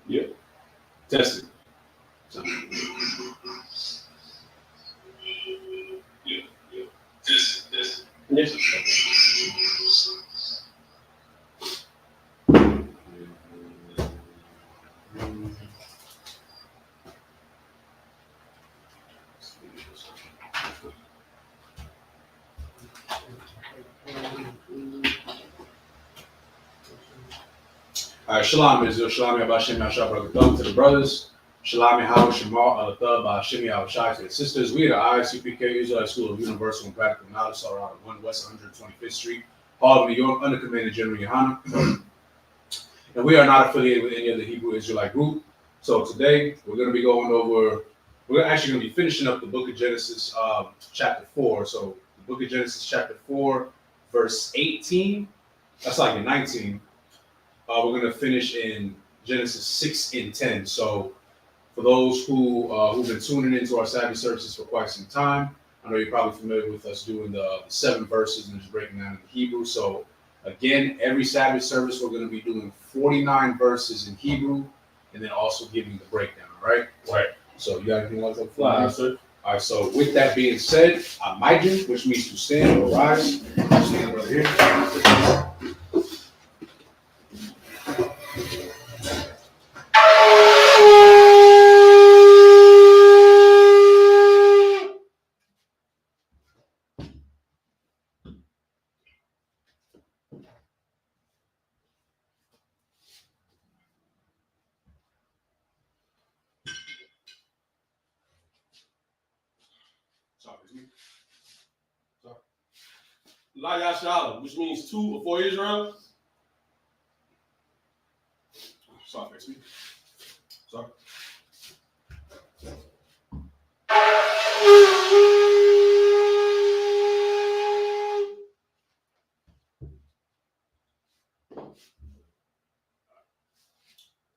Yeah. Test it. Yeah. Test it. Yes. All right, Shalom Israel, Shalom Yabashim Yashabrakadam to the brothers, Shalom Yahweh Shemar Alathah Ba'ashim Yahushai to the sisters. We are the Isupk Israel School of Universal and Practical Knowledge, Sorrow 1 West 125th Street, Harlem, New York, under Commander General Yohana. And we are not affiliated with any other Hebrew Israelite group. So today we're going to be going over, we're actually going to be finishing up the book of Genesis, chapter 4. So the book of Genesis, chapter 4, verse 18, that's like in 19. We're going to finish in Genesis 6 and 10. So for those who've been tuning into our Sabbath services for quite some time, I know you're probably familiar with us doing the 7 verses and just breaking down in Hebrew. So again, every Sabbath service, we're going to be doing 49 verses in Hebrew and then also giving the breakdown, all right? Right. So you got anything else on the fly? No, sir. All right, so with that being said, Amijin, which means to stand or rise. Stand right here. La Yashala, which means two for Israel. Sorry, face me. Sorry.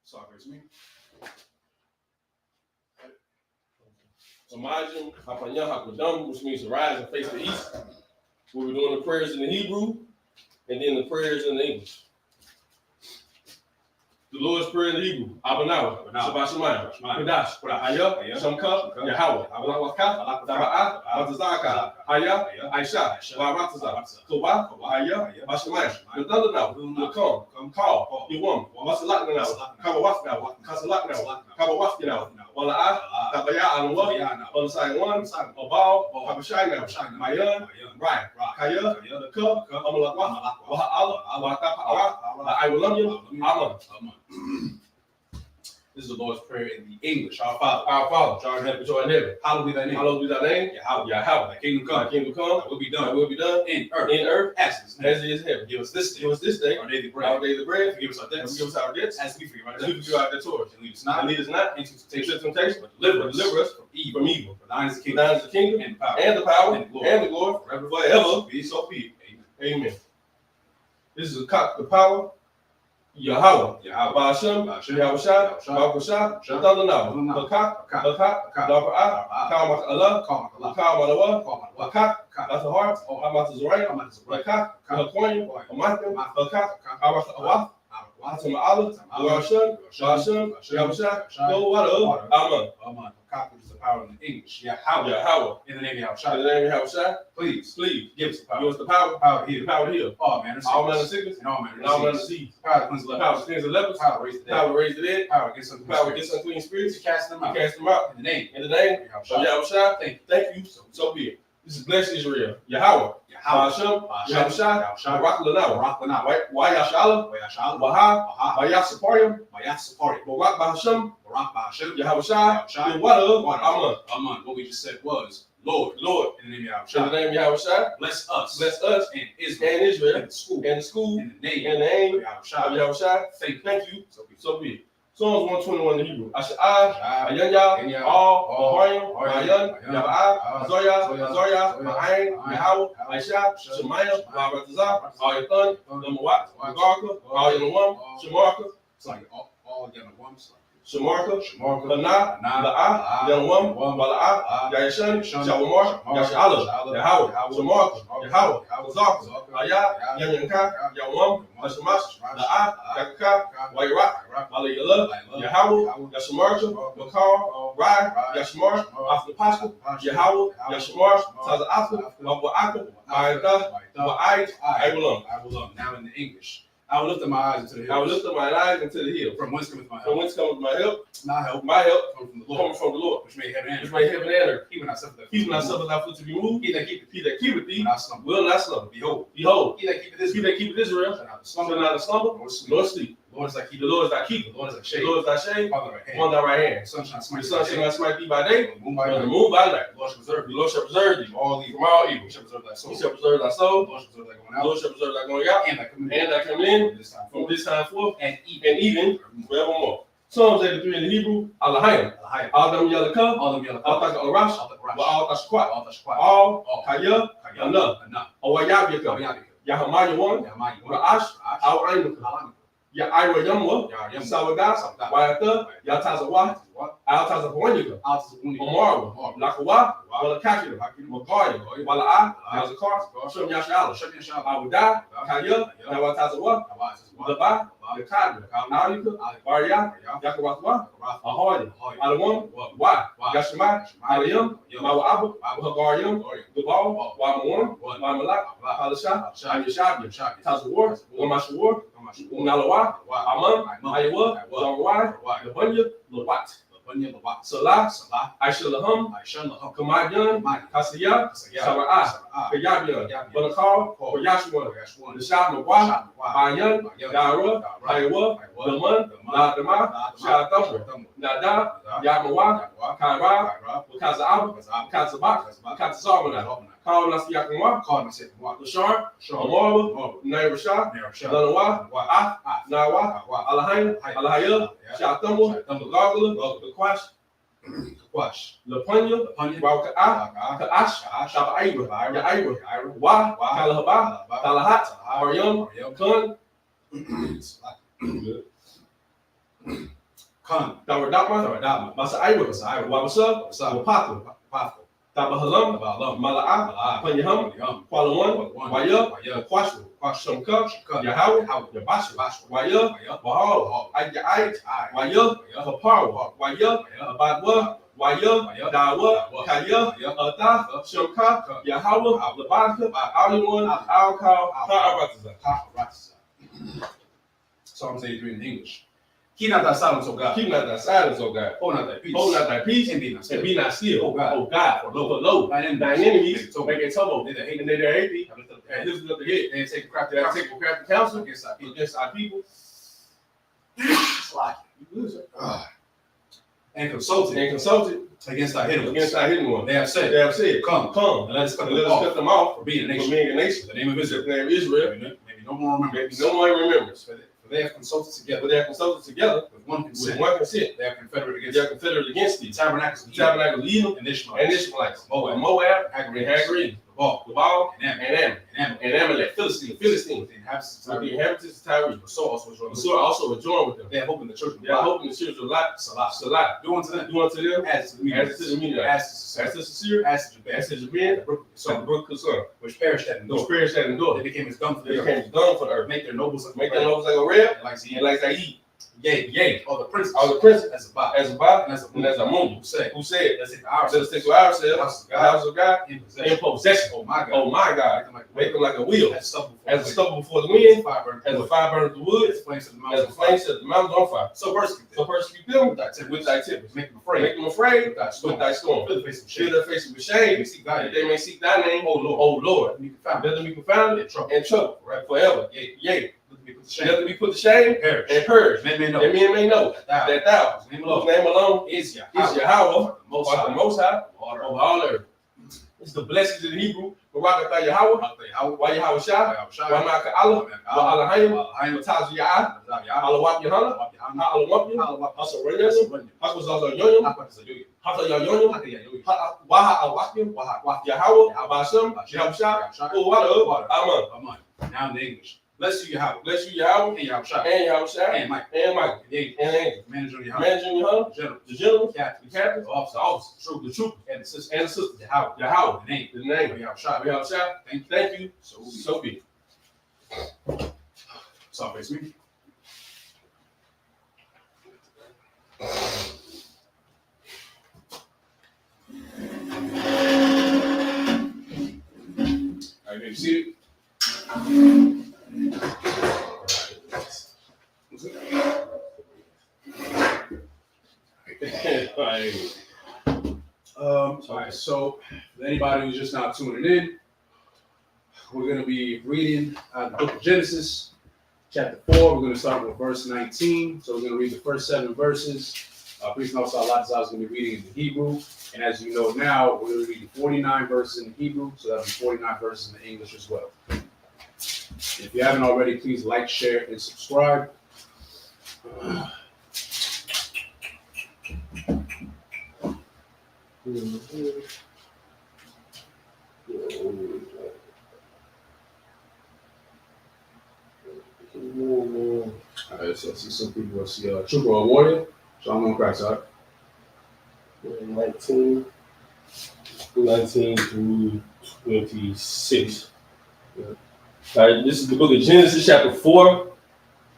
Sorry, face me. Imagine Hapanya Hakudam, which means to rise and face the east. We were doing the prayers in the Hebrew and then the prayers in the English. The Lord's Prayer in the Hebrew, Abanawa, Shabbat Shemayim, Kadash, Haya, Shamka, Yahweh, Waka, Taba'a, Matazaka, Haya, Aisha, Barataza, Toba, Haya, Bashemayim, Nadana, Nakam, Kal, Yuwam, Wasalakna, Kawasna, Kasalakna, Kawaskina, Wala'a, Tabaya, Alawa, Olasai one, Obal, Habashina, Mayan, Right, Kaya, the Cup, Amalakwa, Wahala, Watapa, I will love you, Aman. This is the Lord's Prayer in the English. Our Father, Charge heaven, joy in heaven. hallowed be thy name. Hallowed be thy name. Yahweh, thy kingdom come. Thy kingdom come. Thy will be done. Thy will be done In in earth as as it is in heaven. Give us this day. Give us this day our daily bread. our daily bread. Forgive us our And debts. forgive us our debts. As we forgive our As we debtors. forgive our debtors. And lead us And not lead us not into into temptation, temptation, but but deliver us from evil. from evil. For thine is the For kingdom thine is the kingdom and the power and the power and the glory. and the glory forever. forever. Be so be. Amen. Amen. This is the power. Yahweh. Yahweh. Ba'ashem. Ba'ashem. Yahushua. Yahushua. Ba'akusha. Yahushua. Ba'adanah. Ba'adanah. Bakak. Bakak. Bakak. Bakak. Daba'a. Daba'a. Ka'amak Allah. Call my Ka'amalawa. Call Bakak. my That's the heart. Amata Zoraya. Bakak. Kahakoyim. Amatim. Bakak. Amak Awaf. Atam Allah. Ba'ashem. Ba'ashem. Yahushua. Go water. Amen. Which is the power in English. Yahweh. Yahweh. In the name of In Yahushua. the name of Yahushua. Please give us the power. Give us the power. Power to The heal. power to heal. All manner of All manner of sickness. sickness. And all manner And all manner of of disease. disease. Power to cleanse the Power to lepers. cleanse the lepers. Power to raise the dead. Power to raise the dead. Power against unclean Power spirits. against unclean spirits. To cast them out. Cast them out. In the name In the name of of Yahushua. Yahushua. Thank you. So be it. This is blessed Israel. Yahweh. Yahweh. Yahushua. Barak Lanawa. Barak Lanawa. Why Yashala? Yahshua. Waha. Baha. Bayasaparium. Bayasapari. Barak Bahasham. Barak Bahashem. Yahushua. Yahushua. Water. Amen. Amen. What we just said was, Lord, Lord. in the name of In the Yahushua. name of Yahushua. Bless us. Bless us And Israel. and Israel. And the school. And the school. In the name In the name of of Yahushua. Yahushua. Thank you. So be it. Psalms 121 in Hebrew. Asha'ah. Yahweh. Ayanya, all, Ahoyim, Ahoyim, Mayan, Mayan, Yaba'a, Azoya, Azoya, Azoya, Azoya, Ma'ain, Ma'ain, Yahweh, Yahweh, Aisha, Aisha, Shemayim, Shemayim, Ba'aratazah, Ayathan, Lamawat, Magarka, Ayanuam, Shemarka. It's like all Yanawams. Shamarka, Shamarka, Hana, La'a, Young Woman, Wala'a, Yashani, Shawamar, Yashala, Yahweh, Shamarka, Yahweh, Zaka, Aya, Young Yanka, Young Woman, Hashamash, La'a, Yakaka, Wayra, Walayala, Yahweh, Yashamarka, Bakar, Rai, Yashamar, After Pascal, Yahweh, Yashamar, Taza After, Wa'aka, Ma'ida, Wa'ait, Abulam. Now in the English. I will lift up my eyes into the hills. I will lift up my eyes into the hills. From whence cometh my help? From whence cometh my help? My help Coming from the Lord. from the Lord. Which made heaven and earth. Which made heaven and earth. Even thyself thy foot to be moved. He that keepeth thee will not slumber. Behold, He that keepeth Israel shall shall not slumber nor sleep. The Lord is thy keeper. The Lord is thy keeper. The Lord is thy The shade. Lord is thy shade On thy right hand. on thy right hand. The sun shall The smite sun shall not smite thee by day, the moon nor by the night. moon by night. The Lord shall preserve The thee Lord shall preserve thee from all evil. from all evil. He shall preserve thy soul. He shall preserve thy The soul. Lord shall preserve thy going The out. Lord shall preserve thy going out And thy coming and thy coming in from this time forth. from this time forth And and even forevermore. Psalms 83 in the Hebrew, Alahayim, Adam Yalaka, all them yellow Altaka Arash, all the rush. Baal Tashquat, All the squat. All Kaya, Ana, Enough. Awayabika, Yahamaya one, Ra'ash, Al Ainuka, Ya'ira Yamwa, Sawadas, Wayata, Yatazawa, Al Tazawanyuka, Omarwa, Lakawa, Walakakira, Magaya, Wala'a, Yazakar, Shum Yashala, Awada, Kaya, Nawatazawa, Laba, Yakadra, Alika, Arya, Yakawatwa, Ahoy, Alawam, Wa, Yashima, Alayam, Mawab, Hagaryam, Gabal, Wamon, Wamalak, Halasha, Ayashab, Tazawar, Wamashawar, Nalawa, Aman, Ayawa, Zawai, Labanya, Lawat, Salah, Aishalaham, Kamayan, Kasiya, Sara'ah, Kayabiya, Balakar, Yashua, Nishab Nawa, Bayan, Dara, Ayawa, Laman, Nadama, Shatamu, Nada, Yamawa, Kaira, Kazab, Kazabak, Kazabana, Kal Nasiyakamwa, Lashar, Amara, Nairasha, Lanawa, Nawa, Alahain, Alahaya, Shatamu, Gagala, the Quash, Lapanya, Kaash, Shabaira, Yaira, Wa, Kalahaba, Talahat, Aryam, Kun, Daradama, Masaira, Wabasa, Wapatu, Tabahalam, Mala'a, Panyaham, Kualawan, Waya, Quashu, Shamka, Yahweh, Yabashu, Waya, Wahal, Ayait, Waya, Kapar, Waya, Abadwa, Waya, Dawa, Kaya, Ata, Shamka, Yahweh, Labaka, Aliwan, Alkal, Psalms 83 in English. Keep not thy silence, O God. Keep not thy silence, O God. Hold not thy peace. Hold not thy peace, And be not still. and be not still, O God. O God, for lo, thine enemies make a tumult, and they that hate thee, and lift up the head. They take crafty They take crafty counsel against thy people. against our people, And consulted against thy hidden against our hidden one. They have said, Come, and let us cut and let them us off cut them off for being a from nation. being a nation. The name of Israel. The name of Israel, Maybe no more remembrance. no one remembers. For they have consulted together But they are consulted together with one with consent. one consent. They are confederate against They are confederate against the thee. tabernacles of The Edom tabernacle of Edom and and Ishmaelites, Ishmaelites, Moab, Moab, and Hagrid, Hagrid, Gabal, and Ammon, and Amalek, Philistine, with the inhabitants with of the Tyre. inhabitants of Tyre. The soul also was The joined with sword also adjoined with them. They have hope in the children of They are God. hoping the children of Lot, Salah, Do unto them do unto them as to the as to the Midianites, Midianites, as to the Syria, as to Jabez, as to Jabin, the brook of and the brook of Son, which perished at those Endor. prayers that endure. They became as dung for They the earth. became dung for the earth. Make their nobles like Make bread, their nose like a red, and like Zee, and like they eat. yea, all the princes, as a body, as a body, and as a and as a moon. who say, Who said, let's take let us ourselves, take ourselves, the the house of God, in in possession. possession. Oh my God, Oh my God, make them like a wheel, as stubble as a stubble, stubble before the wind, fire burnt as a wood, fire burns the wood, as flames of the as mountains the on fire. flames set the mountains on fire. So persecute So them persecute them with thy tempest, with thy tempest. make them afraid Make them afraid with thy with storm. thy storm. Fill the face of Fill shame. their faces with shame, They seek thy that they may seek thy name, O Lord. O Lord. You can find Let them be confounded in trouble. forever. Yea, Yea, let them be put to let shame. them be put to shame Perish. and purged, Men may know that men may know that that thou, whose name whose alone name alone is is Yahweh, Yahweh, the Most art the High, Most High over over all earth. It's the blessings in Hebrew. Barakatah Yahweh, Wa Yahweh Shah, Wa Ma'aka Allah, Wa Alahayim, Wa Taz Ya'ah, Alawap Yahana, Alawap Yahana, Hasa Renyam, Hasa Zaza Yoyam, Hasa Yoyam, Waha Awakim, Yahweh, Abasham, Yahweh Shah, Oh, what up? Aman. Now in the English. Bless you, Yahweh. Bless you, Yahweh. And Yahushua. And Yahushua. And Mike. And Mike. And David. And Angel. Manager in your house. Manager in your home. General. The general. The captain. The captain. The officer. The officer. The troop. And the sister. And the sister. Yahweh. Yahweh. The name. The name. Yahushua. Yahushua. Thank you. So be it. So face me. All right, baby, see Right. All right, so for anybody who's just now tuning in, we're going to be reading the book of Genesis, chapter 4. We're going to start with verse 19. So we're going to read the first 7 verses. Please note, Allah is going to be reading in the Hebrew. And as you know now, we're going to read 49 verses in the Hebrew, so that'll be 49 verses in the English as well. If you haven't already, please like, share, and subscribe. Alright, so I see some people. I see Trooper or Warrior. Shalom Christ, all right? 19 through 26. Yeah. All right, this is the book of Genesis, chapter 4,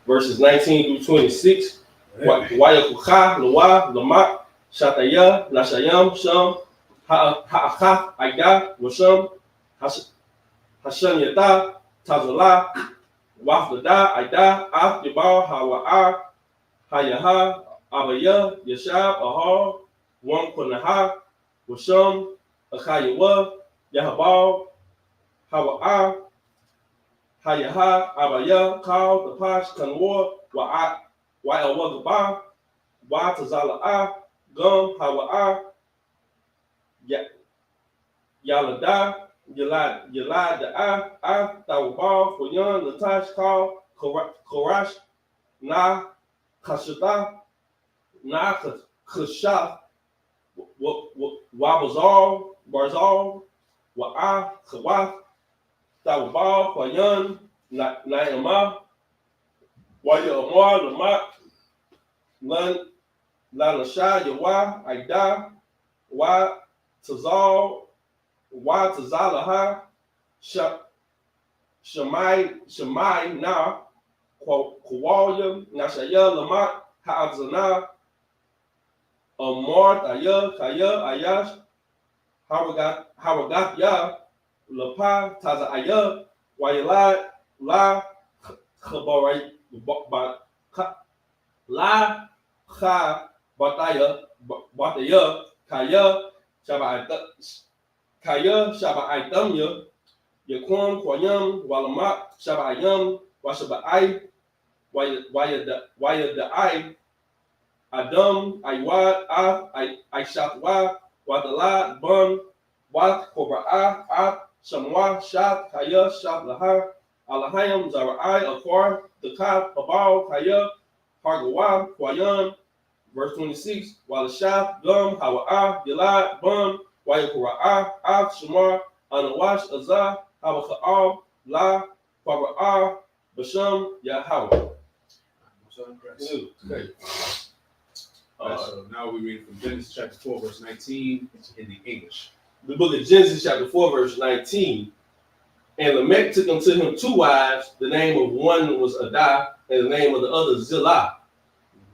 verses 19 through 26. Wayakucha, Loa, Lamak, Shataya, Nashayam, Sham, Ha'achaf, Aiga, Washam, Hashem Yata, Tazala, Waflada, Aida, Af, Yabal, Hawa'a, Hayaha, Abaya, Yashab, Ahar, Wan Kunaha, Washam, Akayawa, Yahabal, Hawa'a, Hayaha, Abaya, Kal, the Pash, Kanwar, Wa'awagaba, Wa Tazala'a, Gum, Hawa'a, Yalada, Yalada'a, Tawabal, Foyan, Latash, Kal, Korash, Na, Kashata, Na, Kashaf, Wabazal, Barzal, Wa'a, Kawaf, Tawabal, Foyan, Naima, Waya Amar, Lamak, Lanasha, Yawa, Aida, Wa Tazal, Wa Tazalaha, Shamai, Na, Kawalya, Nashaya, Lamak, Ha'azana, Amar, Aya, Kaya, Ayash, Haragat, Ya, Lapa, Taza Aya, Wayala, La, Khabarai, La, Kha, Bataya, Kaya, Shabaitamya, Yaquam, Quayam, Walamak, Shabayam, Washabai, Wayadai, Adam, Aiwa, Aishatwa, Wadala, Bun, Wat, Kobra'a, Shamwa, Shat, Kaya, Shat Laha, Alahayam, Zarai, Akwar, Dakar, Babal, Kaya, Hargawa, Quayam, verse 26, Walashaf, Gum, Hawa'a, Gilad, Bun, Wayakura'a, Av, Shamar, Anawash, Azah, Hawaka'al, La, Quabra'a, Basham, Yahweh. Okay. So now we read from Genesis chapter 4, verse 19 in the English. The book of Genesis, chapter 4, verse 19. And Lamech took unto him 2 wives. The name of one was Adah, and the name of the other Zillah.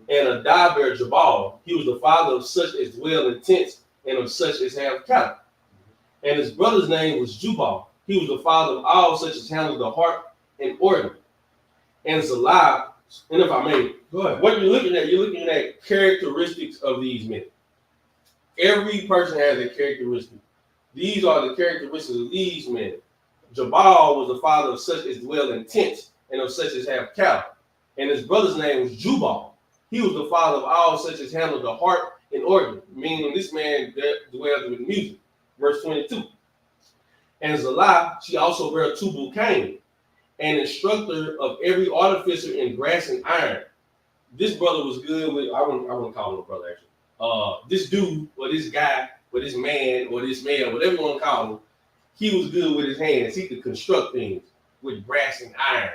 And Adah bare Jabal. He was the father of such as dwell in tents, and of such as have cattle. And his brother's name was Jubal. He was the father of all such as handle the harp and organ. And Zillah, and if I may, go ahead. What you're looking at characteristics of these men. Every person has a characteristic. These are the characteristics of these men. Jabal was the father of such as dwell in tents, and of such as have cattle. And his brother's name was Jubal. He was the father of all such as handle the harp and organ, meaning this man dwelled with music. Verse 22. And Zillah, she also bare Tubal Cain, an instructor of every artificer in brass and iron. This brother was good with, I wouldn't call him a brother actually. This dude, or this guy, or this man, or this man, whatever you want to call him, he was good with his hands. He could construct things with brass and iron.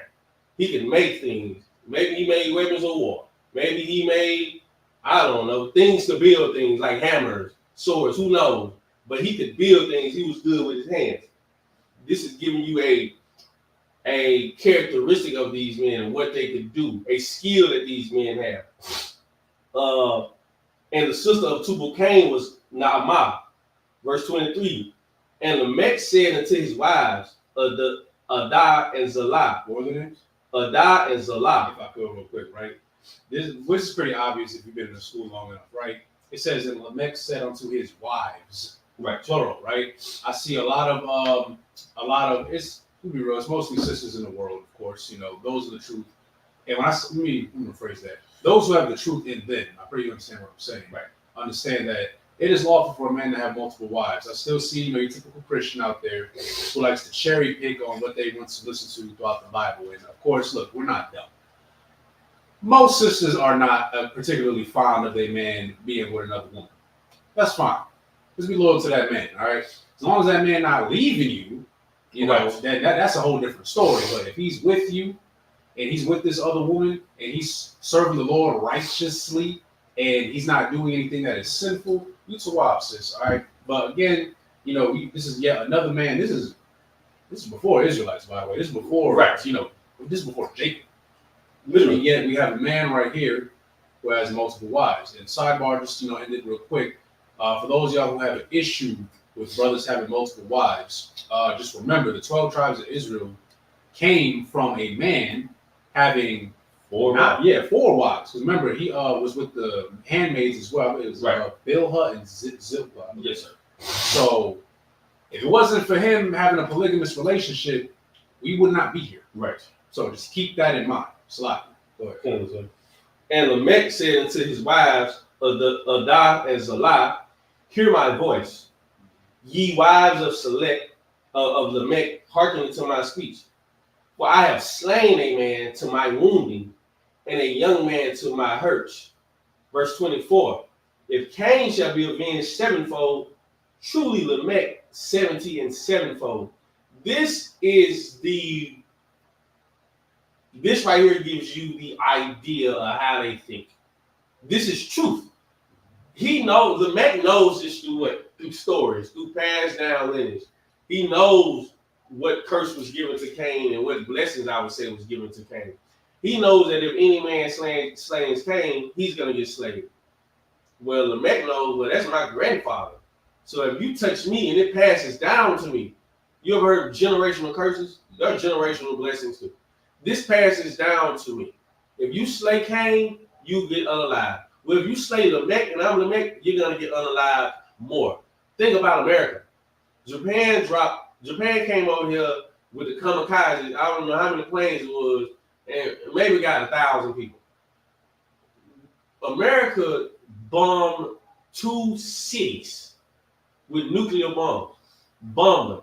He can make things. Maybe he made weapons of war. Maybe he made, I don't know, things to build things like hammers, swords, who knows? But he could build things. He was good with his hands. This is giving you a characteristic of these men and what they could do, a skill that these men have. And the sister of Tubal-Cain was Naamah. Verse 23. And Lamech said unto his wives, Adah and Zillah. What were the names? Adah and Zillah. If I could real quick, right? Which is pretty obvious if you've been in the school long enough, right? It says, and Lamech said unto his wives, right, plural, right? I see a lot of it's, to be real, it's mostly sisters in the world, of course. You know, those are the truth. And when let me rephrase that. Those who have the truth in them, I pretty understand what I'm saying. Right. Understand that it is lawful for a man to have multiple wives. I still see, your typical Christian out there who likes to cherry pick on what they want to listen to throughout the Bible. And of course, look, we're not dumb. Most sisters are not particularly fond of their man being with another woman. That's fine. Just be loyal to that man, all right? As long as that man not leaving you, you know, that's a whole different story. But if he's with you and he's with this other woman and he's serving the Lord righteously and he's not doing anything that is sinful, you to wild, sis, all right? But again, this is yet another man. This is before Israelites, by the way. This is before, this is before Jacob. Literally, yet we have a man right here who has multiple wives. And sidebar, just end it real quick. For those of y'all who have an issue with brothers having multiple wives, just remember the 12 tribes of Israel came from a man having four wives. Because remember, he was with the handmaids as well. It was Bilhah and Zilpah. Yes, sir. So if it wasn't for him having a polygamous relationship, we would not be here. Right. So just keep that in mind. Slap. Go ahead. And Lamech said unto his wives, Adah and Zillah, hear my voice, ye wives of Lamech, hearken unto my speech. For I have slain a man to my wounding, and a young man to my hurt. Verse 24. If Cain shall be avenged sevenfold, truly Lamech 70 and sevenfold. This right here gives you the idea of how they think. This is truth. Lamech knows this through what? Through stories, through passed down lineage. He knows what curse was given to Cain and what blessings, I would say, was given to Cain. He knows that if any man slays Cain, he's going to get slain. Well, Lamech knows, well, that's my grandfather. So if you touch me and it passes down to me, you ever heard of generational curses? There are generational blessings too. This passes down to me. If you slay Cain, you get unalive. Well, if you slay Lamech and I'm Lamech, you're going to get unalive more. Think about America. Japan came over here with the kamikazes. I don't know how many planes it was, and maybe got 1,000 people. America bombed 2 cities with nuclear bombs. Bombed them.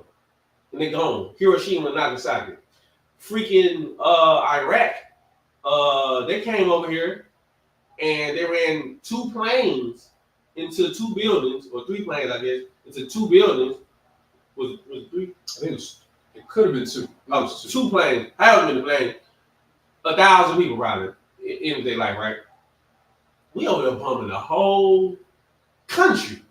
And they're gone. Hiroshima and Nagasaki. Freaking Iraq, they came over here and they ran 2 planes into 2 buildings, or 3 planes, I guess, into 2 buildings. Was it 3? I think it could have been 2. No, 2 planes. However many planes. 1,000 people probably in their life, right? We over there bombing the whole country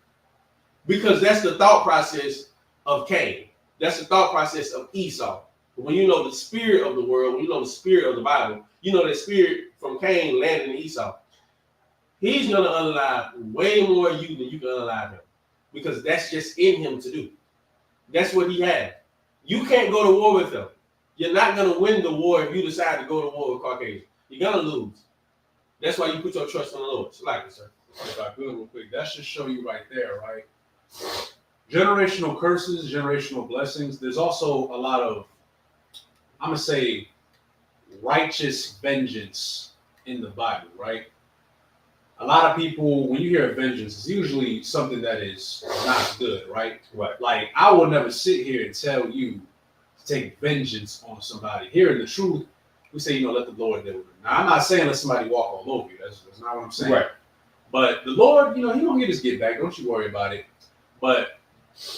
because that's the thought process of Cain. That's the thought process of Esau. When you know the spirit of the world, when you know the spirit of the Bible, you know that spirit from Cain landed in Esau. He's going to unalive way more of you than you can unalive him because that's just in him to do. That's what he has. You can't go to war with him. You're not going to win the war if you decide to go to war with Caucasians. You're going to lose. That's why you put your trust in the Lord. It's like it, sir. If I could real quick, that should show you right there, right? Generational curses, generational blessings. There's also a lot of, I'm going to say, righteous vengeance in the Bible, right? A lot of people, when you hear vengeance, it's usually something that is not good, right? Right. Like, I will never sit here and tell you to take vengeance on somebody. Hearing the truth, we say, let the Lord deal with it. Now, I'm not saying let somebody walk all over you. That's not what I'm saying. Right. But the Lord, he gonna get his get back. Don't you worry about it. But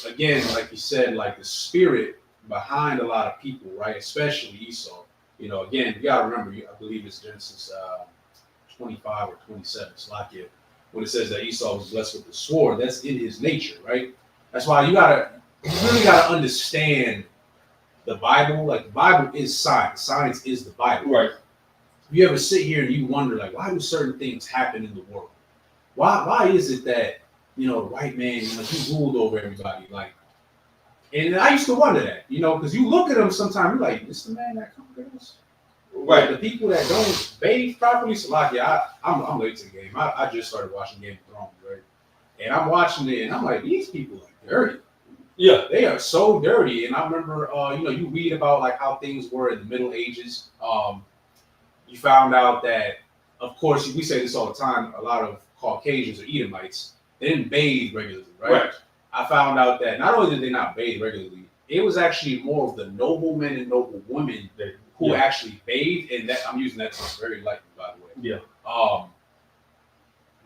again, like you said, like the spirit behind a lot of people, right? Especially Esau, You know, again, you gotta remember. I believe it's Genesis 25 or 27. Slakia, when it says that Esau was blessed with the sword, that's in his nature, right? That's why you really gotta understand the Bible. Like the Bible is science. Science is the Bible. Right. If you ever sit here and you wonder, like, why do certain things happen in the world? Why is it that, you know, the white man, like, he ruled over everybody? Like, and I used to wonder that, you know, because you look at them sometimes, you're like, this the man that conquered us? Right. Like, the people that don't bathe properly. So, like, yeah, I'm late to the game. I just started watching Game of Thrones, right? And I'm watching it, and I'm like, these people are dirty. Yeah. They are so dirty. And I remember, you know, you read about, like, how things were in the Middle Ages. You found out that, of course, we say this all the time, a lot of Caucasians or Edomites, they didn't bathe regularly, right? I found out that not only did they not bathe regularly, it was actually more of the noblemen and noble women who actually bathed, and that I'm using that term very lightly, by the way. Yeah.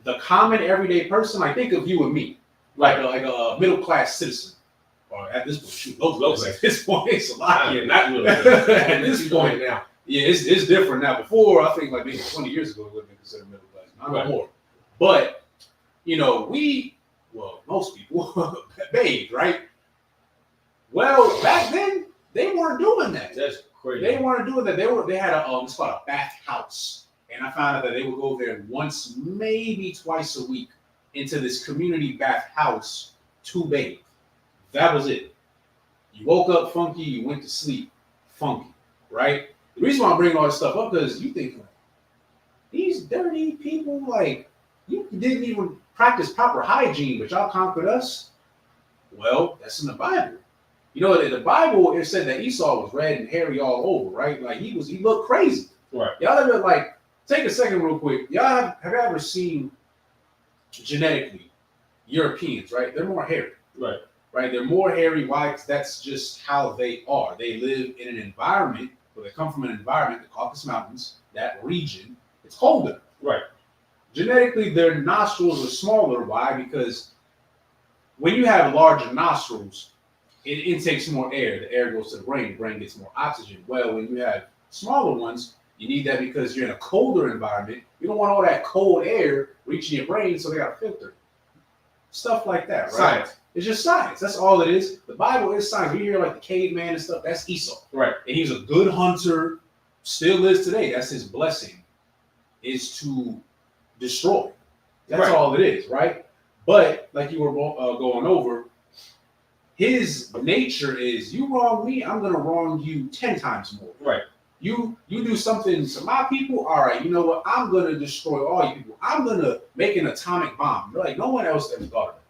The common everyday person, I think of you and me, like a middle class citizen, or at this point, shoot, low at this point, it's a lot. Yeah, not really. At this point now. Yeah, it's different now. Before, I think like maybe 20 years ago, it would have been considered middle class. Not more. But, you know, most people bathed, right? Well, back then, they weren't doing that. That's crazy. They weren't doing that. They had it's called a bath house. And I found out that they would go there once, maybe twice a week into this community bath house to bathe. That was it. You woke up funky, you went to sleep funky, right? The reason why I'm bringing all this stuff up because you think, like, these dirty people, like, you didn't even practice proper hygiene, but y'all conquered us. Well, that's in the Bible. You know, in the Bible, it said that Esau was red and hairy all over, right? Like, he looked crazy. Right. Y'all ever, like, take a second real quick. Y'all have you ever seen genetically Europeans, right? They're more hairy. Right. Right? They're more hairy. Why? Because that's just how they are. They live in an environment, where they come from an environment, the Caucasus Mountains, that region, it's colder. Right. Genetically, their nostrils are smaller. Why? Because when you have larger nostrils, it intakes more air. The air goes to the brain gets more oxygen. Well, when you have smaller ones, you need that because you're in a colder environment. You don't want all that cold air reaching your brain, so they got a filter. Stuff like that, right? Science. It's just science. That's all it is. The Bible is science. You hear like the caveman and stuff. That's Esau. Right. And he's a good hunter. Still is today. That's his blessing, is to destroy. That's all it is, right? But like you were going over, his nature is, you wrong me, I'm gonna wrong you 10 times more. Right. You do something to my people, all right, you know what? I'm gonna destroy all you people. I'm gonna make an atomic bomb. Like no one else ever thought of it.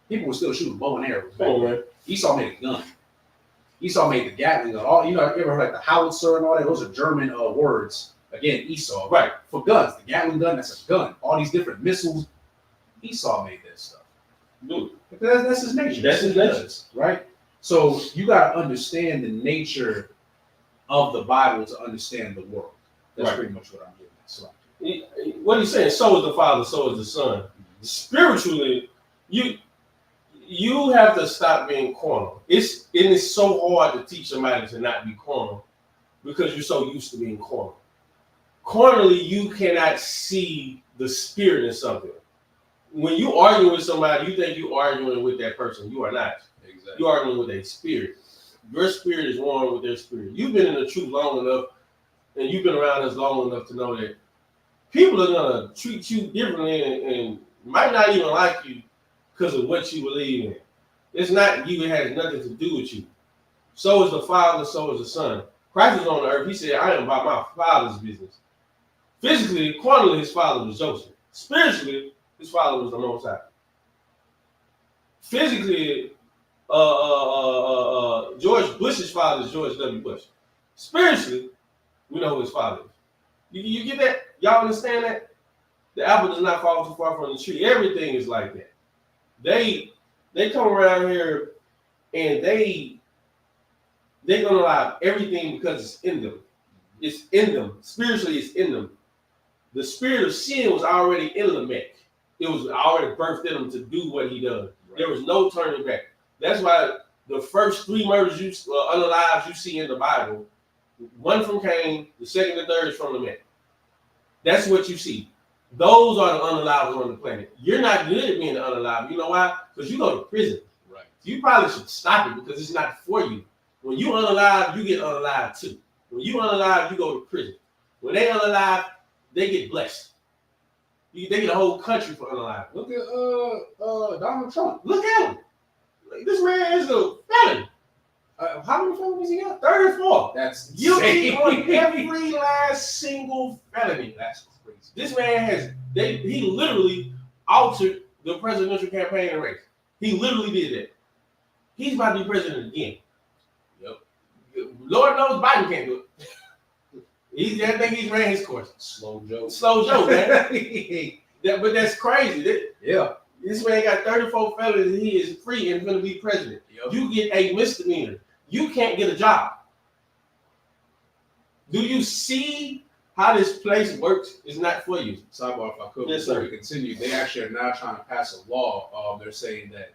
People were still shooting bow and arrows. Man. Esau made a gun. Esau made the Gatling gun. All you ever heard like the howitzer and all that? Those are German words. Again, Esau. Right. For guns, the Gatling gun, that's a gun. All these different missiles. Esau made that stuff. Dude. Because that's his nature. That's his nature. Right? So you got to understand the nature of the Bible to understand the world. That's pretty much what I'm getting at. So, what he's saying, so is the Father, so is the Son. Spiritually, you have to stop being carnal. It is so hard to teach somebody to not be carnal because you're so used to being carnal. Carnally, you cannot see the spirit in something. When you argue with somebody, you think you're arguing with that person. You are not. exactly. You're arguing with a spirit. Your spirit is one with their spirit. You've been in the truth long enough, and you've been around us long enough to know that people are going to treat you differently and might not even like you because of what you believe in. It's not you. It has nothing to do with you. So is the Father, so is the Son. Christ was on the earth. He said, I am about my Father's business. Physically, carnally, his father was Joseph. Spiritually, his father was the Most High. Physically, George Bush's father is George W. Bush. Spiritually, we know who his father is. You get that? Y'all understand that? The apple does not fall too far from the tree. Everything is like that. They come around here and they're gonna allow everything because it's in them. It's in them. Spiritually, it's in them. The spirit of sin was already in Lamech. It was already birthed in him to do what he does. Right. There was no turning back. That's why the first 3 murders unalives you see in the Bible One from Cain, the second and third is from the man. That's what you see. Those are the unalive on the planet. You're not good at being the unalive. You know why? Because you go to prison. Right. You probably should stop it because it's not for you. When you unalive, you get unalive too. When you unalive, you go to prison. When they unalive, they get blessed. They get a whole country for unalive. Look at Donald Trump. Look at him. Like, this man is a felon. How many felonies he got? 34. That's guilty insane. on every last single felony. That's crazy. This man he literally altered the presidential campaign and race. He literally did that. He's about to be president again. Yep. Lord knows Biden can't do it. I think he's ran his course. Slow Joe, man. But that's crazy. Yeah. This man got 34 felonies and he is free and going to be president. Yep. You get a misdemeanor. You can't get a job. Do you see how this place works? It's not for you. Sidebar, if I could, yes, before sir. we continue, they actually are now trying to pass a law. They're saying that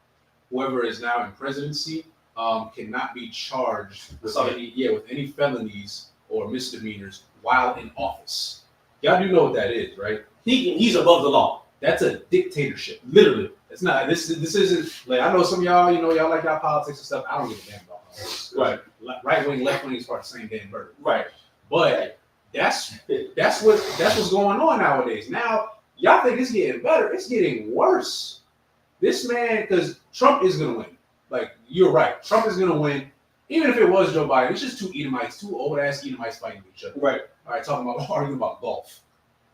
whoever is now in presidency cannot be charged with any felonies or misdemeanors while in office. Y'all do know what that is, right? He's above the law. That's a dictatorship. Literally. It's not. This isn't like, I know some of y'all. Y'all like y'all politics and stuff. I don't give a damn about politics. Right. Right wing, left wing is part of the same damn bird. Right. But that's what's going on nowadays. Now y'all think it's getting better. It's getting worse. This man, because Trump is gonna win. Like, you're right. Trump is gonna win. Even if it was Joe Biden, it's just two old ass Edomites fighting each other. Right. All right, arguing about golf.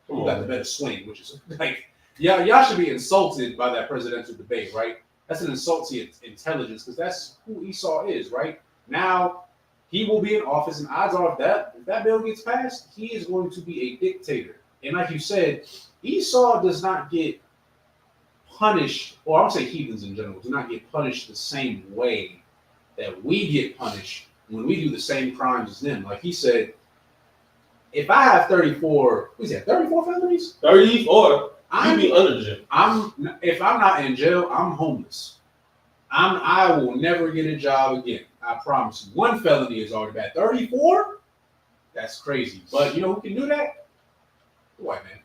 Who got the better swing, which is like, y'all should be insulted by that presidential debate, right? That's an insult to intelligence, because that's who Esau is, right? Now, he will be in office, and odds are if that bill gets passed, he is going to be a dictator. And like you said, Esau does not get punished, or I would say heathens in general, do not get punished the same way that we get punished when we do the same crimes as them. Like he said, if I have 34 felonies? 34. I'd be under jail. If I'm not in jail, I'm homeless. I will never get a job again. I promise you. One felony is already bad. 34? That's crazy. But you know who can do that? The white man.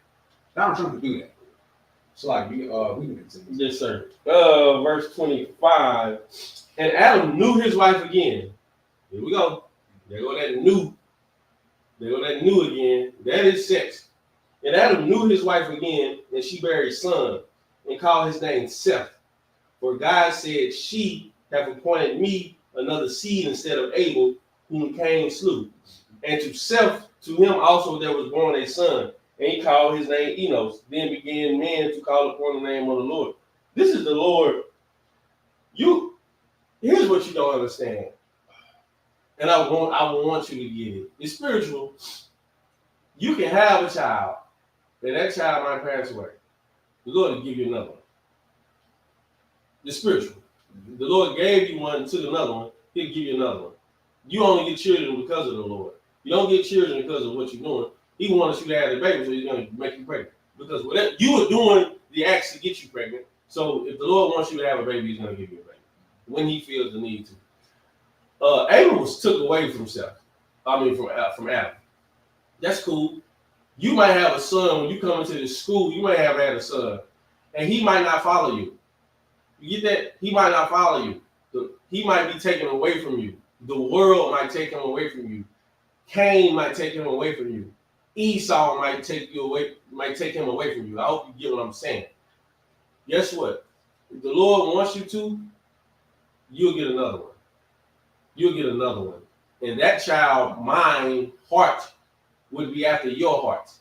Donald Trump can do that. So like we can continue. Yes, sir. Verse 25. And Adam knew his wife again. Here we go. There go that new. There go that new again. That is sex. And Adam knew his wife again, and she bare a son, and called his name Seth. For God said, she hath appointed me another seed instead of Abel, whom Cain slew. And to Seth, to him also there was born a son, and he called his name Enos. Then began men to call upon the name of the Lord. This is the Lord. Here's what you don't understand. And I want you to get it. It's spiritual. You can have a child, and that child might pass away. The Lord will give you another one. It's spiritual. The Lord gave you one and took another one. He'll give you another one. You only get children because of the Lord. You don't get children because of what you're doing. He wants you to have a baby, so he's going to make you pregnant. Because whatever you were doing the acts to get you pregnant. So if the Lord wants you to have a baby, he's going to give you a baby when he feels the need to. Abel was took away from from Adam. That's cool. You might have a son when you come into this school. You might have had a son, and he might not follow you. You get that? He might not follow you. He might be taken away from you. The world might take him away from you. Cain might take him away from you. Esau might take him away from you. I hope you get what I'm saying. Guess what? If the Lord wants you to, you'll get another one. You'll get another one. And that child, mind, heart, would be after your heart.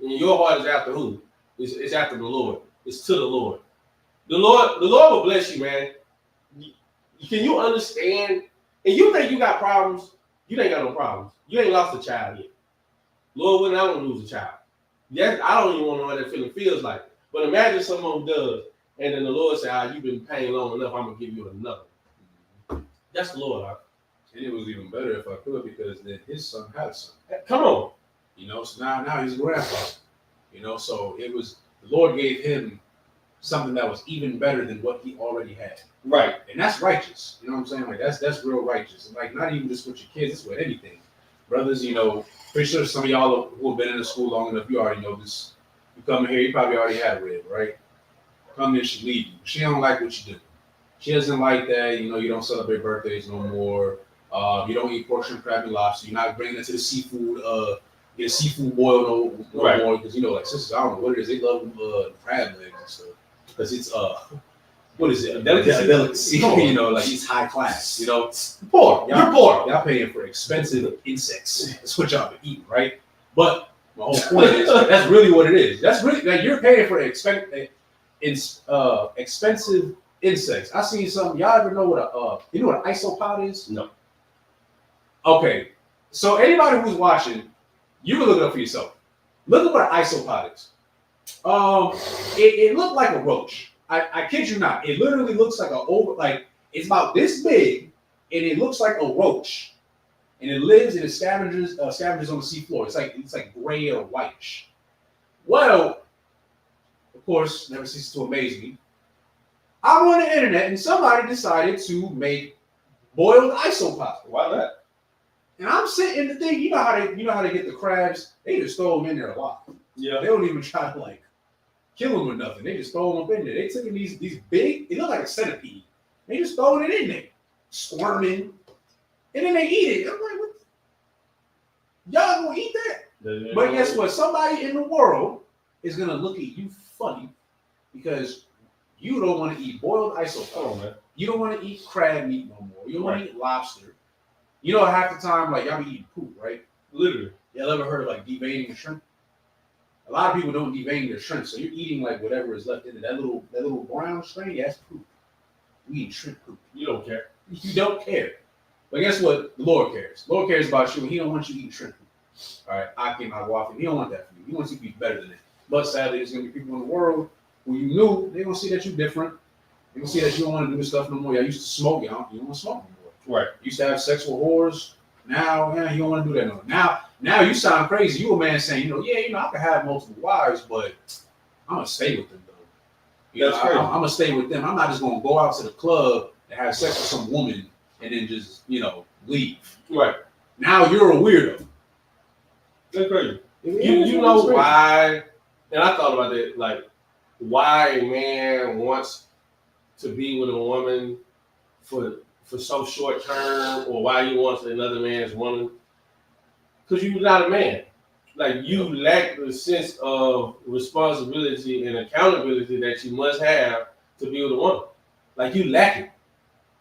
And your heart is after who? It's after the Lord. It's to the Lord. The Lord will bless you, man. Can you understand? And you think you got problems? You ain't got no problems. You ain't lost a child yet. Lord wouldn't want to lose a child. Yes, I don't even want to know what that feeling feels like. But imagine someone who does, and then the Lord said, you've been in pain long enough, I'm going to give you another. That's the Lord, huh? And it was even better if I could, because then his son had a son. Come on. So now he's a grandfather. So it was, the Lord gave him something that was even better than what he already had. Right. And that's righteous. You know what I'm saying? Like that's real righteous. And like not even just with your kids, it's with anything. brothers, pretty sure some of y'all who have been in the school long enough, you already know this. You come in here, you probably already had Red, right? Come in, she leave you. She don't like what you do. She doesn't like that, you don't celebrate birthdays no more. You don't eat pork, shrimp, crab, and lobster. You're not bringing it to the seafood, get a seafood boil no more. Because, like, sisters, I don't know what it is. They love crab legs and stuff. Because it's, what is it? A delicacy. Like it's high class, Poor. You're poor. Y'all paying for expensive insects. That's what y'all been eating, right? But my whole point is, that's really what it is. That's really, like, you're paying for expensive insects. I seen something. Y'all ever know what you know what an isopod is? No. Okay, so anybody who's watching, you can look it up for yourself. Look at what an isopod is. It looked like a roach. I kid you not. It literally looks like it's about this big, and it looks like a roach, and it lives and it scavenges on the seafloor. It's like gray or whitish. Well, of course, never ceases to amaze me. I'm on the internet, and somebody decided to make boiled isopods. Why that? And I'm sitting to think, you know how they get the crabs? They just throw them in there a lot. Yeah. They don't even try to kill them or nothing. They just throw them up in there. They took these big, it looked like a centipede. They just throwing it in there, squirming, and then they eat it. I'm like, what? Y'all gonna eat that? But guess what? Somebody in the world is gonna look at you funny because you don't want to eat boiled isopod. You don't want to eat crab meat no more. You don't want to eat lobster. Half the time, like, y'all be eating poop, right? Literally. Y'all ever heard of deveining a shrimp? A lot of people don't devein their shrimp, so you're eating like whatever is left in it. That little brown strain, that's poop. We eat shrimp poop. You don't care. You don't care. But guess what? The Lord cares. The Lord cares about you, and He don't want you eating shrimp poop. All right, Akim Agwafin. He don't want that for you. He wants you to be better than that. But sadly, there's gonna be people in the world who you knew, they're gonna see that you're different. They're gonna see that you don't want to do this stuff no more. Y'all used to smoke, you don't want to smoke no more. Right. You used to have sex with whores. Now, you don't want to do that no more. Now you sound crazy. You a man saying, I can have multiple wives, but I'm gonna stay with them though. I'm gonna stay with them. I'm not just gonna go out to the club and have sex with some woman and then just, leave. Right. Now you're a weirdo. That's crazy. You know why? And I thought about that, like, why a man wants to be with a woman for so short term, or why he wants another man's woman. Because you're not a man. Like, you lack the sense of responsibility and accountability that you must have to be with a woman. Like, you lack it.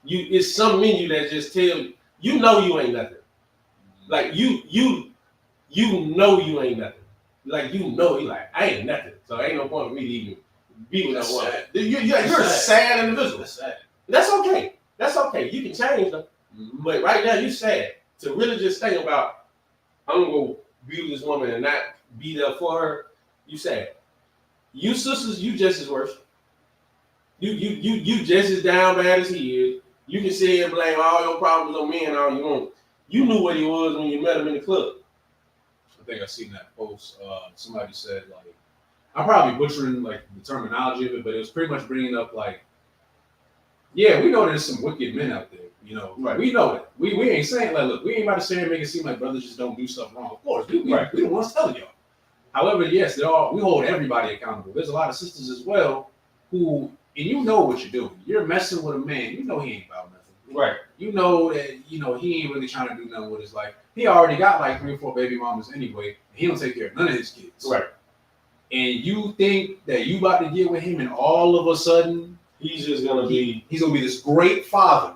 It's some menu that just tell you, you ain't nothing. Like, you know you ain't nothing. Like, you like, I ain't nothing. So ain't no point for me to even be with that woman. You're a sad individual. That's sad. That's okay. That's okay. You can change them. Mm-hmm. But right now, you're sad. To really just think about, I'm going to go be with this woman and not be there for her, you sad. You sisters, you just as worse. You just as down bad as he is. You can sit here and blame all your problems on me and all you want. You knew what he was when you met him in the club. I think I seen that post. Somebody said, like, I'm probably butchering like the terminology of it, but it was pretty much bringing up like, yeah, we know there's some wicked men out there. Right. We know it. We ain't saying, like, look, we ain't about to sit here and make it seem like brothers just don't do stuff wrong. Of course, we don't want to tell y'all. However, yes, we hold everybody accountable. There's a lot of sisters as well who, and you know what you're doing. You're messing with a man. You know he ain't about nothing. Right. You know that, he ain't really trying to do nothing with his life. He already got like 3 or 4 baby mamas anyway. And he don't take care of none of his kids. Right. And you think that you about to get with him and all of a sudden, he's gonna be this great father.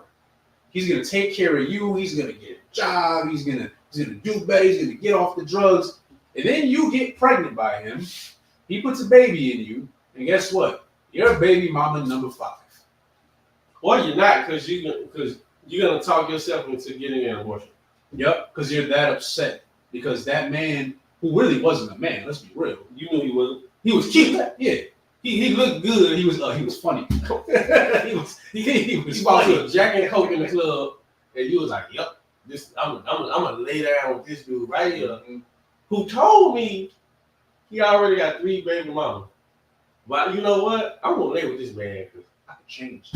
He's gonna take care of you. He's gonna get a job. He's gonna do better. He's gonna get off the drugs. And then you get pregnant by him. He puts a baby in you, and guess what? You're baby mama number 5. Or you're not, because you're gonna talk yourself into getting an abortion. Yep, because you're that upset because that man who really wasn't a man. Let's be real. You knew he wasn't. He was cute. Yeah. He looked good. He was funny. he was funny. Was Jack and Coke in the club, and you was like, "Yep, I'm gonna lay down with this dude right here." Mm-hmm. Who told me he already got 3 baby mamas. But you know what? I'm gonna lay with this man because I can change.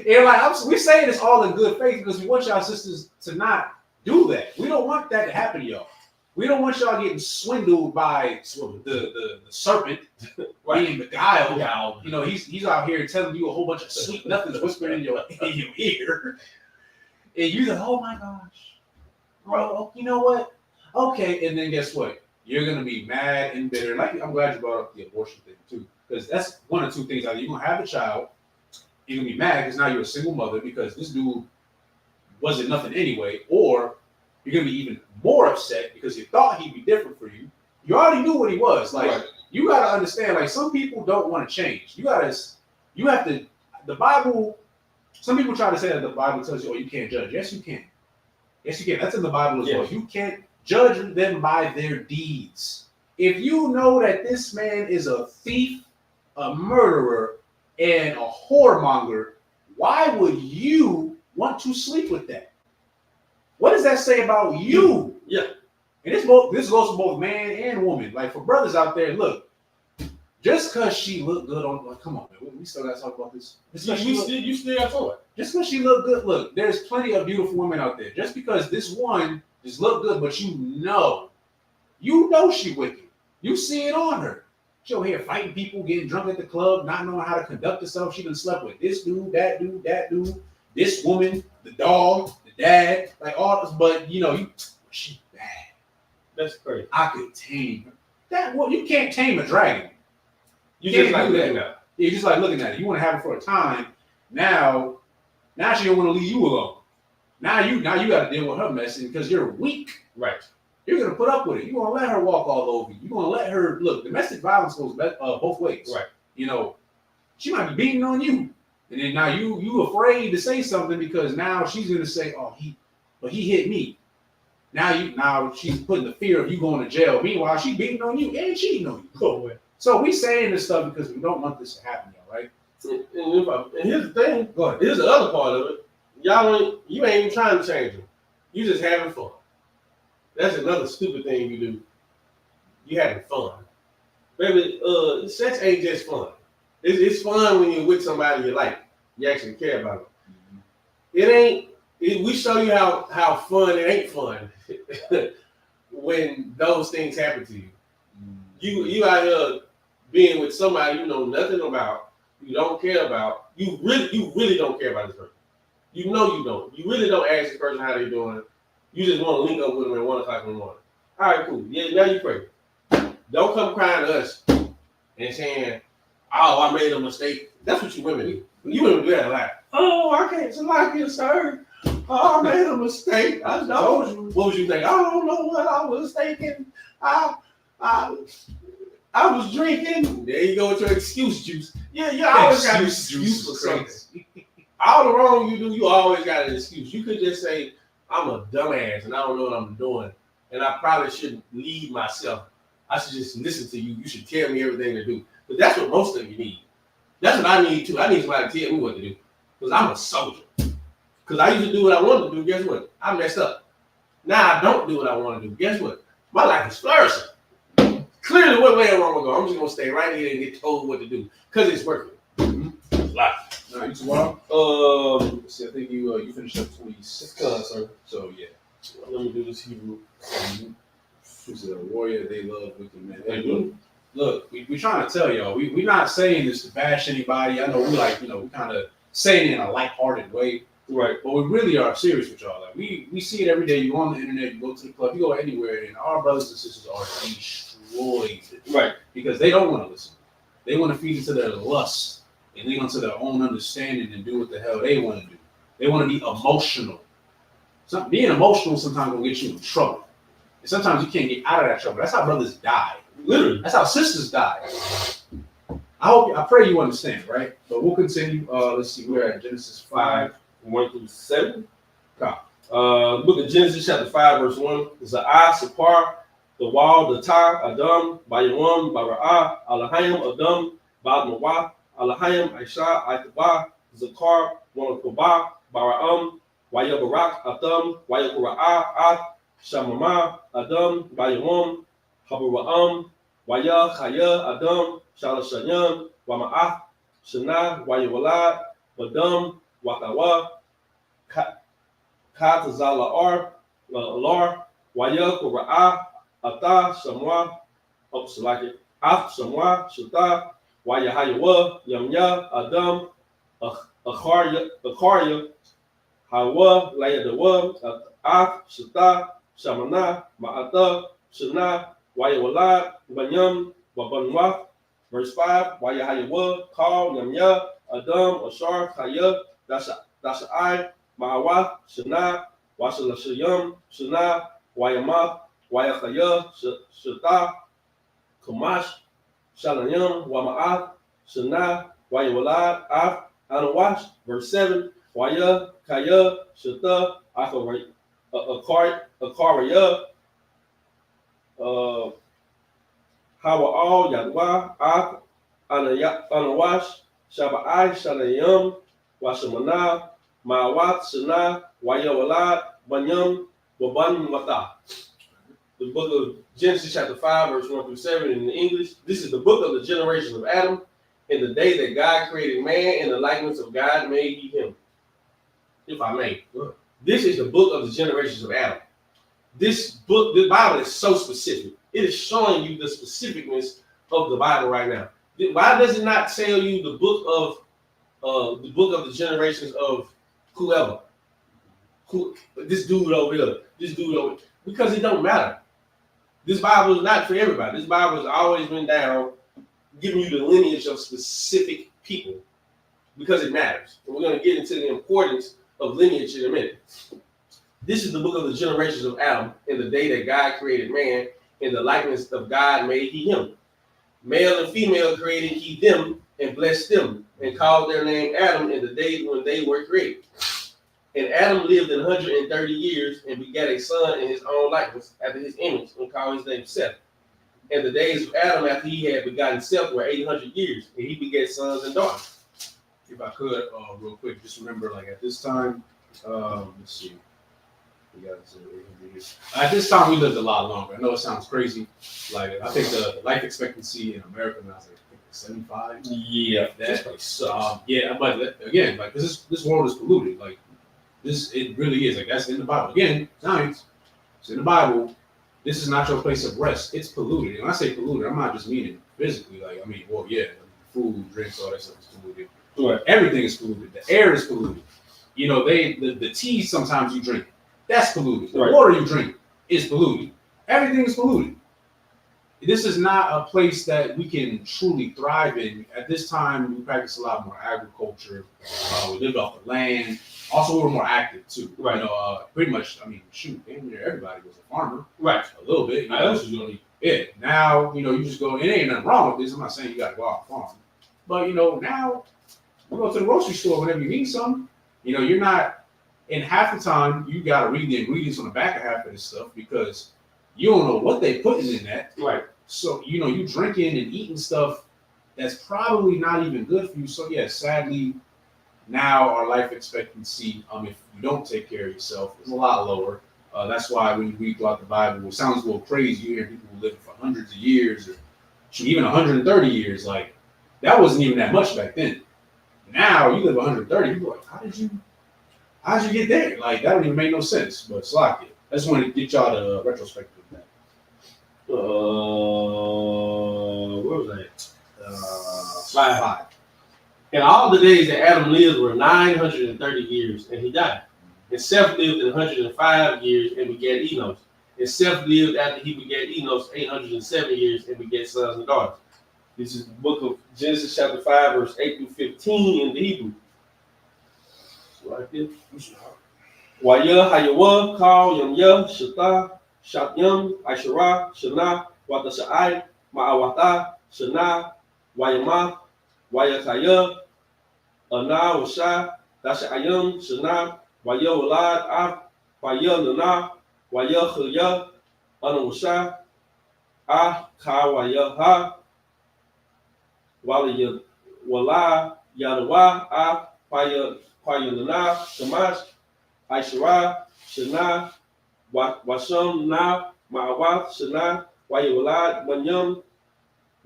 And like we're saying this all in good faith because we want y'all sisters to not do that. We don't want that to happen to y'all. We don't want y'all getting swindled by the serpent being beguiled. Yeah. You know, he's out here telling you a whole bunch of sweet nothings whispering in your ear. And you're like, oh my gosh. Oh, you know what? Okay, and then guess what? You're gonna be mad and bitter. Like, I'm glad you brought up the abortion thing too, because that's one or two things. Either you're gonna have a child, you're gonna be mad because now you're a single mother because this dude wasn't nothing anyway, or you're gonna be even more upset because you thought he'd be different for you. You already knew what he was. Like, you gotta understand. Like, some people don't want to change. You have to. The Bible. Some people try to say that the Bible tells you, "Oh, you can't judge." Yes, you can. Yes, you can. That's in the Bible as well. You can't judge them by their deeds. If you know that this man is a thief, a murderer, and a whoremonger, why would you want to sleep with that? What does that say about you? Yeah. And this goes for both man and woman. Like, for brothers out there, look, just because she looked good on, like, come on, man, we still got to talk about this. You still got to it. Just because she looked good, look, there's plenty of beautiful women out there. Just because this one just looked good, but you know she wicked. You see it on her. She over here fighting people, getting drunk at the club, not knowing how to conduct herself. She done slept with this dude, that dude, this woman, the dog, the dad, like all this. But you know, she bad. That's crazy. I could tame her. That. Well, you can't tame a dragon. You just like looking at it. You just like looking at it. You want to have it for a time. Now she don't want to leave you alone. Now you got to deal with her mess because you're weak. Right. You're gonna put up with it. You're gonna let her walk all over you. You're gonna let her look. Domestic violence goes both ways. Right. You know, she might be beating on you, and then now you afraid to say something because now she's gonna say, "Oh, he hit me." Now she's putting the fear of you going to jail. Meanwhile, she beating on you and cheating on you. Oh, so we saying this stuff because we don't want this to happen, y'all, right? And here's the thing. Go ahead. Here's the other part of it. You ain't even trying to change them. You just having fun. That's another stupid thing you do. You having fun. Baby, sex ain't just fun. It's fun when you're with somebody you like. You actually care about them. Mm-hmm. We show you how fun it ain't fun when those things happen to you. Mm-hmm. You out here being with somebody you know nothing about, you don't care about, you really don't care about this person. You know you don't. You really don't ask this person how they doing. You just want to link up with them at 1 o'clock in the morning. All right, cool. Yeah, now you pray. Don't come crying to us and saying, "Oh, I made a mistake." That's what you women do. You women do that a lot. "Oh, I can't like you, sir. Oh, I made a mistake. I told you." What was you thinking? "I don't know what I was thinking. I was drinking." There you go with your excuse juice. Yeah, you always got an excuse for something. All the wrong you do, you always got an excuse. You could just say, "I'm a dumbass and I don't know what I'm doing. And I probably shouldn't lead myself. I should just listen to you. You should tell me everything to do." But that's what most of you need. That's what I need too. I need somebody to tell me what to do. Because I'm a soldier. Because I used to do what I wanted to do. Guess what? I messed up. Now I don't do what I want to do. Guess what? My life is flourishing. Clearly, what way am I going to go? I'm just going to stay right here and get told what to do. Because it's working. Mm-hmm. Life. All right, you tomorrow? See, I think you finished up 26. Sir. So, yeah. Let me do this Hebrew. Who's a warrior? They love wicked men. Hey, look, we trying to tell y'all, we're not saying this to bash anybody. I know we kind of saying it in a lighthearted way. Right. But we really are serious with y'all. Like, we see it every day. You go on the internet, you go to the club, you go anywhere, and our brothers and sisters are destroyed. Right. Because they don't want to listen. They want to feed into their lust and lean onto their own understanding and do what the hell they want to do. They want to be emotional. Being emotional sometimes will get you in trouble. And sometimes you can't get out of that trouble. That's how brothers die. Literally. That's how sisters die. I pray you understand, right? But we'll continue. Let's see. We're at Genesis 5. 1-7. Book of Genesis chapter 5 verse 1. It's the Isupk, the wall, the Ta, Adam, Bayawam, Bara'ah, Alahayim, Adam, Badmawah, Alahayim, Aisha, Aitaba, Zakar, Wanakobah, Bara'am, Wayabarak, Adam, Wayakura'ah, Shamama, Adam, Bayawam, Habara'am, Waya, Chaya, Adam, Shalashanyam, Wama'ah, Shana, Wayawalad, Badam, Wakawa, Katazala Ar, Lar, Waya, Kura, Ata, Samwa, Salaki, Af, Samwa, Shata, Waya Hayawa, Yamya, Adam, Akarya, Hawa, Layadawa, Af, Shata, Shamana, Ma'ata, Shana, Waya Wala, Banyam, Wabanwa. Verse 5, Waya Hayawa, Kal, Yamya, Adam, Ashar, Kaya, Dashai, Ma'awa, Shana, Washala Shayam, Shana, Wayama, Wayakaya, Shata, Kamash, Shalayam, Wama'at, Shana, Wayawalad, Af, Anawash. Verse 7, Waya, Kaya, Shata, Akarya, Hawa all Yadwa, Ak, Anawash, Shaba'ai, Shalayam, Washamana, Ma'awat, Shana, Wayawalad, Banyam, Waban Mata. The book of Genesis chapter 5, verse 1 through 7 in the English. This is the book of the generations of Adam. In the day that God created man, in the likeness of God made he him. If I may. This is the book of the generations of Adam. This book, the Bible is so specific. It is showing you the specificness of the Bible right now. Why does it not tell you the book of the generations of whoever? This dude over here, this dude over here. Because it don't matter. This Bible is not for everybody. This Bible has always been down, giving you the lineage of specific people because it matters. And we're going to get into the importance of lineage in a minute. This is the book of the generations of Adam. In the day that God created man, in the likeness of God made he him. Male and female created he them and blessed them and called their name Adam in the day when they were created. And Adam lived 130 years and begat a son in his own likeness after his image and called his name Seth. And the days of Adam after he had begotten Seth were 800 years, and he begat sons and daughters. If I could, real quick, just remember, like at this time, let's see. We got 800 years. At this time, we lived a lot longer. I know it sounds crazy. Like, I think the life expectancy in America now is like 75. Yeah, that's pretty sucks. Yeah, but again, like this world is polluted. Like it really is. Like that's in the Bible. Again, science. It's in the Bible. This is not your place of rest. It's polluted. And when I say polluted, I'm not just meaning physically. Like, I mean, well, yeah, food, drinks, all that stuff is polluted. Right. Everything is polluted. The air is polluted. You know, the tea sometimes you drink, that's polluted. The water you drink is polluted. Everything is polluted. This is not a place that we can truly thrive in. At this time, we practice a lot more agriculture. We lived off the land. Also, we were more active too. Right. You know, pretty much. I mean, shoot, damn near everybody was a farmer. Right. A little bit. You know, yeah. Now, you know, you just go. It ain't nothing wrong with this. I'm not saying you got to go out and farm, but you know, now you go to the grocery store whenever you need something. You know, you're not. In half the time, you got to read the ingredients on the back of half of this stuff because you don't know what they putting in that. Right. So, you know, you drinking and eating stuff that's probably not even good for you. So, yeah, sadly, now our life expectancy, if you don't take care of yourself, is a lot lower. That's why when you read throughout the Bible, it sounds a little crazy. You hear people who live for hundreds of years or even 130 years. Like, that wasn't even that much back then. Now, you live 130, you're like, how'd you get there? Like, that don't even make no sense. But it's like it. I just wanted to get y'all the retrospective of that. Where was that? 5. And all the days that Adam lived were 930 years, and he died. And Seth lived 105 years and begat Enos. And Seth lived after he begat Enos 807 years and begat sons and daughters. This is the book of Genesis chapter 5, verse 8 through 15 in the Hebrew. Like this. Waya Hayawa, Kal, Yamya, Shata, Shatyam, Aishara, Shana, Watashai, Ma'awata, Shana, Wayama, Wayakaya, Ana, Washa, Dashayam, Shana, Waya Walad, Af, Waya Luna, Waya Khaya, Ana Washa, Ah, Ka Waya Ha, Wala Wala, Yadawa, Ah, Waya Luna, Shamash, Aishara, Shana, Washam na Ma'awat Shana, Wayawalad, Banyam,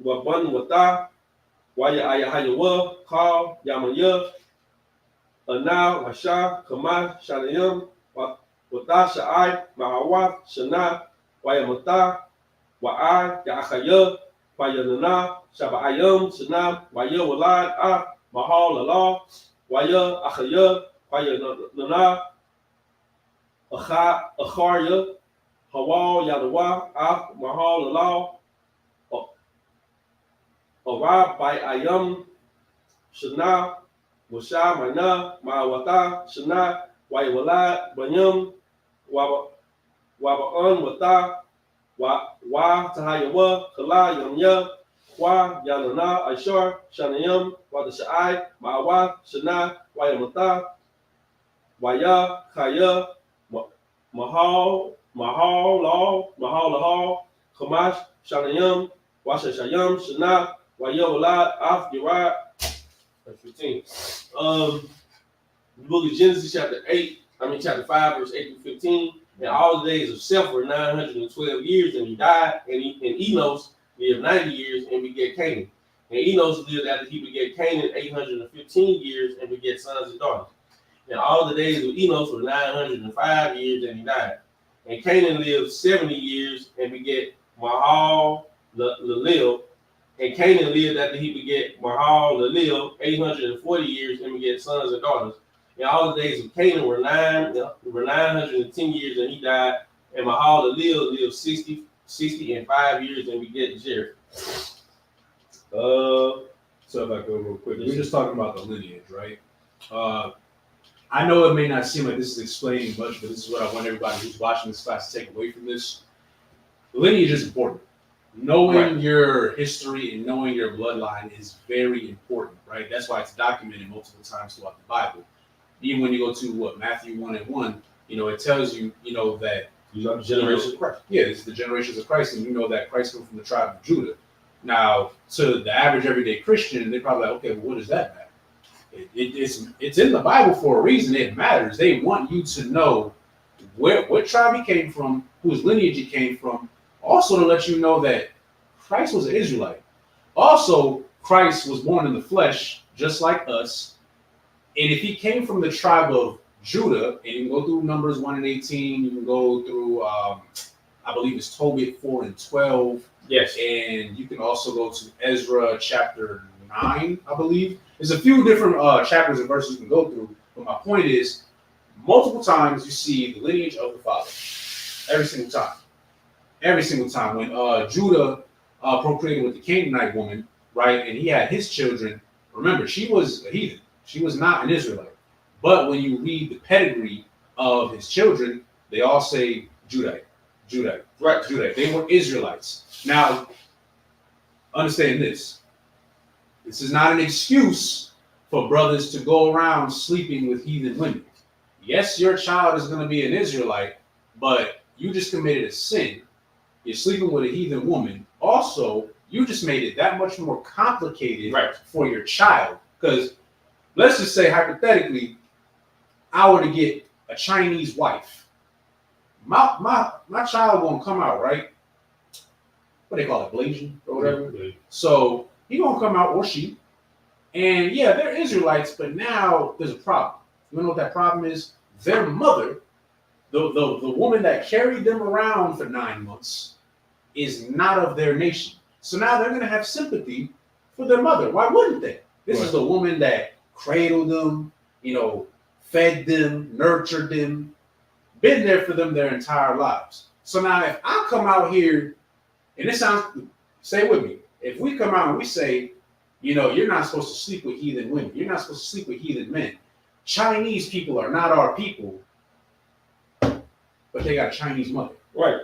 Waban Wata, Waya Ayahayawa, Kal, Yamaya, Ana, Washa, Kama, Shalayam, Wata Sha'ai, Mahawa, Shana, Wayamata, Wa'ai, Ya'achaya, Wayanana, Shaba'ayam, Shana, Waya Walad, Mahal Allah, Waya, Achaya, Wayanana, Acharya, Hawal, Yadawa, Mahal Allah, Arab, by Ayam, Shana, Washa, Mana, Ma'awata, Shana, Wayawalad, Banyam, Waba'an, Wata, Wa Tahayawa, Kala, Yamya, Wa Yanana, Ashar, Shanayam, Wadashai, Ma'awa, Shana, Wayamata, Waya, Kaya, Mahal, Lahal, Kamash, Shanayam, Washashayam, Shana, Wayawala, Af, Gerard. Verse 15. The book of Genesis, chapter 5, verse 8 through 15. And all the days of Seth were 912 years, and he died. And Enos lived 90 years and begat Canaan. And Enos lived after he begat Canaan 815 years and begat sons and daughters. And all the days of Enos were 905 years, and he died. And Canaan lived 70 years and begat Mahal, Lalil. And Canaan lived after he begat Mahal, Lalil, 840 years and begat sons and daughters. And all the days of Canaan were 910 years, and he died. And Mahal, Lalil, lived 60 and 5 years and begat Jared. So if I go real quick, we're just talking about the lineage, right? I know it may not seem like this is explaining much, but this is what I want everybody who's watching this class to take away from this. The lineage is important. Knowing your history and knowing your bloodline is very important, right? That's why it's documented multiple times throughout the Bible. Even when you go to Matthew 1:1, it tells you, that the generations of Christ. Yeah, it's the generations of Christ, and you know that Christ comes from the tribe of Judah. Now, to the average everyday Christian, they're probably like, okay, well, what does that matter? It's in the Bible for a reason. It matters. They want you to know what tribe he came from, whose lineage he came from. Also to let you know that Christ was an Israelite. Also, Christ was born in the flesh, just like us. And if he came from the tribe of Judah, and you can go through Numbers 1:18, you can go through, I believe it's Tobit 4:12. Yes. And you can also go to Ezra chapter 9, I believe. There's a few different chapters and verses you can go through. But my point is, multiple times you see the lineage of the father. Every single time. Every single time. When Judah procreated with the Canaanite woman, right, and he had his children, remember, she was a heathen. She was not an Israelite. But when you read the pedigree of his children, they all say Judite. Right, Judite. They were Israelites. Now, understand this. This is not an excuse for brothers to go around sleeping with heathen women. Yes, your child is going to be an Israelite, but you just committed a sin. You're sleeping with a heathen woman. Also, you just made it that much more complicated for your child. Because let's just say, hypothetically, I were to get a Chinese wife. My child won't come out, right? What they call it, Blasian or whatever. Mm-hmm. So he gonna come out, or she. And yeah, they're Israelites, but now there's a problem. You know what that problem is? Their mother, the woman that carried them around for 9 months, is not of their nation. So now they're gonna have sympathy for their mother. Why wouldn't they? This is the woman that cradled them, fed them, nurtured them, been there for them their entire lives. So now if I come out here, and it sounds, say it with me, if we come out and we say, you're not supposed to sleep with heathen women, you're not supposed to sleep with heathen men. Chinese people are not our people, but they got a Chinese mother. Right.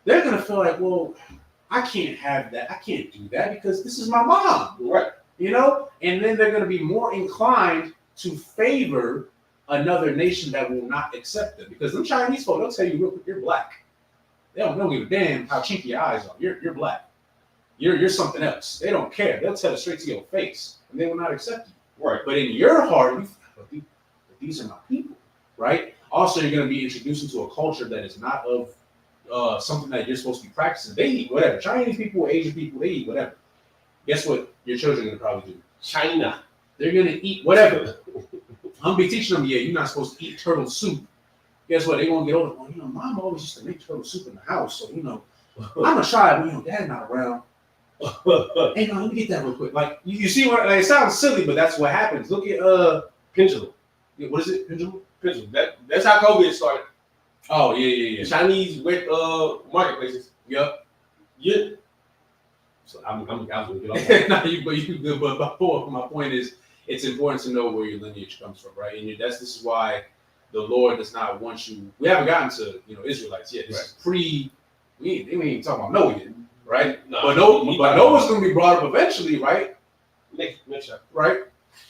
They're gonna feel like, well, I can't have that. I can't do that because this is my mom. Right. And then they're gonna be more inclined to favor another nation that will not accept them. Because them Chinese folk, they'll tell you real quick, you're black. They don't give a damn how chinky your eyes are. You're black. You're something else. They don't care. They'll tell it straight to your face, and they will not accept you. Right. But in your heart, you feel like, these are my people, right? Also, you're going to be introduced into a culture that is not of something that you're supposed to be practicing. They eat whatever. Chinese people, Asian people, they eat whatever. Guess what your children are going to probably do? They're going to eat whatever. I'm going to be teaching them, you're not supposed to eat turtle soup. guess what? They're gonna get older. Well, Mom always used to make turtle soup in the house, so I'm gonna try it when Dad's not around. Hey, let me get that real quick. Like you see what it sounds silly, but that's what happens. Look at pendulum. What is it? Pendulum. That's how COVID started. Oh yeah. Chinese marketplaces. Yep. Yeah. So I was gonna get off that. No, you good. But my point is, it's important to know where your lineage comes from, right? And this is why the Lord does not want you. We haven't gotten to Israelites yet. This is pre. We ain't even talking about Noah yet, right? No, but Noah's going to be brought up eventually, right? Next chapter. Right.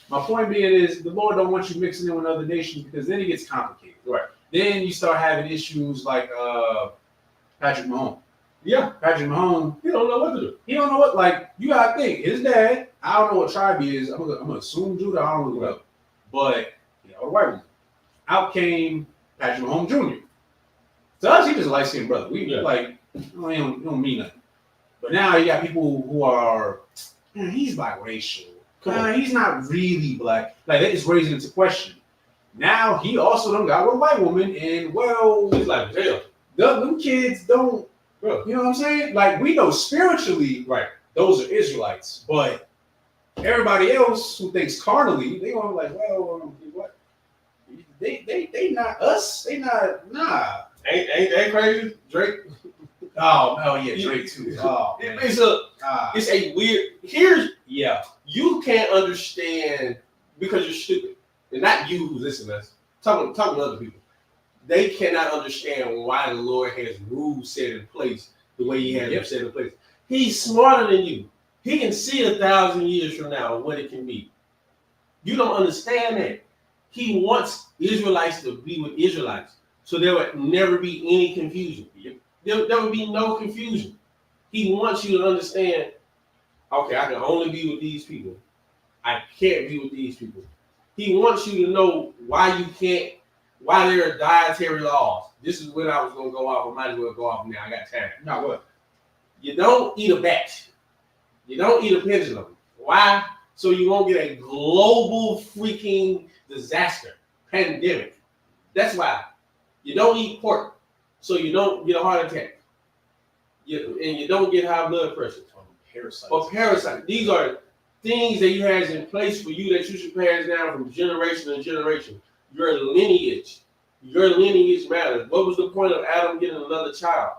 My point being is the Lord don't want you mixing in with other nations because then it gets complicated. Right. Then you start having issues like Patrick Mahomes. Yeah, Patrick Mahomes. He don't know what to do. He don't know what. Like you gotta think. His dad. I don't know what tribe he is. I'm gonna assume Judah. I don't know, but the white one. Out came Patrick Mahomes Jr. To us, he's just a light-skinned brother. We like he don't mean nothing. But now you got people who are, he's biracial. He's not really black. Like that is raising into question. Now he also done got with a white woman, and he's like jail. Them kids don't. Bro. You know what I'm saying? Like we know spiritually, right? Those are Israelites, but everybody else who thinks carnally, they gonna like, well, what? They not us. They not nah. Ain't that crazy? Drake. Oh yeah, Drake too. Oh, it's a weird. You can't understand because you're stupid, and not you who's listening to us. Talking to other people. They cannot understand why the Lord has rules set in place the way He has them set in place. He's smarter than you. He can see 1,000 years from now what it can be. You don't understand that. He wants Israelites to be with Israelites, so there would never be any confusion. There would be no confusion. He wants you to understand, okay, I can only be with these people. I can't be with these people. He wants you to know why you can't. Why there are dietary laws. This is when I was going to go off. I might as well go off now. I got time. Now what? You don't eat a bat. You don't eat a pendulum. Why? So you won't get a global freaking disaster, pandemic. That's why. You don't eat pork. So you don't get a heart attack. And you don't get high blood pressure. Parasites. These are things that He has in place for you that you should pass down from generation to generation. Your lineage matters. What was the point of Adam getting another child?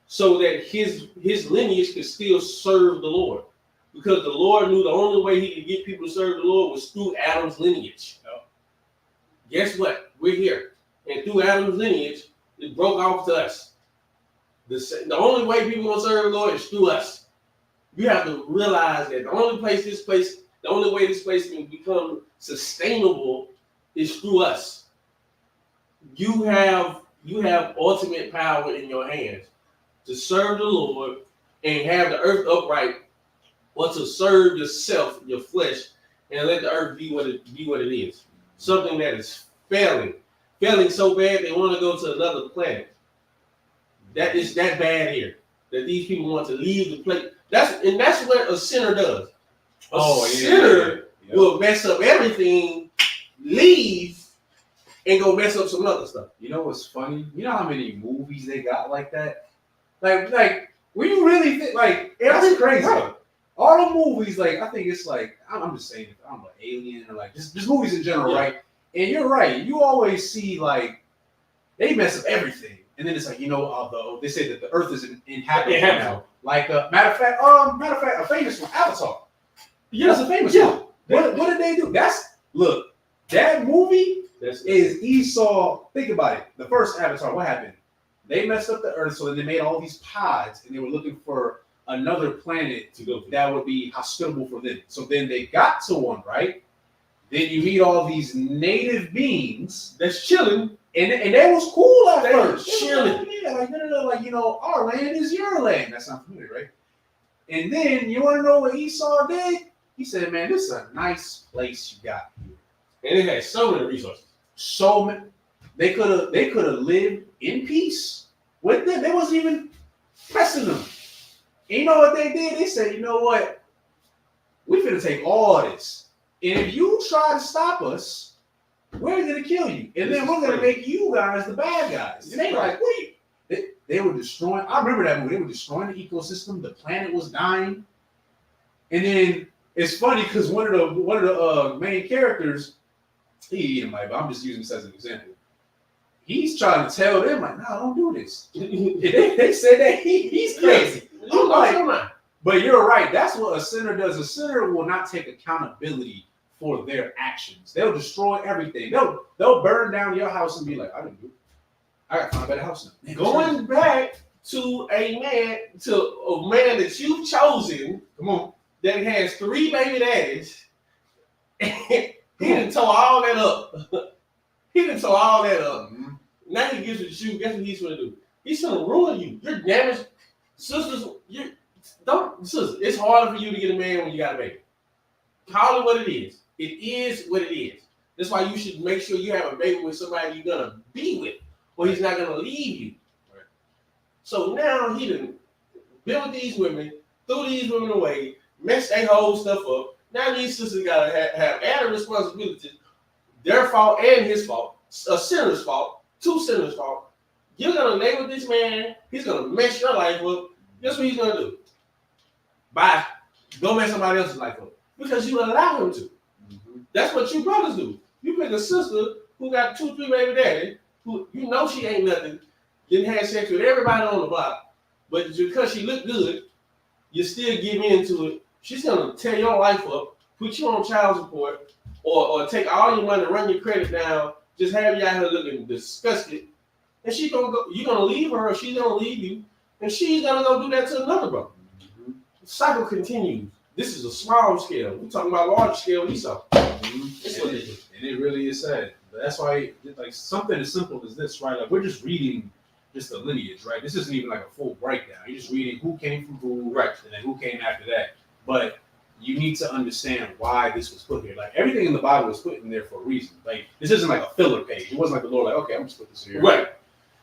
So that his lineage could still serve the Lord. Because the Lord knew the only way He could get people to serve the Lord was through Adam's lineage. Yep. Guess what? We're here. And through Adam's lineage, it broke off to us. The only way people will serve the Lord is through us. You have to realize that the only way this place can become sustainable is through us. You have ultimate power in your hands to serve the Lord and have the earth upright, or to serve yourself, your flesh, and let the earth be what it is. Something that is failing so bad they want to go to another planet. That is that bad here. That these people want to leave the place. That's what a sinner does. A sinner will mess up everything, leave, and go mess up some other stuff. You know what's funny? You know how many movies they got like that? Like when you really think, like, that's crazy. Right. All the movies, like, I think it's like, I'm just saying, I don't know, Alien, or like, just movies in general, right? And you're right. You always see, like, they mess up everything. And then it's like, although they say that the earth is inhabitable now. Like, matter of fact, a famous one, Avatar. Yeah, that's a famous one. What did they do? Look, that movie is Esau. Think about it. The first Avatar, what happened? They messed up the earth, so they made all these pods, and they were looking for another planet to go that would be hospitable for them. So then they got to one, right? Then you meet all these native beings that's chilling, and they was cool at first. Chilling. Like, our land is your land. That sounds familiar, right? And then you want to know what Esau did? He said, "Man, this is a nice place you got here." And it had so many resources. So many. They could have lived in peace with them. They wasn't even pressing them. And you know what they did? They said, "You know what? We finna take all this. And if you try to stop us, we're gonna kill you, and then we're gonna make you guys the bad guys. And they were like, what are you? They were destroying. I remember that movie. They were destroying the ecosystem. The planet was dying, and then it's funny because one of the main characters, he but I'm just using this as an example. He's trying to tell them like, no, don't do this. they said that he's crazy. I'm like, but you're right. That's what a sinner does. A sinner will not take accountability for their actions. They'll destroy everything. They'll burn down your house and be like, I didn't do it. I gotta find a better house now. Going back to a man that you've chosen, Come on, that has 3 baby daddies. He done tore all that up. He done tore all that up. Mm-hmm. Now he gives it to you. Guess what he's gonna do? He's gonna ruin you. You're damaged, sisters. It's harder for you to get a man when you got a baby. Call it what it is. It is what it is. That's why you should make sure you have a baby with somebody you're gonna be with, or he's not gonna leave you. Right. So now he done been with these women, threw these women away, messed their whole stuff up. Now these sisters gotta have added responsibilities. Their fault and his fault. A sinner's fault. 2 sinners' fault. You're gonna lay with this man. He's gonna mess your life up. Guess what he's gonna do? Bye. Go mess somebody else's life up. Because you allow him to. Mm-hmm. That's what you brothers do. You pick a sister who got 2, 3 baby daddy, who you know she ain't nothing, didn't have sex with everybody on the block, but because she looked good, you still give into it. She's gonna tear your life up, put you on child support, or take all your money, run your credit down, just have you out here looking disgusted, and she's gonna go. You're gonna leave her, or she's gonna leave you, and she's gonna go do that to another brother. Mm-hmm. The cycle continues. This is a small scale. We're talking about large scale Esau. Mm-hmm. And it really is sad. But that's why, like, something as simple as this, right? Like, we're just reading just the lineage, right? This isn't even like a full breakdown. You're just reading who came from who, Right, and then who came after that. But you need to understand why this was put here. Like, everything in the Bible was put in there for a reason. Like, this isn't like a filler page. It wasn't like the Lord, like, okay, I'm just put this here. right.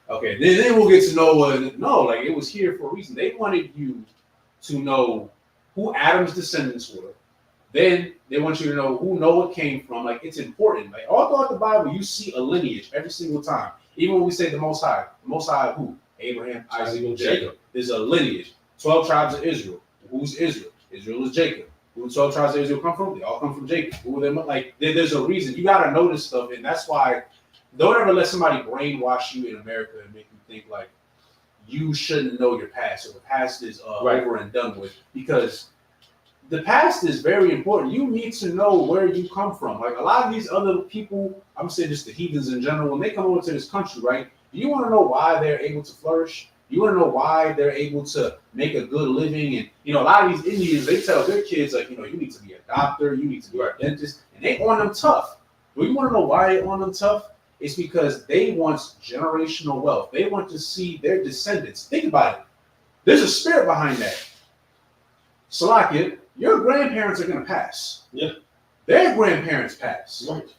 Okay, then we'll get to Noah. No, like, it was here for a reason. They wanted you to know who Adam's descendants were. Then they want you to know who Noah came from. Like, it's important. Like, all throughout the Bible, you see a lineage every single time. Even when we say the Most High who? Abraham, Isaac, and Jacob. There's a lineage. 12 tribes of Israel. Who's Israel? Israel is Jacob. Who the 12 tribes of Israel come from? They all come from Jacob. Who are them? Like, there's a reason. You got to know this stuff, and that's why don't ever let somebody brainwash you in America and make you think like you shouldn't know your past, or the past is over and done with, because the past is very important. You need to know where you come from. Like, a lot of these other people, I'm saying just the heathens in general, when they come over to this country, right? Do you want to know why they're able to flourish? You want to know why they're able to make a good living? And, a lot of these Indians, they tell their kids, like, you need to be a doctor, you need to be a dentist, and they on them tough. Well, you want to know why they on them tough? It's because they want generational wealth. They want to see their descendants. Think about it. There's a spirit behind that. Salakia, your grandparents are going to pass. Yeah. Their grandparents pass. Right.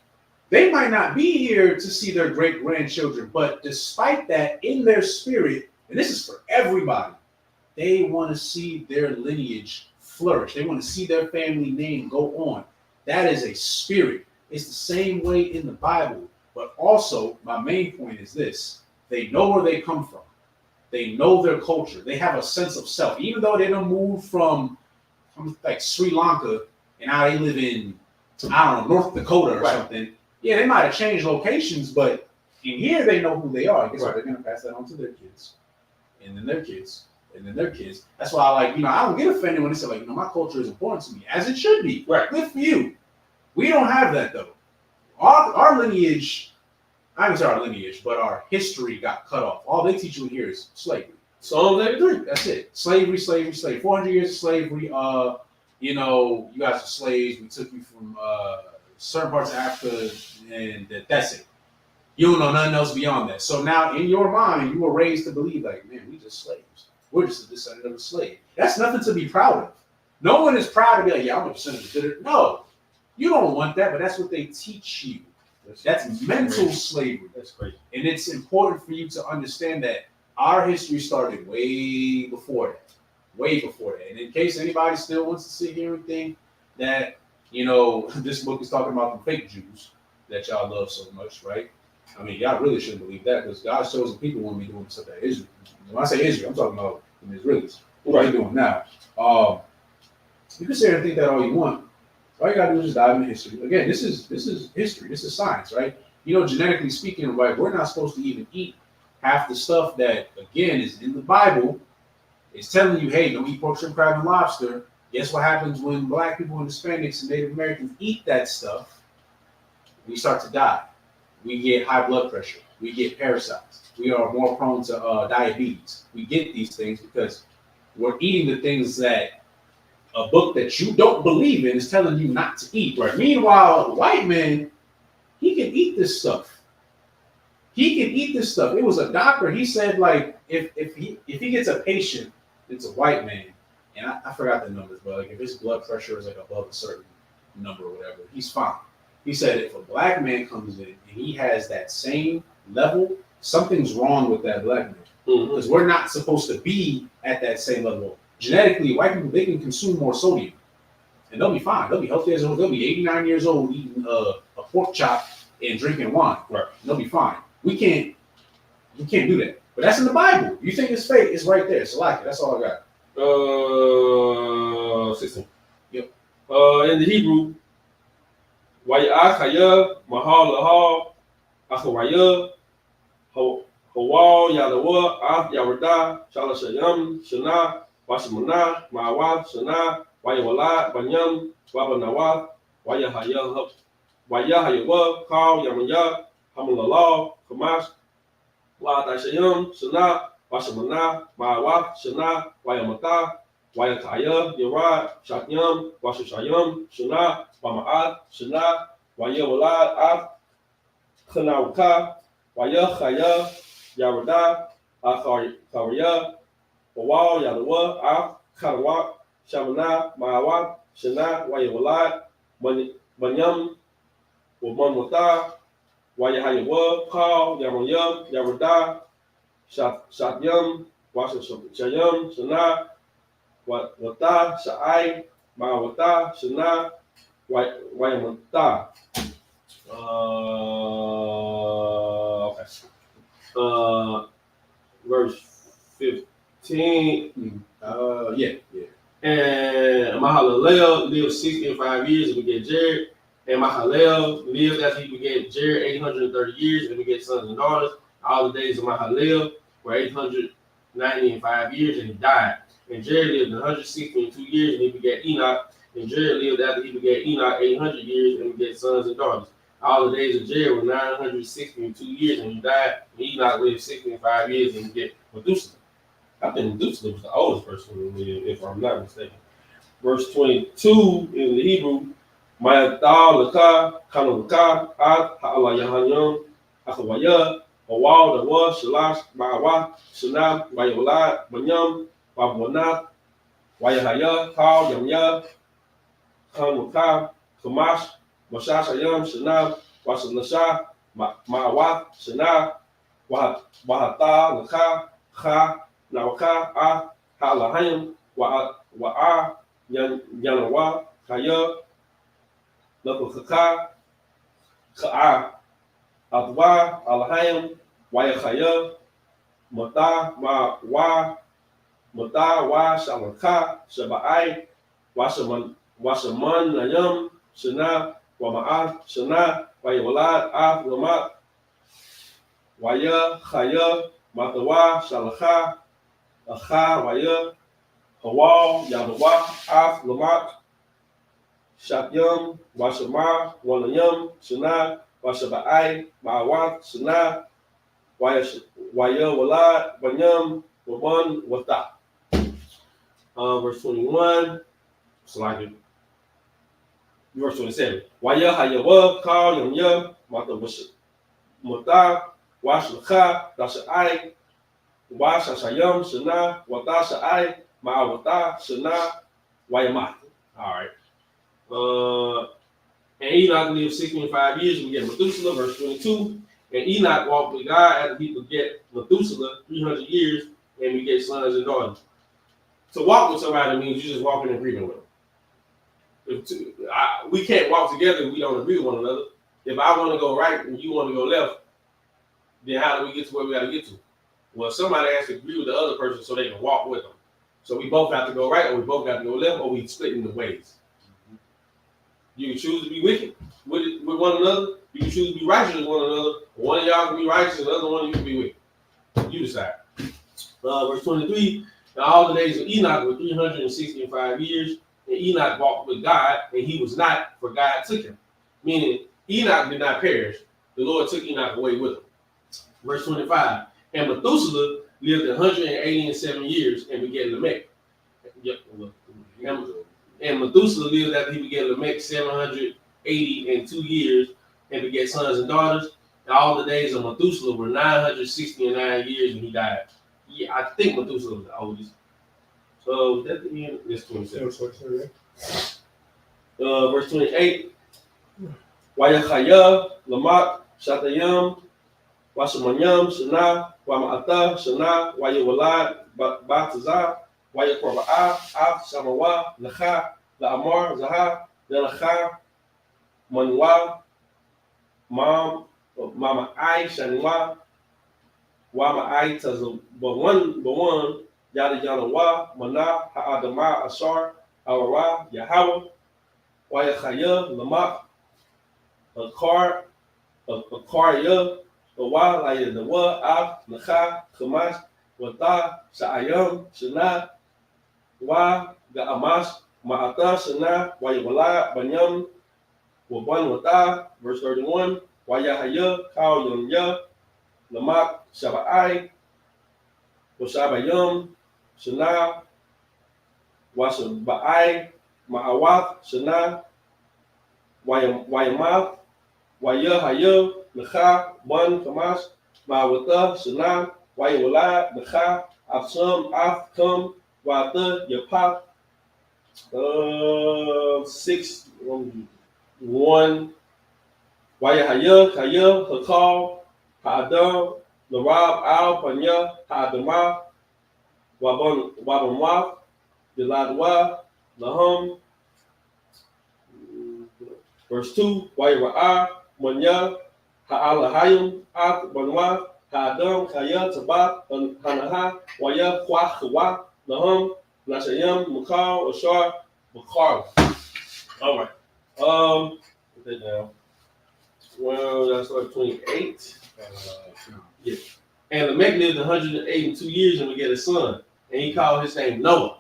They might not be here to see their great-grandchildren, but despite that, in their spirit, and this is for everybody, they want to see their lineage flourish. They want to see their family name go on. That is a spirit. It's the same way in the Bible. But also, my main point is this. They know where they come from. They know their culture. They have a sense of self. Even though they don't move from like Sri Lanka and now they live in, I don't know, North Dakota or something. Yeah, they might have changed locations, but in here they know who they are. Guess what? They're going to pass that on to their kids. And then their kids. And then their kids. That's why I don't get offended when they say, like, my culture is important to me, as it should be. Right. Good for you. We don't have that, though. Our lineage, I wouldn't say our lineage, but our history got cut off. All they teach you here is slavery. Psalm 83. That's it. Slavery. 400 years of slavery. You guys are slaves. We took you from certain parts of Africa, and that's it. You don't know nothing else beyond that. So now, in your mind, you were raised to believe, like, man, we just slaves. We're just a descendant of a slave. That's nothing to be proud of. No one is proud to be like, yeah, I'm a descendant of a No. You don't want that, but that's what they teach you. That's mental slavery. That's crazy. And it's important for you to understand that our history started way before that. Way before that. And in case anybody still wants to sit here and think that, this book is talking about the fake Jews, that y'all love so much, right? I mean, y'all really shouldn't believe that because God's chosen people wouldn't be doing stuff that Israel. When I say Israel, I'm talking about the Israelis. What are they doing now? You can say and think that all you want. All you gotta do is just dive into history. Again, this is history. This is science, right? You know, genetically speaking, right, we're not supposed to even eat half the stuff that, again, is in the Bible. It's telling you, hey, don't eat pork, shrimp, crab, and lobster. Guess what happens when black people and Hispanics and Native Americans eat that stuff? We start to die. We get high blood pressure. We get parasites. We are more prone to diabetes. We get these things because we're eating the things that a book that you don't believe in is telling you not to eat. Right. Meanwhile, the white man, he can eat this stuff. He can eat this stuff. It was a doctor. He said, like, if he gets a patient, it's a white man, and I forgot the numbers, but like if his blood pressure is like above a certain number or whatever, he's fine. He said if a black man comes in and he has that same level, something's wrong with that black man. Because we're not supposed to be at that same level. Genetically, white people, they can consume more sodium. And they'll be fine. They'll be healthy as old. They'll be 89 years old eating a pork chop and drinking wine. Right. They'll be fine. We can't do that. But that's in the Bible. You think it's fake, it's right there. So like it. That's all I got. 16. Yep. In the Hebrew, Wayakaya, Mahal Lahal, Akawaya, Hawal, Yadawa, Af Yawarda, Shalashayam, Shana, Washamana, Mawa, Shana, Wayawala, Banyam, Wabanawa, Wayahayawa, Kal, Yamaya, Hamulala, Kamash, Wadashayam, Shana, Washamana, Mawa, Shana, Wayamata, Wayakaya, Yara, Shatyam, Washashayam, Shana, Wama'at, Shana, Wayawala, Af, Khanauka, Wayahaya, Yarada, Akharya, Wawal, Yadawa, Af, Karawak, Shamana, Mawa, Shana, Wayawala, Banyam, Wamanwata, Wayahayawa, Kal, Yamayam, Yarada, Shatyam, Washashayam, Shana, Wata, Sha'ai, Mawata, Shana, Wayamata. Okay. Verse 15. Yeah. And Mahalalel lived 65 years and begat Jared. And Mahalalel lived after he begat Jared 830 years and begat sons and daughters. All the days of Mahalalel were 895 years and he died. And Jared lived 162 years and he begat Enoch. And Jared lived after he begat Enoch 800 years and begat sons and daughters. All the days of Jared were 962 years and he died. And Enoch lived 65 years and he begat Methuselah. I think Methuselah was the oldest person to live, if I'm not mistaken. Verse 22 in the Hebrew, Mayatah Laka, Kanulaka, Ad, Ha'ala Yahanyam, Akawaya, Awal, the Wa, Shalash, Ma'awa, Shana, Wayawala, Banyam, Wabwana, Wayahaya, Kal, Yamya, Kanulaka, Kamash, Mashashayam, Shana, Wasalasha, Ma'awa, Shana, Wahata, Laka, Kha, Nawaka, Ah, Halahayam, Wa'a, Yanawa, Kaya, Lakaka, Ka'a, Adwa, Alahayam, Wayakaya, Mata, Wa, Shalaka, Shaba'ai, Washaman, Nayam, Shana, Wama'a, Shana, Wayawalad, Ah, Lamat, Waya, Khaya, Matawa, Shalaka, Akha, Waya, Hawal, Yadawa, Af, Lamat, Shatyam, Washama, Wanayam, Shana, Washaba'ai, Ma'awat, Shana, Waya Walad, Banyam, Waban, Wata. Verse 21, Slide. Verse 27. Waya Hayawa, Kal, Yamya, Mata, Washlaka, Dasha'ai, Washashayam, Shana, Wata Sha'ai, Ma'awata, Shana, Wayamat. All right. And Enoch lived 65 years and begat Methuselah, verse 22. And Enoch walked with God after he begat Methuselah 300 years and begat sons and daughters. To walk with somebody means you just walk in agreement with them. We can't walk together if we don't agree with one another. if I want to go right and you want to go left, then how do we get to where we got to get to? Well, somebody has to agree with the other person so they can walk with them. So we both have to go right, or we both got to go left, or we split in the ways. You can choose to be wicked with one another. You can choose to be righteous with one another. One of y'all can be righteous, and the other one of you can be wicked. You decide. Verse 23, now all the days of Enoch were 365 years, and Enoch walked with God, and he was not, for God took him. Meaning, Enoch did not perish. The Lord took Enoch away with him. Verse 25, and Methuselah lived 187 years and begat Lamech. And Methuselah lived after he begat Lamech 782 years and begat sons and daughters. And all the days of Methuselah were 969 years and he died. Yeah, I think Methuselah was the oldest. So that's the end. That's 27. Verse 28. Wayachaya, Lamach, Shatayam, Washamanyam, Shana, Wama'ata, Shana, Wayawalad, Batazah, Wayakorba'a, Ab, Shamawa, Lacha, La'amar, Zaha, Delacha, Manwa, Mama Ai, Shanwa, Wama Ai, Tazal, Bawan, Yada Yanawa, Mana, Ha'adama, Ashar, Awara, Yahweh, Wayachaya, Lamach, Akar, Akarya, Awa, Laya, Nawa, Ab, Nacha, Kamash, Wata, Sha'ayam, Shana, Wa, Ga'amash, Ma'ata, Shana, Wayawala, Banyam, Waban Wata, verse 31, Wayahaya, Kau Yamya, Lamak, Shaba'ai, Washabayam, Shana, Washaba'ai, Ma'awath, Shana, Wayamath, Wayahaya, Nacha, Ban, Kamash, Ma'awata, Shana, Wayawala, Nacha, Afsam, Afkam, Wata, Yapap, 6, 1, Wayahaya, Kaya, Hakal, Ha'adam, Larab, Al, Panya, Ha'adamah, Wabamwath, Deladwa, Laham. Verse 2, Wayra'ah, Manya, Ha'alahayim, Ak, Banwa, Ha'adam, Kaya, Tabat, Hanaha, Waya, Kwa, Hawa, Laham, Nashayam, Mukal, Ashar, Bakar. All right. Put that down. Well, that's like 28. Yeah. And Lamech lived 182 years and begat a son, and he called his name Noah.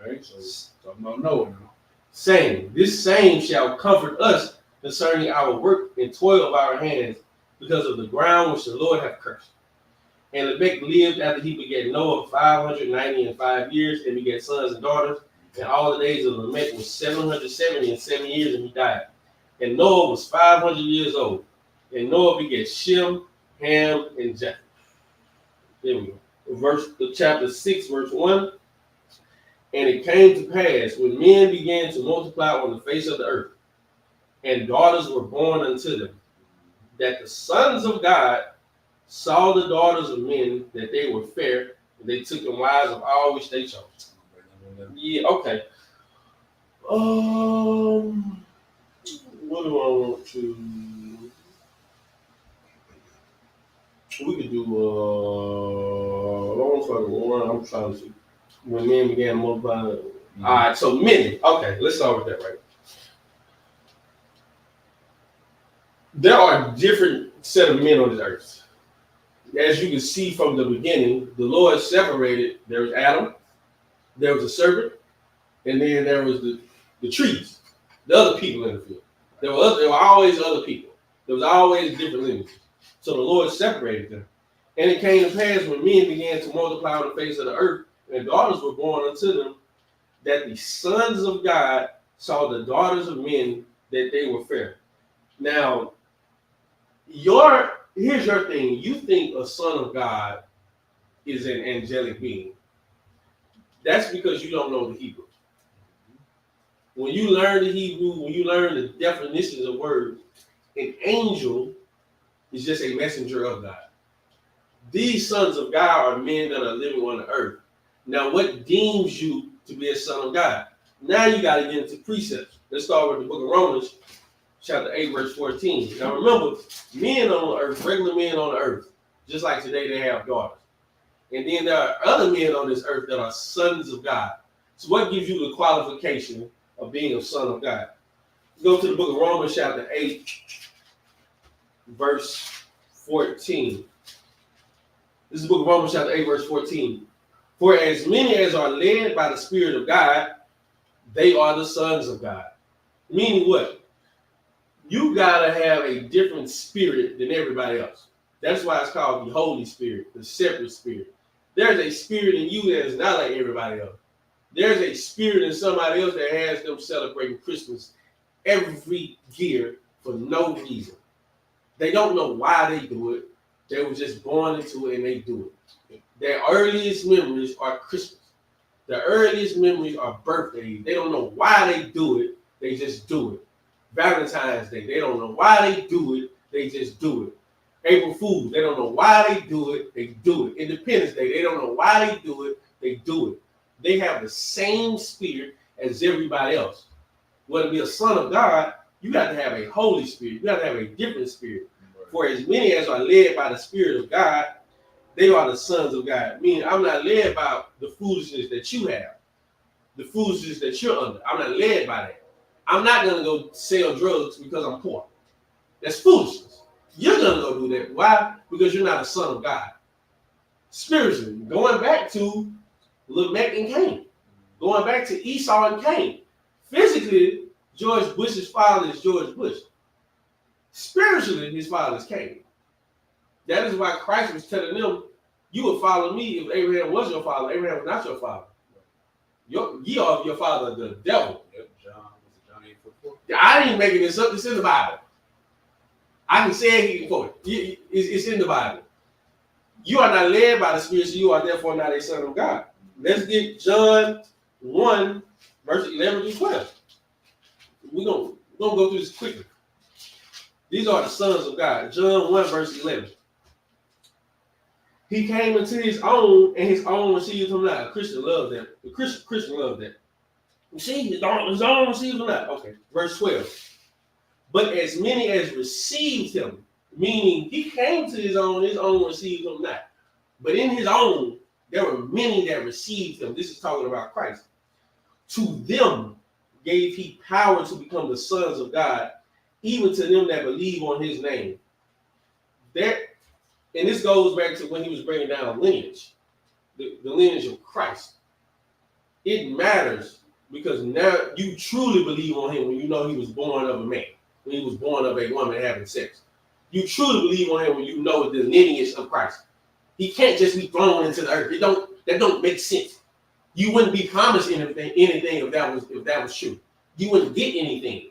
All right, so talking about Noah now. Saying, this same shall comfort us concerning our work and toil of our hands, because of the ground which the Lord hath cursed. And Lamech lived after he begat Noah 595 years and begat sons and daughters. And all the days of Lamech was 777 years and he died. And Noah was 500 years old. And Noah begat Shem, Ham, and Japheth. There we go. Chapter 6, verse 1. And it came to pass when men began to multiply on the face of the earth, and daughters were born unto them, that the sons of God saw the daughters of men that they were fair, and they took them wives of all which they chose. Yeah, okay. What do I want to? We could do. I'm trying to see. When men began to multiply. Mm-hmm. All right, so many. Okay, let's start with that right. There are different set of men on this earth. As you can see from the beginning, the Lord separated. There was Adam, there was the serpent, and then there was the trees, the other people in the field. There were always other people. There was always different lineages. So the Lord separated them. And it came to pass when men began to multiply on the face of the earth, and daughters were born unto them, that the sons of God saw the daughters of men that they were fair. Now, here's your thing. You think a son of God is an angelic being. That's because you don't know the Hebrew. When you learn the Hebrew, when you learn the definitions of words, an angel is just a messenger of God. These sons of God are men that are living on the earth. Now, what deems you to be a son of God? Now you got to get into precepts. Let's start with the book of Romans, chapter 8, verse 14. Now remember, men on the earth, regular men on the earth, just like today they have daughters. And then there are other men on this earth that are sons of God. So what gives you the qualification of being a son of God? Go to the book of Romans chapter 8, verse 14. This is the book of Romans chapter 8, verse 14. For as many as are led by the Spirit of God, they are the sons of God. Meaning what? You gotta have a different spirit than everybody else. That's why it's called the Holy Spirit, the separate spirit. There's a spirit in you that is not like everybody else. There's a spirit in somebody else that has them celebrating Christmas every year for no reason. They don't know why they do it. They were just born into it and they do it. Their earliest memories are Christmas. Their earliest memories are birthdays. They don't know why they do it. They just do it. Valentine's Day. They don't know why they do it. They just do it. April Fool's. They don't know why they do it. They do it. Independence Day. They don't know why they do it. They do it. They have the same spirit as everybody else. Well, to be a son of God, you got to have a Holy Spirit. You got to have a different spirit. For as many as are led by the Spirit of God, they are the sons of God. Meaning, I'm not led by the foolishness that you have, the foolishness that you're under. I'm not led by that. I'm not going to go sell drugs because I'm poor. That's foolishness. You're going to go do that. Why? Because you're not a son of God. Spiritually, going back to Lamech and Cain, going back to Esau and Cain. Physically, George Bush's father is George Bush. Spiritually, his father is Cain. That is why Christ was telling them, you would follow me if Abraham was your father. Abraham was not your father. Ye are your father, the devil. Yep, John 8:44. I didn't make this up. It's in the Bible. I can say it, he can quote it. It's in the Bible. You are not led by the Spirit, so you are therefore not a son of God. Let's get John 1, verse 11 through 12. We're gonna go through this quickly. These are the sons of God. John 1, verse 11. He came into his own, and his own received him not. A Christian loves that. The Christian loves that. You see, his own received him not. Okay, verse 12. But as many as received him, meaning he came to his own received him not. But in his own, there were many that received him. This is talking about Christ. To them gave he power to become the sons of God, even to them that believe on his name. And this goes back to when he was bringing down lineage, the lineage of Christ. It matters because now you truly believe on him when you know he was born of a man, when he was born of a woman having sex. You truly believe on him when you know the lineage of Christ. He can't just be thrown into the earth. That don't make sense. You wouldn't be promised anything if that was true. You wouldn't get anything.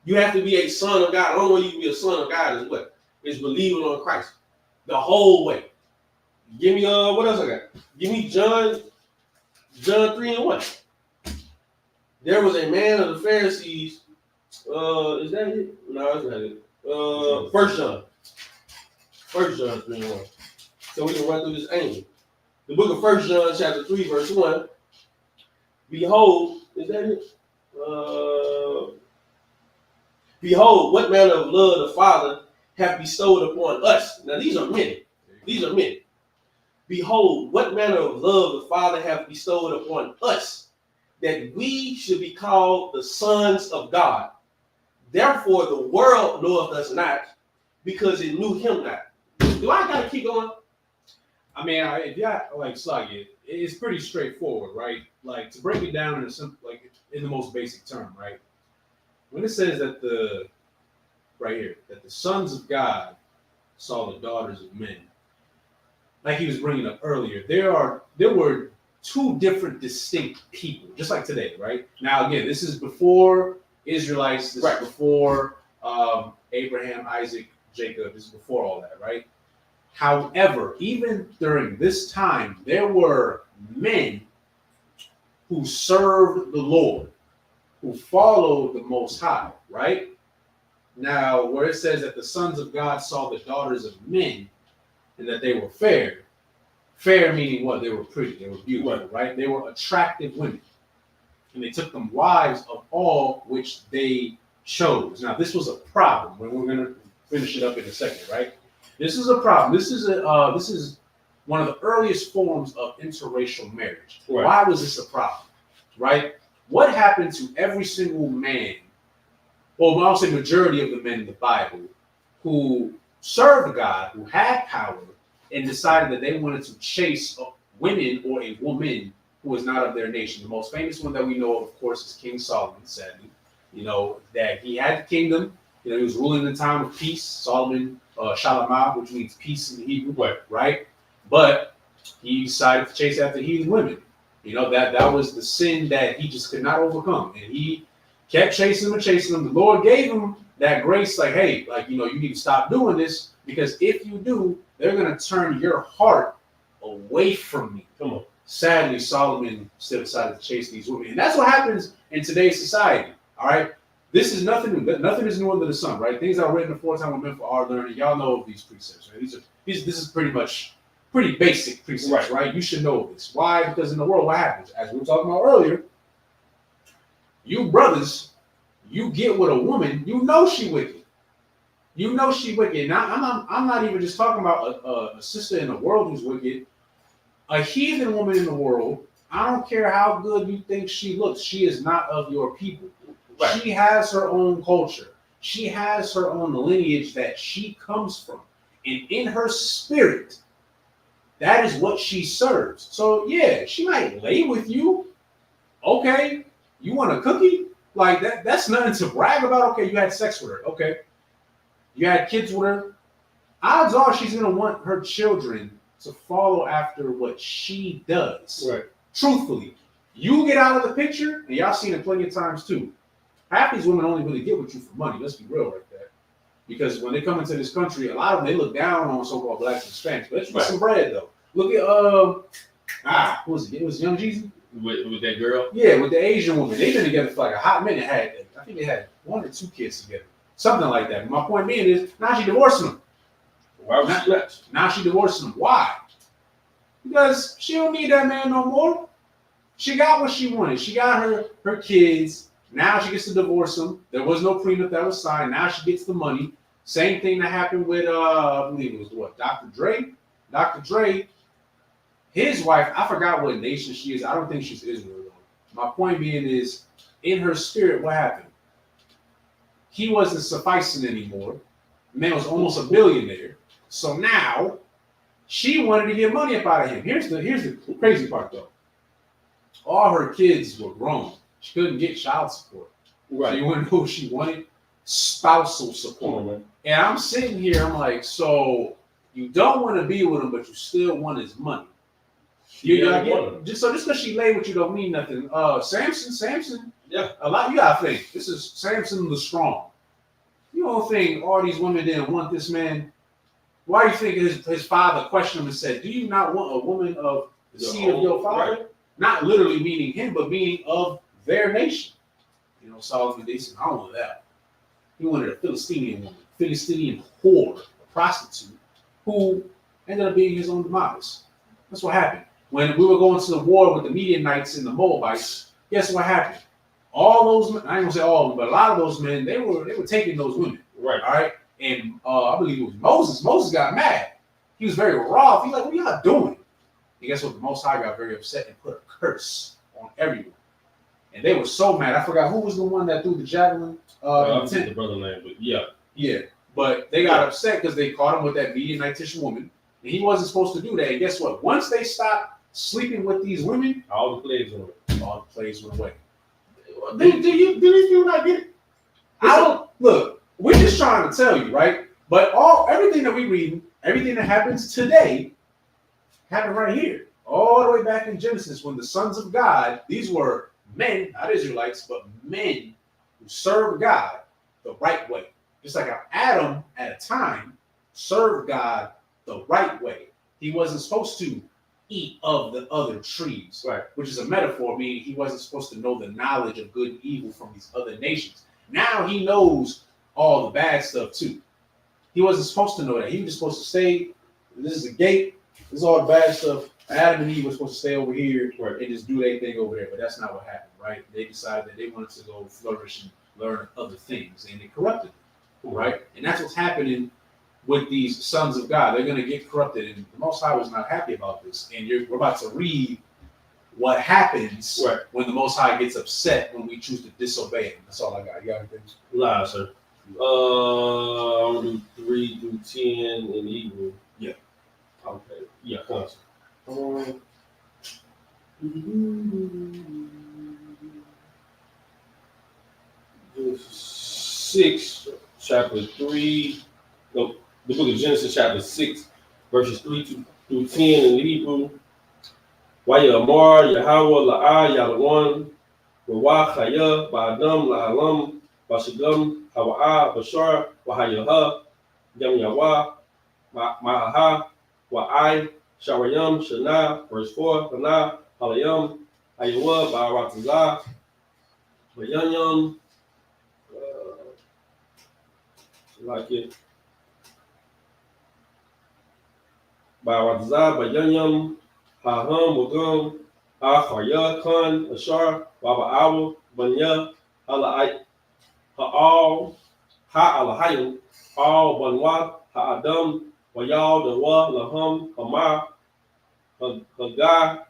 You have to be a son of God. The only way you can be a son of God is what? Is believing on Christ the whole way. Give me what else I got? Give me John 3:1. There was a man of the Pharisees. Is that it? No, that's not it. 1 John 3:1. So we can run through this angle. The book of 1 John chapter 3, verse 1. Behold, is that it? Behold, what manner of love the Father hath bestowed upon us. Now these are many. These are many. Behold, what manner of love the Father hath bestowed upon us, that we should be called the sons of God. Therefore the world knoweth us not, because it knew him not. Do I gotta keep going? I mean, if you like Sluggy, it's pretty straightforward, right? Like to break it down in in the most basic term, right? When it says that the sons of God saw the daughters of men, like he was bringing up earlier, there were two different distinct people, just like today, right? Now, again, this is before Israelites, this is before Abraham, Isaac, Jacob, this is before all that, right? However, even during this time, there were men who served the Lord, who followed the Most High, right? Now, where it says that the sons of God saw the daughters of men and that they were fair meaning what? They were pretty, they were beautiful, right? They were attractive women. And they took them wives of all which they chose. Now, this was a problem. We're going to finish it up in a second, right? This is a problem. This is one of the earliest forms of interracial marriage. Right. Why was this a problem? Right? What happened to every single man, or I'll say majority of the men in the Bible, who served God, who had power, and decided that they wanted to chase women or a woman who was not of their nation? The most famous one that we know of course, is King Solomon, sadly. You know, that he had the kingdom. You know, he was ruling in a time of peace. Solomon, Shalom, which means peace in the Hebrew, right? But he decided to chase after heathen women. You know, that was the sin that he just could not overcome. And he kept chasing them and chasing them. The Lord gave him that grace, like, hey, like, you know, you need to stop doing this, because if you do, they're going to turn your heart away from me. Come on. Sadly, Solomon still decided to chase these women. And that's what happens in today's society. All right. This is nothing new. Nothing is new under the sun, right? Things that were written aforetime were meant for our learning. Y'all know of these precepts, right? This is pretty basic precepts, right? You should know this. Why? Because in the world, what happens? As we were talking about earlier, you brothers, you get with a woman, you know she wicked. You know she wicked. Now, I'm not even just talking about a sister in the world who's wicked. A heathen woman in the world, I don't care how good you think she looks, she is not of your people. Right. She has her own culture. She has her own lineage that she comes from. And in her spirit, that is what she serves. So yeah, she might lay with you. Okay, you want a cookie? Like that's nothing to brag about. Okay, you had sex with her. Okay. You had kids with her. Odds are she's gonna want her children to follow after what she does. Right. Truthfully, you get out of the picture, and y'all seen it plenty of times too. Half these women only really get with you for money. Let's be real right there. Because when they come into this country, a lot of them, they look down on so-called blacks and Hispanics. But let's get some bread though. Look at who was it? It was Young Jeezy with that girl. Yeah, with the Asian woman. They've been together for like a hot minute. I think they had 1 or 2 kids together, something like that. My point being is now she divorcing them. Why was she not? Now she divorcing them. Why? Because she don't need that man no more. She got what she wanted. She got her kids. Now she gets to divorce him. There was no prenup that was signed. Now she gets the money. Same thing that happened with I believe it was what, Dr. Dre. Dr. Dre, his wife, I forgot what nation she is. I don't think she's Israel though. My point being is, in her spirit, what happened? He wasn't sufficing anymore. The man was almost a billionaire. So now she wanted to get money up out of him. Here's the crazy part though. All her kids were grown. She couldn't get child support. Right. So you want to know what she wanted? Spousal support. And I'm sitting here, I'm like, so you don't want to be with him, but you still want his money. Just because she lay with you don't mean nothing. Samson. Yeah. A lot you gotta think. This is Samson the strong. You don't think all these women didn't want this man? Why do you think his father questioned him and said, "Do you not want a woman of the seed of your father?" Right. Not literally meaning him, but meaning of their nation. You know, Solomon, they said, I don't want that. He wanted a Philistinian woman, Philistinian whore, a prostitute, who ended up being his own demise. That's what happened. When we were going to the war with the Midianites and the Moabites, guess what happened? All those men, I ain't gonna say all of them, but a lot of those men, they were taking those women. Right. All right. And I believe it was Moses. Moses got mad. He was very wroth. He's like, what are y'all doing? And guess what? The Most High got very upset and put a curse on everyone. And they were so mad. I forgot who was the one that threw the javelin. I forget the brother name, but yeah. Yeah. But they got upset because they caught him with that Midianitish woman. And he wasn't supposed to do that. And guess what? Once they stopped sleeping with these women, all the plagues went away. All the plagues went away. Do you not get it? I don't look, we're just trying to tell you, right? But everything that we read, everything that happens today, happened right here. All the way back in Genesis, when the sons of God, these were men, not Israelites, but men who served God the right way. Just like Adam at a time served God the right way. He wasn't supposed to eat of the other trees, right? Which is a metaphor, meaning he wasn't supposed to know the knowledge of good and evil from these other nations. Now he knows all the bad stuff too. He wasn't supposed to know that. He was just supposed to stay. This is a gate. This is all the bad stuff. Adam and Eve were supposed to stay over here and just do their thing over there, but that's not what happened, right? They decided that they wanted to go flourish and learn other things, and it corrupted them, right? And that's what's happening with these sons of God. They're going to get corrupted, and the Most High was not happy about this. And we're about to read what happens when the Most High gets upset when we choose to disobey Him. That's all I got. You got anything? Live, sir. I'm gonna do 3 through 10 in Hebrew. Yeah. Okay. Yeah, come on. Six, chapter 3. No, the book of Genesis, chapter 6, verses 3 through 10 in Hebrew. Waya Amar, Yahweh, La'ah, Yalawan, Rawah, Chaya, Ba'adam, La'alam, Bashagam, Hawa'ah, Bashar, Wahayaha, Yam Yahweh, Ma'aha, Wa'ai, Sharayam, Shana, verse 4, Hana, Halayam, Ayawa, Ba'aratazah, Bayanyam, like it, Ba'aratazah, Bayanyam, Haham, Wagum, Achaya, Khan, Ashar, Baba'awa, Banya, Hala'ai, Ha'al, Ha'alahayim, Al, Banwa, Ha'adam, Wayal, Dawa, Laham, Hama, Hagai,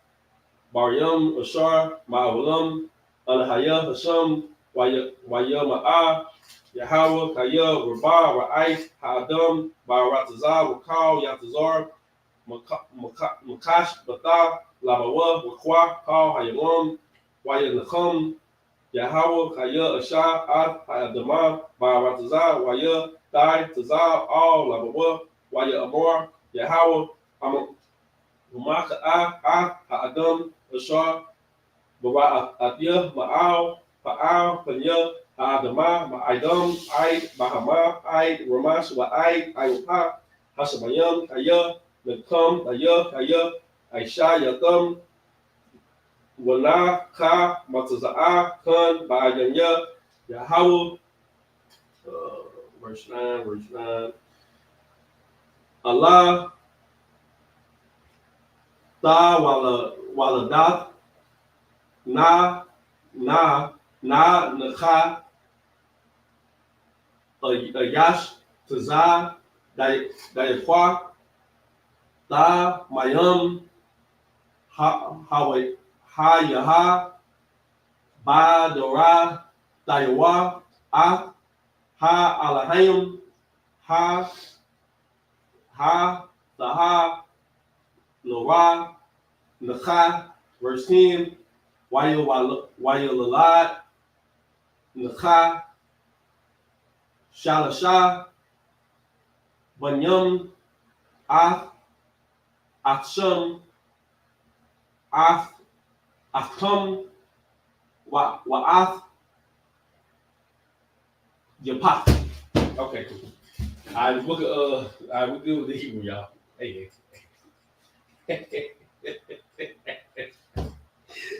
Baryam, Ashar, Ma'awalam, Alahaya, Hasham, Waya Ma'a, Yahweh, Kaya, Rabah, Ra'ai, Ha'adam, Ba'aratazah, Wakal, Yatazar, Makash, Batha, Labawa, Wakwa, Kal, Hayamam, Waya Nacham, Yahweh, Kaya, Asha, Ad, Ha'adamah, Ba'aratazah, Waya, Dai, Tazah, Al, Labawa, Waya Amor, Yahweh, Maka'a, Ha'adam, Ashar, Bara'atiyah, Ma'al, Pa'al, Panya, Ha'adamah, Ma'idam, Aid, Bahama, Aid, Ramash, Wa'aid, Ayupa, Hashamayam, Kaya, Nakam, Kaya, Aisha, Yatam, Wana, Ka, Mataza'a, Khan, Ba'ayanya, Yahweh, verse 9, Allah, Ta, Waladath, Na, Nacha, Ayash, Tazah, Dayakwa, Ta, Mayam, Hayaha, Ba, Dora, Dayawa, Ha Alahayim, Taha, Lora, Nacha, verse 10, Waya Lalad, Nacha, Shalasha, Banyam, Achsham, Achkam, Wa'ath, Yapath. Okay, cool. I look at we deal with the Hebrew, y'all. Hey.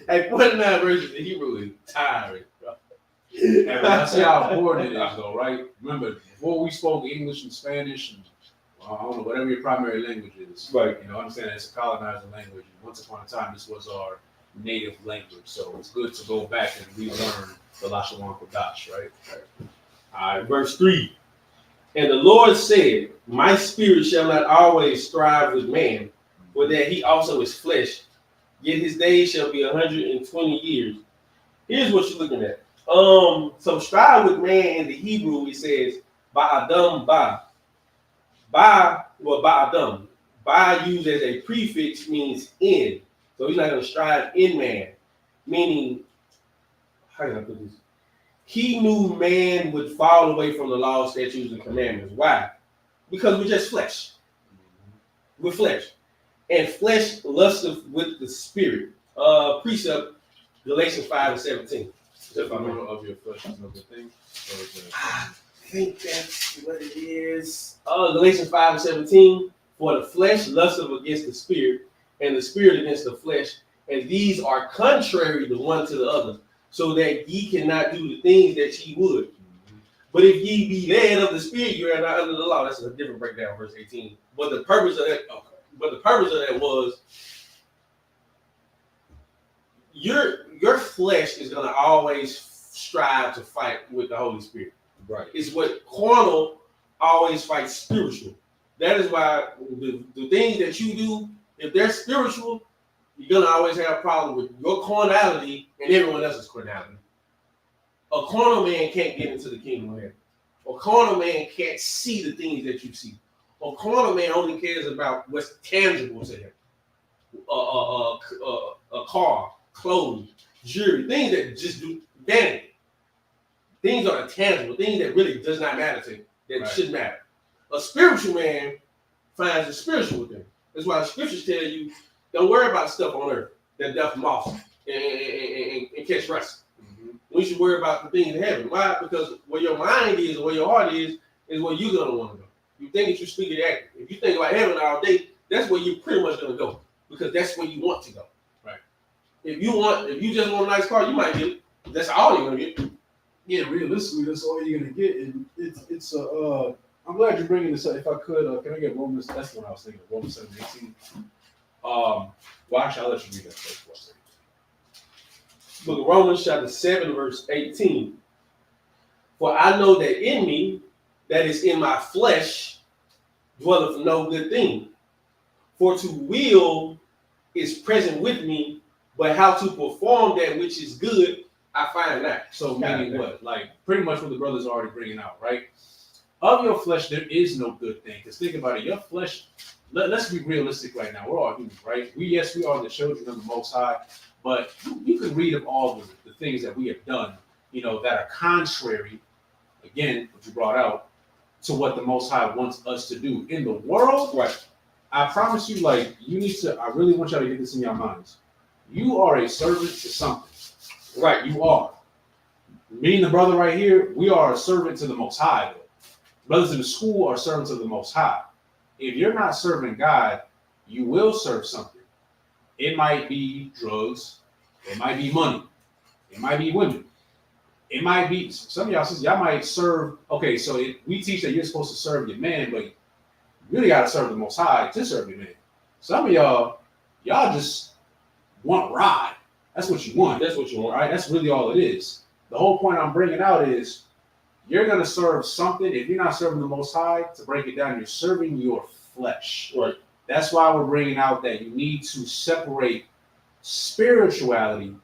Hey, 49 verses in Hebrew is tiring, bro. And that's how important it is, though, right? Remember, before we spoke English and Spanish, and I don't know, whatever your primary language is, right? You know, understand that it's a colonizer language. And once upon a time, this was our native language, so it's good to go back and relearn the Lashawan Kodash, right? All right, verse 3. And the Lord said, my spirit shall not always strive with man, for that he also is flesh, yet his days shall be 120 years. Here's what you're looking at. So strive with man in the Hebrew, it says, Ba'adam ba. Ba'adam. Ba used as a prefix means in. So he's not going to strive in man. Meaning, how can I put this? He knew man would fall away from the law, statutes, and commandments. Why? Because we're just flesh. We're flesh. And flesh lusteth with the spirit. Precept, Galatians 5:17. If I know of your flesh is no good thing. I think that's what it is. Galatians 5:17. For the flesh lusteth against the spirit, and the spirit against the flesh, and these are contrary the one to the other, so that ye cannot do the things that ye would. But if ye be led of the spirit, you are not under the law. That's a different breakdown, verse 18. But the purpose of that, was your flesh is gonna always strive to fight with the Holy Spirit. Right. It's what carnal always fights spiritual. That is why the things that you do, if they're spiritual, you're gonna always have a problem with your carnality and everyone else's carnality. A carnal man can't get into the kingdom of heaven. A carnal man can't see the things that you see. A carnal man only cares about what's tangible to him. A car, clothes, jewelry, things that just do vanity. Things are tangible, things that really does not matter to him, that shouldn't matter. A spiritual man finds the spiritual thing. That's why the scriptures tell you, don't worry about stuff on earth that doth moth and catch rust. Mm-hmm. We should worry about the things in heaven. Why? Because where your mind is or where your heart is where you're gonna want to go. You think that you're speaking accurate. If you think about heaven all day, that's where you're pretty much gonna go. Because that's where you want to go. Right. If you just want a nice car, you might get it. That's all you're gonna get. Yeah, realistically, that's all you're gonna get. And it's I'm glad you're bringing this up. If I could, can I get Romans? That's what I was thinking. Romans 7:18. Well, actually, I'll let you read that first for a second. Book of Romans, chapter 7, verse 18. For I know that in me, that is in my flesh, dwelleth no good thing. For to will is present with me, but how to perform that which is good, I find not. So meaning what? Like pretty much what the brother's already bringing out, right? Of your flesh, there is no good thing. Because think about it, your flesh, let's be realistic right now. We're all humans, right? We are the children of the Most High, but you can read of all the things that we have done, that are contrary, again, what you brought out, to what the Most High wants us to do. In the world, right? I promise you, I really want y'all to get this in your minds. You are a servant to something. Right, you are. Me and the brother right here, we are a servant to the Most High. Brothers in the school are servants of the Most High. If you're not serving God, you will serve something. It might be drugs. It might be money. It might be women. It might be, some of y'all might serve, okay, so we teach that you're supposed to serve your man, but you really got to serve the Most High to serve your man. Some of y'all just want a ride. That's what you want. That's what you want. Right? That's really all it is. The whole point I'm bringing out is you're going to serve something. If you're not serving the Most High, to break it down, you're serving your flesh. Right. That's why we're bringing out that you need to separate spirituality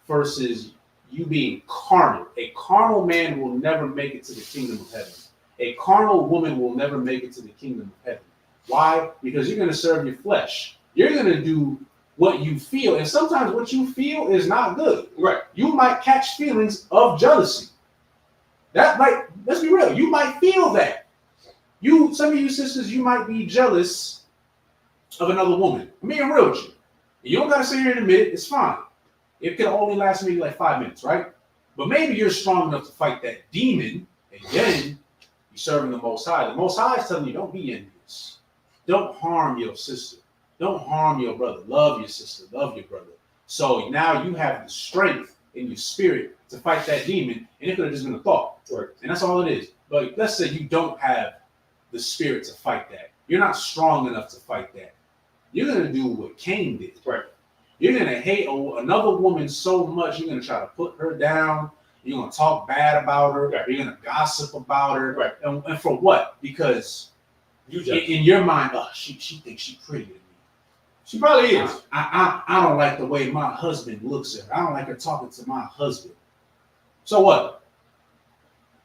versus you being carnal. A carnal man will never make it to the kingdom of heaven. A carnal woman will never make it to the kingdom of heaven. Why? Because you're going to serve your flesh. You're going to do what you feel, and sometimes what you feel is not good. Right. You might catch feelings of jealousy. Let's be real, you might feel that. Some of you sisters, you might be jealous of another woman. I'm being real with you. You don't gotta sit here and admit it, it's fine. It could only last maybe like 5 minutes, right? But maybe you're strong enough to fight that demon, and then you're serving the Most High. The Most High is telling you, don't be envious. Don't harm your sister. Don't harm your brother. Love your sister. Love your brother. So now you have the strength in your spirit to fight that demon, and it could have just been a thought. Right. And that's all it is. But let's say you don't have the spirit to fight that. You're not strong enough to fight that. You're going to do what Cain did. Right. You're going to hate another woman so much, you're going to try to put her down. You're going to talk bad about her. Right. You're going to gossip about her. Right. And for what? Because in your mind, she thinks she's pretty to me. She probably is. I don't like the way my husband looks at her. I don't like her talking to my husband. So what?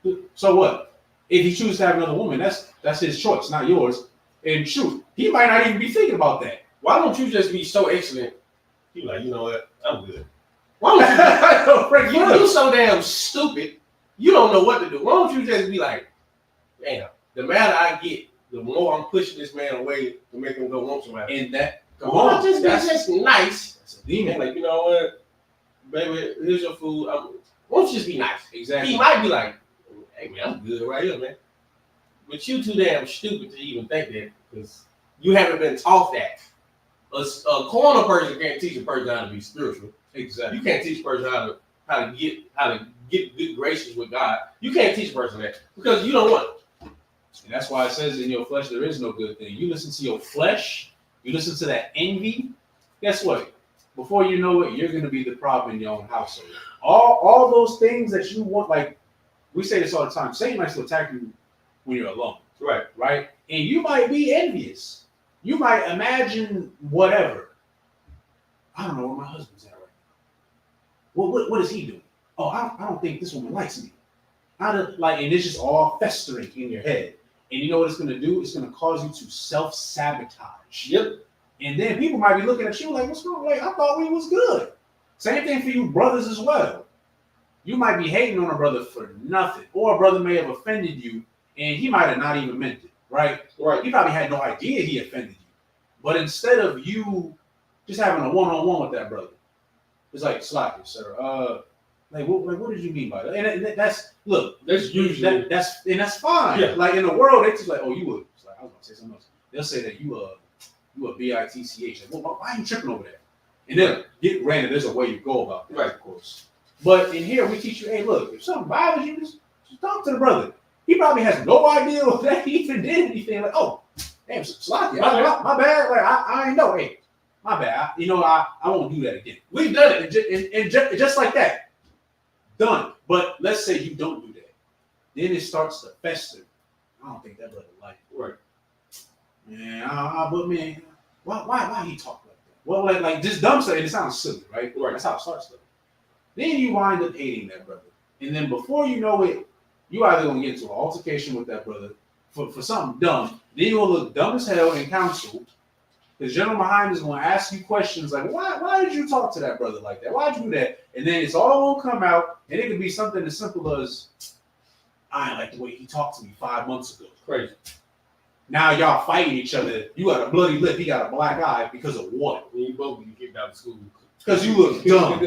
If he chooses to have another woman, that's his choice, not yours. And shoot, he might not even be thinking about that. Why don't you just be so excellent? You like, you know what? I'm good. Why don't you so damn stupid, you don't know what to do. Why don't you just be like, damn, the madder I get, the more I'm pushing this man away to make him go want somebody. And that that's just nice. That's a demon. Like, you know what, baby, here's your food. Won't you just be nice? Exactly. He might be like, hey man, I'm good right here, man. But you too damn stupid to even think that, because you haven't been taught that. A carnal person can't teach a person how to be spiritual. Exactly. You can't teach a person how to get good graces with God. You can't teach a person that because you don't want it. And that's why it says in your flesh there is no good thing. You listen to your flesh, you listen to that envy. Guess what? before you know it, you're going to be the problem in your own household. All those things that you want, like we say this all the time, Satan likes to attack you when you're alone. Right. Right? And you might be envious. You might imagine whatever. I don't know where my husband's at right now. What is he doing? Oh, I don't think this woman likes me. And it's just all festering in your head. And you know what it's going to do? It's going to cause you to self-sabotage. Yep. And then people might be looking at you like, what's wrong? Like, I thought we was good. Same thing for you brothers as well. You might be hating on a brother for nothing. Or a brother may have offended you, and he might have not even meant it, right? Right. He probably had no idea he offended you. But instead of you just having a one-on-one with that brother, it's like, slack it, sir. What did you mean by that? And that's usually that's fine. Yeah. Like in the world, they just like, oh, you would. Like, I was gonna say something else. They'll say that you a bitch. Like, well, why are you tripping over that? And then granted, there's a way you go about that, Right. of course. But in here, we teach you, hey, look, if something bothers you, just talk to the brother. He probably has no idea that he even did anything. Like, oh, damn, slack it. My bad. Like, I ain't know. Hey, my bad. I won't do that again. We've done it, and just like that. Done. But let's say you don't do that. Then it starts to fester. I don't think that brother like it. Right. Yeah, but man, why he talk like that? Well, like just dumb stuff, and it sounds silly, right? Right. That's how it starts though. Then you wind up hating that brother. And then before you know it, you either gonna get into an altercation with that brother for something dumb. Then you're gonna look dumb as hell in counsel. Because General behind is going to ask you questions like, why did you talk to that brother like that? Why'd you do that? And then it's all going to come out, and it could be something as simple as, I ain't like the way he talked to me 5 months ago. Crazy. Now y'all fighting each other. You got a bloody lip. He got a black eye because of what? When you both get kicked out of school. Because you look dumb.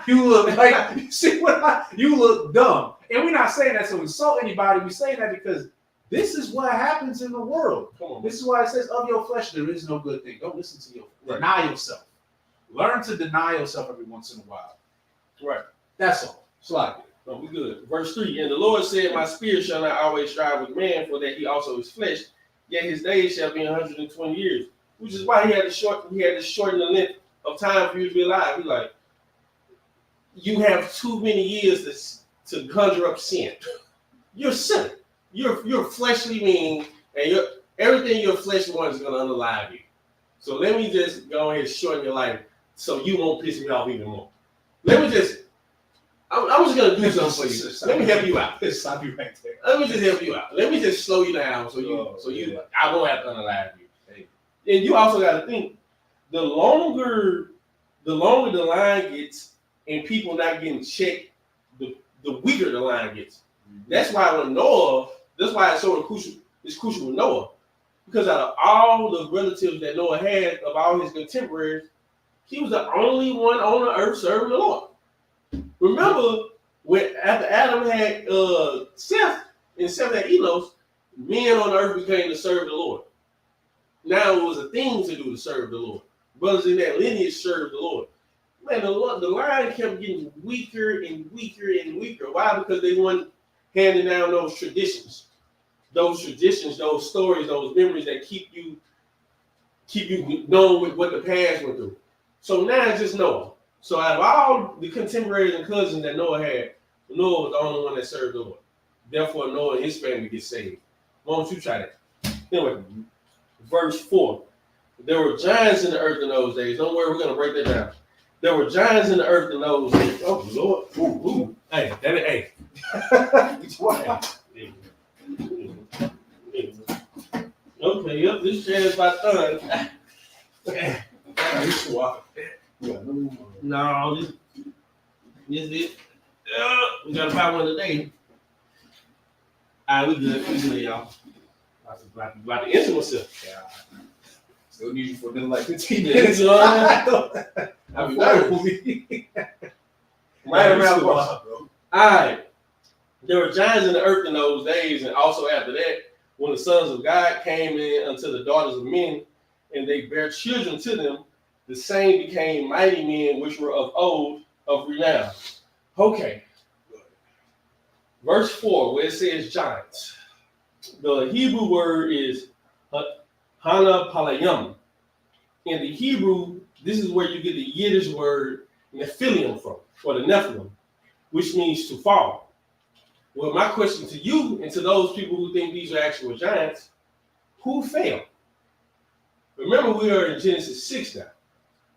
You look like, see what you look dumb. And we're not saying that to insult anybody. We're saying that because this is what happens in the world. Come on. This is why it says, of your flesh, there is no good thing. Don't listen to your Deny yourself. Learn to deny yourself every once in a while. Right. That's all. Slide it. No, we good. Verse 3, and the Lord said, my spirit shall not always strive with man, for that he also is flesh, yet his days shall be 120 years. Which is why he had to shorten the length of time for you to be alive. He's like, you have too many years to conjure up sin. You're sinning. You're fleshly being, and everything your flesh wants is gonna unalive you. So let me just go ahead and shorten your life so you won't piss me off even more. I'm just gonna do something for you. Let me help you out. Stop you right there. Let me just help you out. Let me just slow you down so I won't have to unalive you. And you also got to think, the longer the line gets and people not getting checked, the weaker the line gets. That's why that's why it's so crucial. It's crucial with Noah, because out of all the relatives that Noah had, of all his contemporaries, he was the only one on the earth serving the Lord. Remember, after Adam had Seth, and Seth had Enos, men on the earth became to serve the Lord. Now it was a thing to do to serve the Lord. Brothers in that lineage served the Lord. Man, the line kept getting weaker and weaker and weaker. Why? Because they weren't handing down those traditions, those stories, those memories that keep you knowing what the past went through. So now it's just Noah. So out of all the contemporaries and cousins that Noah had, Noah was the only one that served the Lord. Therefore, Noah and his family get saved. Why don't you try that? Anyway, verse 4. There were giants in the earth in those days. Don't worry, we're going to break that down. There were giants in the earth in those days. Oh, Lord. Ooh. Hey, hey. Okay, yep, this chair is about done. No, this it. We got to buy one today. All right, we good, y'all. About to answer myself. Yeah. Still need you for another like 15 minutes. I'll be working. Right around bro. All right. There were giants in the earth in those days, and also after that, when the sons of God came in unto the daughters of men, and they bare children to them, the same became mighty men which were of old, of renown. Okay. Verse 4, where it says giants. The Hebrew word is Hanapalayim. In the Hebrew, This is where you get the Yiddish word Nephilim from, or the Nephilim, which means to fall. Well, my question to you and to those people who think these are actual giants, who fell? Remember, we are in Genesis 6 now.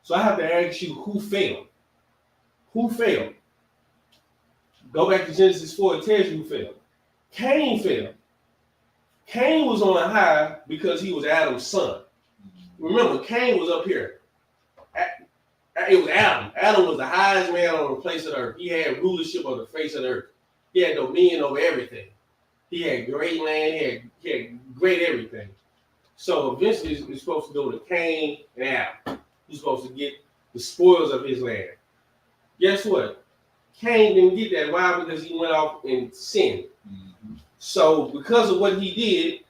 So I have to ask you, who fell? Who fell? Go back to Genesis 4, it tells you who fell. Cain fell. Cain was on a high because he was Adam's son. Remember, Cain was up here. It was Adam. Adam was the highest man on the face of the earth. He had rulership on the face of the earth. He had dominion over everything. He had great land. He had great everything. So eventually, it's supposed to go to Cain and Adam. He's supposed to get the spoils of his land. Guess what? Cain didn't get that. Why? Because he went off and sinned. Mm-hmm. So because of what he did,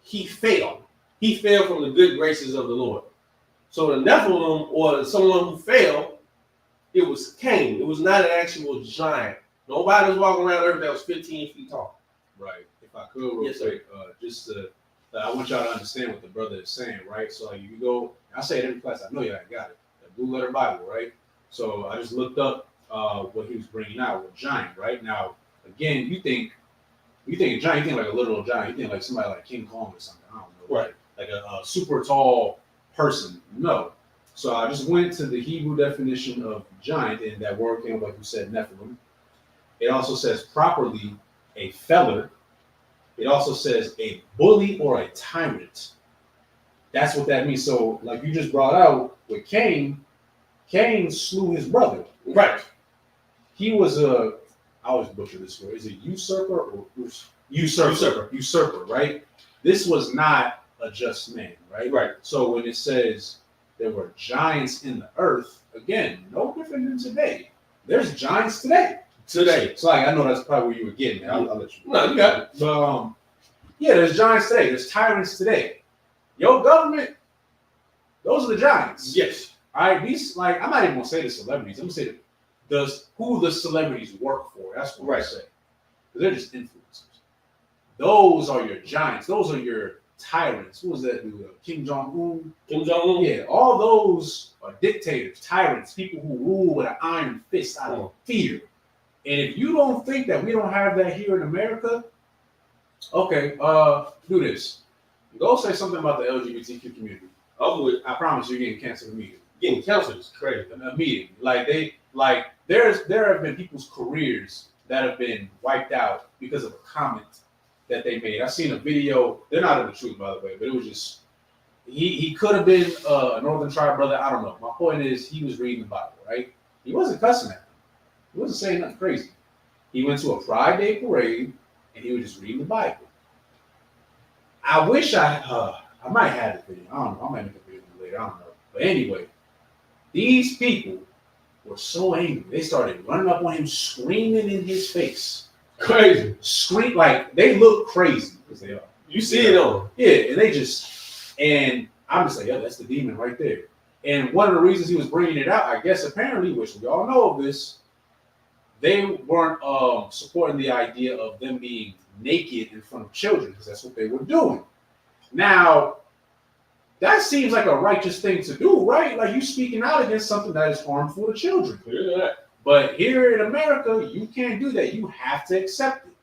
he fell. He fell from the good graces of the Lord. So the Nephilim, or someone who fell, it was Cain. It was not an actual giant. Nobody was walking around earth that was 15 feet tall. Right. If I could, real quick, I want y'all to understand what the brother is saying, right? So like, you go, I say it every class, I know y'all got it. The Blue Letter Bible, right? So I just looked up what he was bringing out with giant, right? Now, again, you think a giant, you think like a literal giant, you think like somebody like King Kong or something, I don't know. Right. Like a super tall person. No. So I just went to the Hebrew definition of giant, and that word came up, like you said, Nephilim. It also says properly a feller. It also says a bully or a tyrant. That's what that means. So, like you just brought out with Cain, Cain slew his brother. Right. He was I always butcher this word. Is it usurper or usurper, right? This was not a just man, right? Right. So when it says there were giants in the earth, again, no different than today. There's giants today. So like, I know that's probably where you were getting at. I'll let you. No, you got it. But yeah, there's giants today. There's tyrants today. Your government, those are the giants. Yes. All right. These, like, I'm not even gonna say the celebrities. I'm gonna say who the celebrities work for. That's what I say. Because they're just influencers. Those are your giants. Those are your tyrants. Who was that dude? Kim Jong-un? Kim Jong-un? Yeah. All those are dictators, tyrants, people who rule with an iron fist out of fear. And if you don't think that we don't have that here in America, okay, do this. Go say something about the LGBTQ community. I promise you're getting canceled immediately. Getting canceled is crazy. Immediately. There have been people's careers that have been wiped out because of a comment that they made. I've seen a video. They're not in the truth, by the way, but it was just he could have been a Northern Tribe brother. I don't know. My point is, he was reading the Bible, right? He wasn't cussing at them. He wasn't saying nothing crazy. He went to a Pride Day parade and he was just reading the Bible. I wish I might have the video. I don't know. I might make a video later. I don't know. But anyway, these people were so angry. They started running up on him, screaming in his face. Crazy. Scream, like, they look crazy because they are. You see it on. Yeah, and I'm just like, yeah, that's the demon right there. And one of the reasons he was bringing it out, I guess, apparently, which we all know of this, they weren't supporting the idea of them being naked in front of children, because that's what they were doing. Now, that seems like a righteous thing to do, right? Like, you speaking out against something that is harmful to children. Yeah. But here in America, you can't do that. You have to accept it.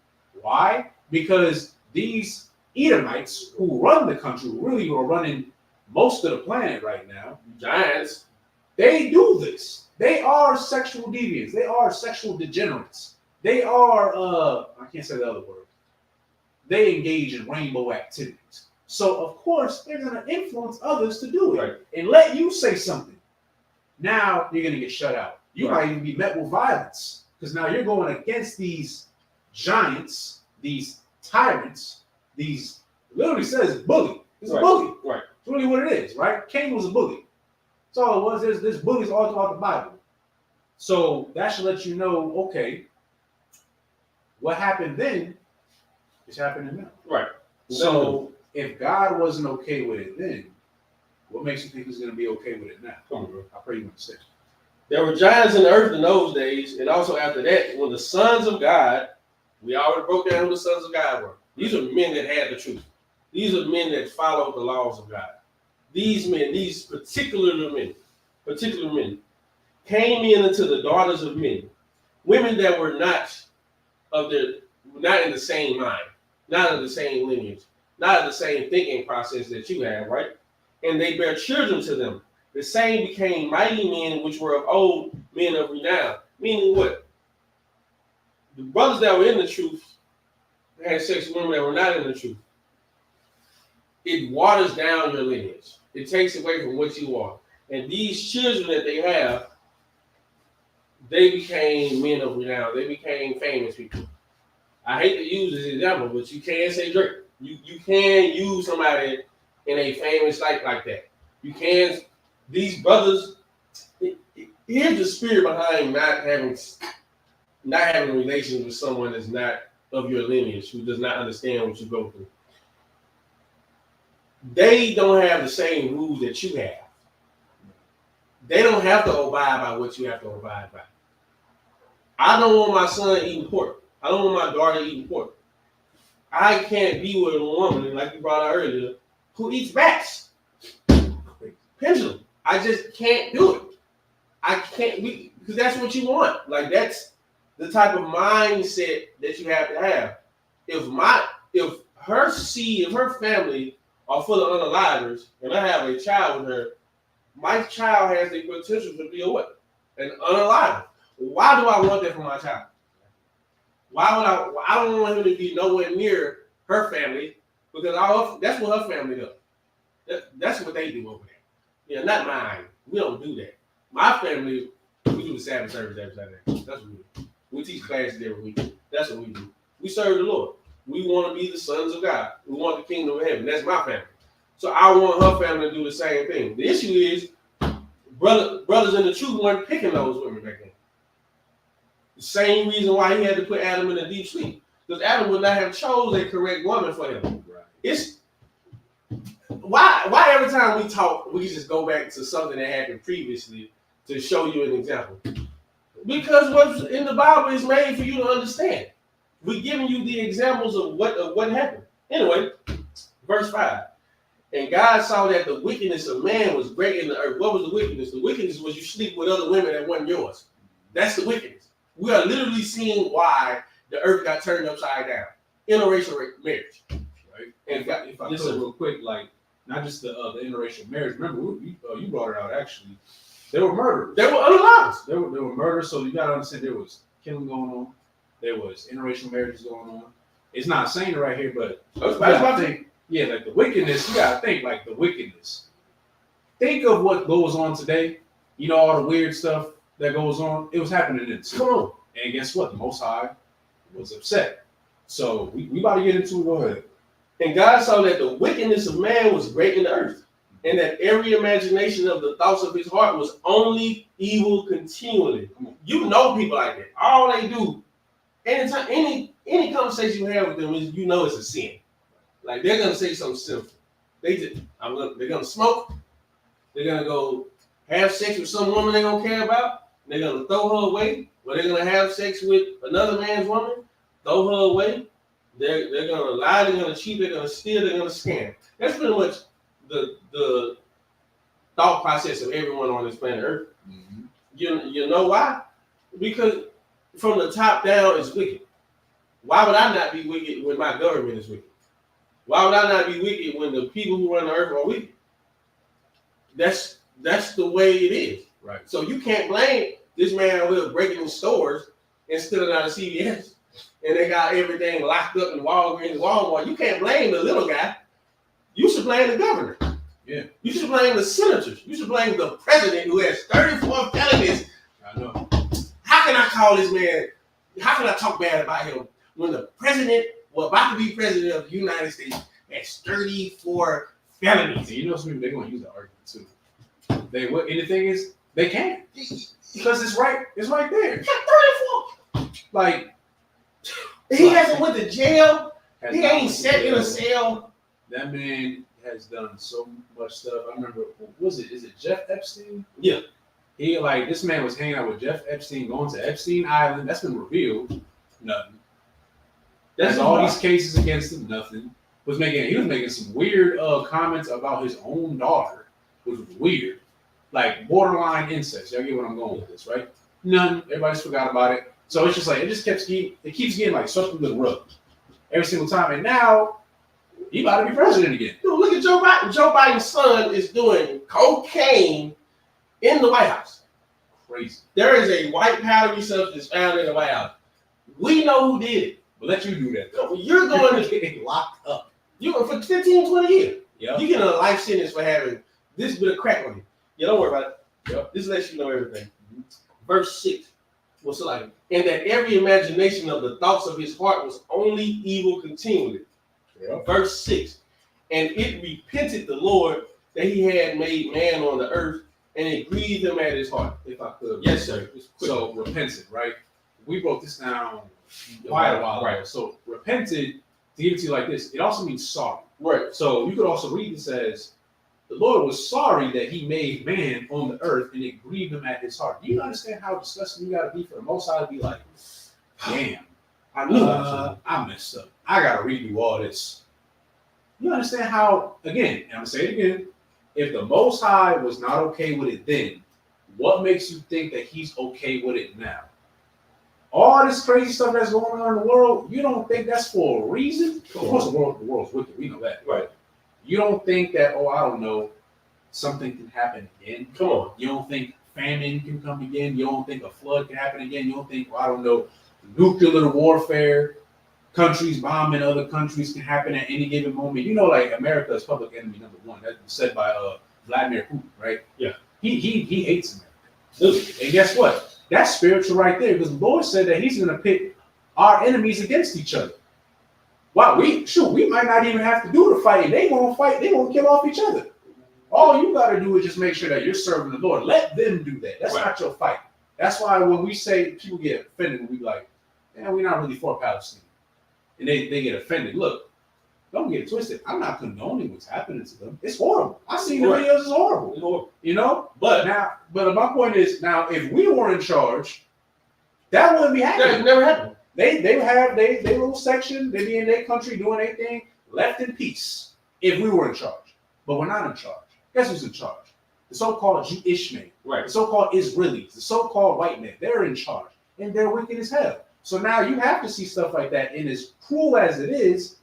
Why? Because these Edomites who run the country, who really are running most of the planet right now, giants, they do this. They are sexual deviants. They are sexual degenerates. They are, I can't say the other word. They engage in rainbow activities. So, of course, they're going to influence others to do it and let you say something. Now, you're going to get shut out. You might even be met with violence because now you're going against these giants, these tyrants, these, literally says bully. It's a bully. Right. It's really what it is, right? Cain was a bully. That's all it was. There's bullies all throughout the Bible. So that should let you know, okay, what happened then is happening now. Right. So if God wasn't okay with it then, what makes you think he's going to be okay with it now? Come on, bro. I pray you understand. There were giants in the earth in those days, and also after that, when the sons of God, we already broke down who the sons of God were. These are men that had the truth. These are men that followed the laws of God. These men, these particular men, particular men, came in unto the daughters of men, women that were not not in the same mind, not of the same lineage, not of the same thinking process that you have, right? And they bear children to them. The same became mighty men which were of old, men of renown. Meaning what? The brothers that were in the truth had sex with women that were not in the truth. It waters down your lineage. It takes away from what you are. And these children that they have, they became men of renown. They became famous people. I hate to use this example, but you can say Drake. You can use somebody in a famous light like that. You can. These brothers. Here's the spirit behind not having relations with someone that's not of your lineage, who does not understand what you go through. They don't have the same rules that you have. They don't have to abide by what you have to abide by. I don't want my son eating pork. I don't want my daughter eating pork. I can't be with a woman, like you brought out earlier, who eats bats. Pendulum. I just can't do it. I can't, because that's what you want. Like, that's the type of mindset that you have to have. If her seed, if her family are full of unalivers, and I have a child with her, my child has the potential to be a what? An unaliver. Why do I want that for my child? Why would I don't want him to be nowhere near her family, because that's what her family does. That's what they do over there. Yeah, not mine. We don't do that. My family, we do the Sabbath service every Saturday. That's what we do. We teach classes every week. That's what we do. We serve the Lord. We want to be the sons of God. We want the kingdom of heaven. That's my family. So I want her family to do the same thing. The issue is, brothers in the truth weren't picking those women back then. The same reason why he had to put Adam in a deep sleep. Because Adam would not have chose a correct woman for him. Right. It's why every time we talk, we just go back to something that happened previously to show you an example. Because what's in the Bible is made for you to understand. We're giving you the examples of what happened. Anyway, verse 5. And God saw that the wickedness of man was great in the earth. What was the wickedness? The wickedness was you sleep with other women that weren't yours. That's the wickedness. We are literally seeing why the earth got turned upside down. Interracial marriage. Right? And if I could real quick, like, not just the interracial marriage. Remember, you brought it out actually. There were murders. There were other lives. There were murders, so you gotta understand there was killing going on. There was interracial marriages going on. It's not saying it right here, but yeah, like the wickedness, you gotta think like the wickedness. Think of what goes on today. You know, all the weird stuff that goes on. It was happening then too. Come on. And guess what? The Most High was upset. So we about to get into it. Go ahead. And God saw that the wickedness of man was great in the earth, and that every imagination of the thoughts of his heart was only evil continually. You know people like that. All they do, anytime, any conversation you have with them is, you know, it's a sin. Like, they're gonna say something sinful. They're gonna smoke. They're gonna go have sex with some woman they don't care about. They're gonna throw her away. Or they're gonna have sex with another man's woman, throw her away. They're gonna lie. They're gonna cheat. They're gonna steal. They're gonna scam. That's pretty much the thought process of everyone on this planet Earth. Mm-hmm. You know why? Because from the top down, it's wicked. Why would I not be wicked when my government is wicked? Why would I not be wicked when the people who run the earth are wicked? That's the way it is. Right. So you can't blame this man over here breaking in stores and stealing out of CVS, and they got everything locked up in Walgreens and Walmart. You can't blame the little guy. You should blame the governor. Yeah. You should blame the senators. You should blame the president who has 34 felonies. I know. How can I call this man? How can I talk bad about him when the president, about to be president of the United States, has 34 felonies? And you know, some people, they're going to use that argument too. And the thing is, they can't. Because it's right there. He got 34. Like, he hasn't went to jail. He ain't sat in a cell. That man has done so much stuff. I remember, is it Jeff Epstein? Yeah. This man was hanging out with Jeff Epstein, going to Epstein Island. That's been revealed. Nothing. That's all these cases against him. Nothing. He was making some weird comments about his own daughter, which was weird. like borderline incest. Y'all get what I'm going with this, right? None. Everybody's forgot about it. So it's just like it keeps getting like swept under the rug every single time. And now he about to be president again. Dude, look at Joe Biden. Joe Biden's son is doing cocaine in the White House. Crazy. There is a white powdery substance found in the White House. We know who did it. But let you do that though. You're going to get locked up. You for 15, 20 years. Yeah. You get a life sentence for having this bit of crack on you. Yeah, don't worry about it. Yep. This lets you know everything. Verse 6. What's it like? And that every imagination of the thoughts of his heart was only evil continually. Yeah. Verse 6. And it repented the Lord that he had made man on the earth, and it grieved him at his heart. If I could. Yes, sir. So repented, right? We wrote this down quite a while ago. So repented, to give it to you like this, it also means sorry. Right. So you could also read this as the Lord was sorry that he made man on the earth and it grieved him at his heart. Do you understand how disgusting you got to be for the Most High to be like, damn, I knew I messed up. I got to redo all this. You understand how, again, and I'm going to say it again, if the Most High was not okay with it then, what makes you think that he's okay with it now? All this crazy stuff that's going on in the world, you don't think that's for a reason? Of course, the world's wicked. We know that. Right. You don't think that, I don't know, something can happen again? Come on. You don't think famine can come again? You don't think a flood can happen again? You don't think, I don't know, nuclear warfare, countries bombing other countries can happen at any given moment? You know, like America is public enemy number one. That's said by Vladimir Putin, right? Yeah. He hates America. And guess what? That's spiritual right there, because the Lord said that he's going to pit our enemies against each other. Wow, we might not even have to do the fighting. They won't fight. They won't kill off each other. All you got to do is just make sure that you're serving the Lord. Let them do that. That's not your fight. That's why when we say, people get offended, we be like, man, we're not really for Palestine. And they get offended. Look, don't get it twisted. I'm not condoning what's happening to them. It's horrible. I've seen the videos. It's horrible. It's horrible. You know? But my point is, now, if we were in charge, that wouldn't be happening. That never happened. They have their little section. They be in their country doing their thing, left in peace. If we were in charge, but we're not in charge. Guess who's in charge? The so-called Jewish men, right? The so-called Israelis, the so-called white men. They're in charge, and they're wicked as hell. So now you have to see stuff like that. And as cruel as it is,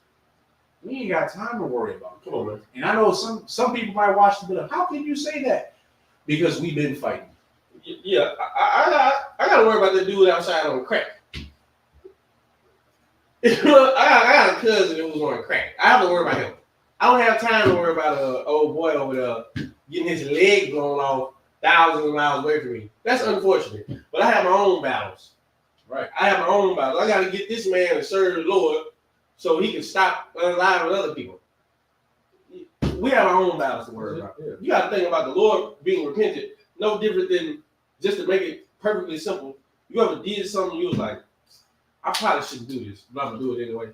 we ain't got time to worry about it. Come on, man. And I know some people might watch the video. How can you say that? Because we've been fighting. Yeah, I got to worry about that dude outside on crack. I got a cousin who was on crack. I have to worry about him. I don't have time to worry about an old boy over there getting his leg blown off thousands of miles away from me. That's unfortunate. But I have my own battles. Right. I have my own battles. I got to get this man to serve the Lord so he can stop unaliving other people. We have our own battles to worry about. Yeah. You got to think about the Lord being repentant. No different than, just to make it perfectly simple, you ever did something you was like, I probably shouldn't do this, but I'm going to do it anyway.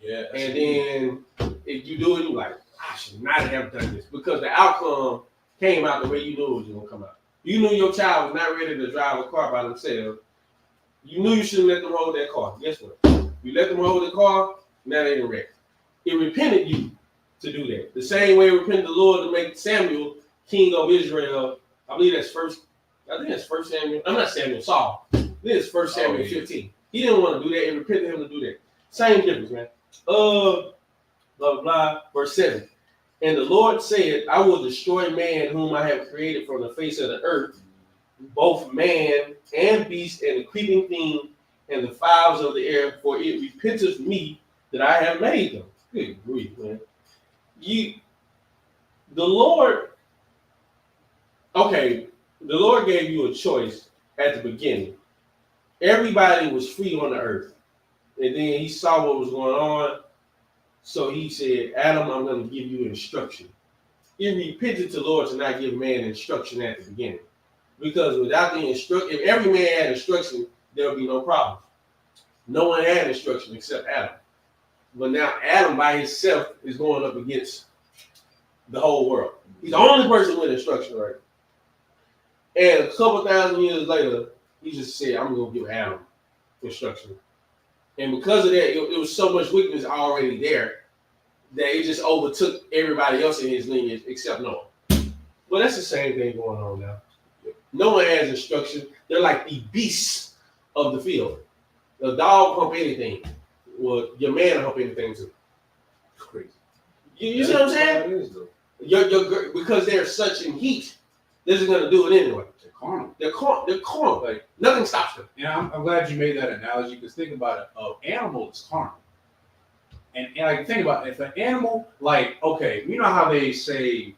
Yeah. And then if you do it, you're like, I should not have done this, because the outcome came out the way you knew it was going to come out. You knew your child was not ready to drive a car by themselves. You knew you shouldn't let them hold that car. Guess what? You let them hold the car, now they're in wreck. It repented you to do that. The same way it repented the Lord to make Samuel king of Israel. I believe that's first Samuel. I'm not Samuel, Saul. This is 1 Samuel 15. He didn't want to do that. It repented him to do that. Same difference, man. Blah, blah, blah. Verse 7. And the Lord said, I will destroy man whom I have created from the face of the earth, both man and beast and the creeping thing and the fowls of the air, for it repenteth me that I have made them. Good grief, man. The Lord gave you a choice at the beginning. Everybody was free on the earth. And then he saw what was going on. So he said, Adam, I'm going to give you instruction. It repented to the Lord to not give man instruction at the beginning. Because without the instruction, if every man had instruction, there would be no problem. No one had instruction except Adam. But now Adam by himself is going up against the whole world. He's the only person with instruction, right? And a couple thousand years later, he just said, I'm going to give Adam instruction. And because of that, it was so much weakness already there that it just overtook everybody else in his lineage except Noah. Well, that's the same thing going on now. No one has instruction. They're like the beasts of the field. The dog hump anything. Well, your man will hump anything too. Crazy. You see what I'm saying? Because they're such in heat, they're just gonna do it anyway. They're carnal. They're carnal. Like, nothing stops them. Yeah, I'm glad you made that analogy because think about it. An animal is carnal. And like think about it, if an animal, like, okay, you know how they say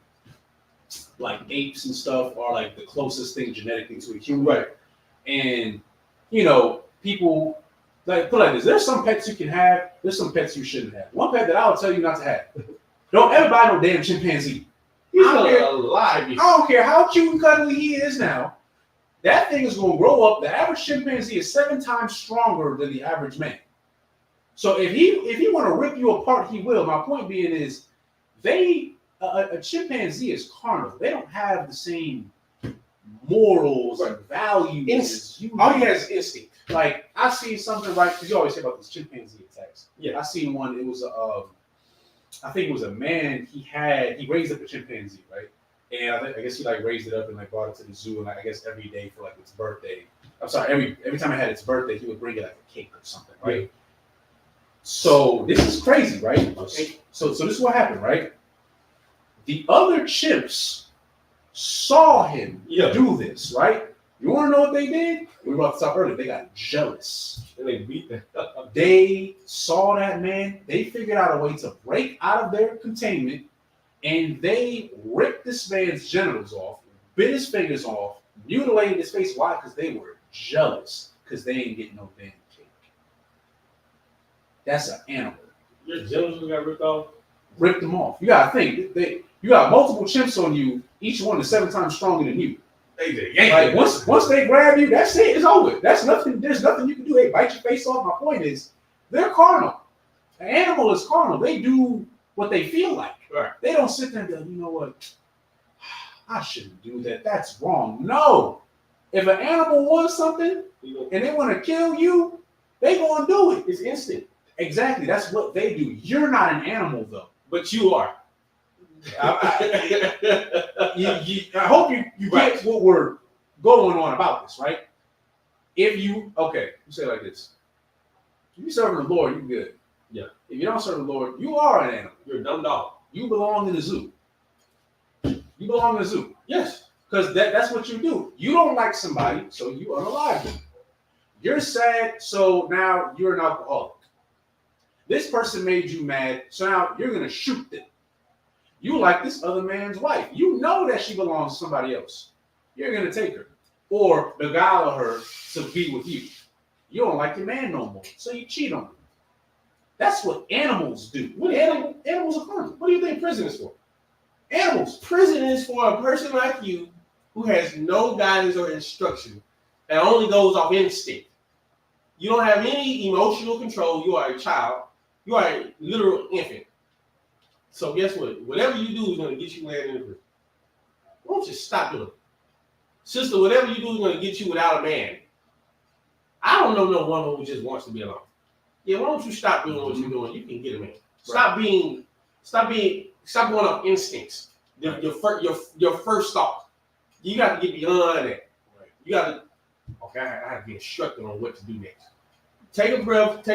like apes and stuff are like the closest thing genetically to a human. Right. And you know, people like put it like this. There's some pets you can have, there's some pets you shouldn't have. One pet that I would tell you not to have. Don't ever buy no damn chimpanzee. He's alive. I don't care how cute and cuddly he is now. That thing is going to grow up. The average chimpanzee is 7 times stronger than the average man. So if he want to rip you apart, he will. My point being is, a chimpanzee is carnal. They don't have the same morals and values. All he has is instinct. Like I seen something right because you always hear about these chimpanzee attacks. Yeah, I seen one. It was I think it was a man. He raised up a chimpanzee, right? And I guess he like raised it up and like brought it to the zoo, and like, I guess every day for like its birthday. I'm sorry, every time it had its birthday, he would bring it like a cake or something, right? Yeah. So this is crazy, right? Okay. So this is what happened, right? The other chimps saw him do this, right? You want to know what they did? We brought this up earlier. They got jealous. And they beat them. They saw that man. They figured out a way to break out of their containment, and they ripped this man's genitals off, bit his fingers off, mutilated his face. Why? Because they were jealous because they ain't getting no damn cake. That's an animal. Your genitals got ripped off? Ripped them off. You gotta think. You got multiple chimps on you. Each one is 7 times stronger than you. Like once they grab you, that's it. It's over. That's nothing. There's nothing you can do. Hey, bite your face off. My point is, they're carnal. An animal is carnal. They do what they feel like. Right. They don't sit there and go, you know what? I shouldn't do that. That's wrong. No. If an animal wants something and they want to kill you, they gonna do it. It's instant. Exactly. That's what they do. You're not an animal though, but you are. I hope you get what we're going on about this, right? You say it like this. If you serving the Lord, you're good. Yeah. If you don't serve the Lord, you are an animal. You're a dumb dog. You belong in the zoo. You belong in the zoo. Yes. Because that's what you do. You don't like somebody, so you unalive them. You're sad, so now you're an alcoholic. This person made you mad, so now you're going to shoot them. You like this other man's wife. You know that she belongs to somebody else. You're going to take her or beguile her to be with you. You don't like your man no more, so you cheat on him. That's what animals do. Animals are carnal. What do you think prison is for? Animals. Prison is for a person like you who has no guidance or instruction and only goes off instinct. You don't have any emotional control. You are a child. You are a literal infant. So guess what? Whatever you do is going to get you landed in the prison. Why don't you stop doing it? Sister, whatever you do is going to get you without a man. I don't know no woman who just wants to be alone. Yeah, why don't you stop doing what you're doing? You can get a man. Stop going off instincts. Your first thought. You got to get beyond that. Right. You got to, I have to be instructed on what to do next. Take a breath,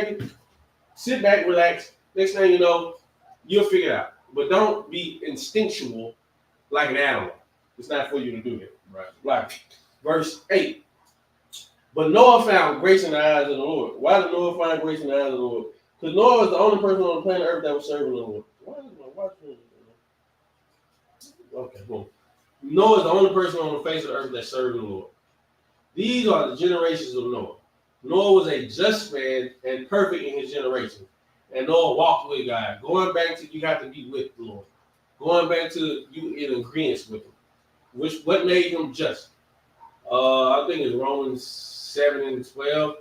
sit back, relax. Next thing you know, you'll figure it out. But don't be instinctual like an animal. It's not for you to do that. Right. Like verse 8. But Noah found grace in the eyes of the Lord. Why did Noah find grace in the eyes of the Lord? Because Noah was the only person on the planet Earth that was serving the Lord. Why is my watch doing this? Okay, boom. Noah is the only person on the face of the earth that served the Lord. These are the generations of Noah. Noah was a just man and perfect in his generation. And Noah walked with God. Going back to, you have to be with the Lord. Going back to you in agreement with him. What made him just? I think it's Romans 7 and 12.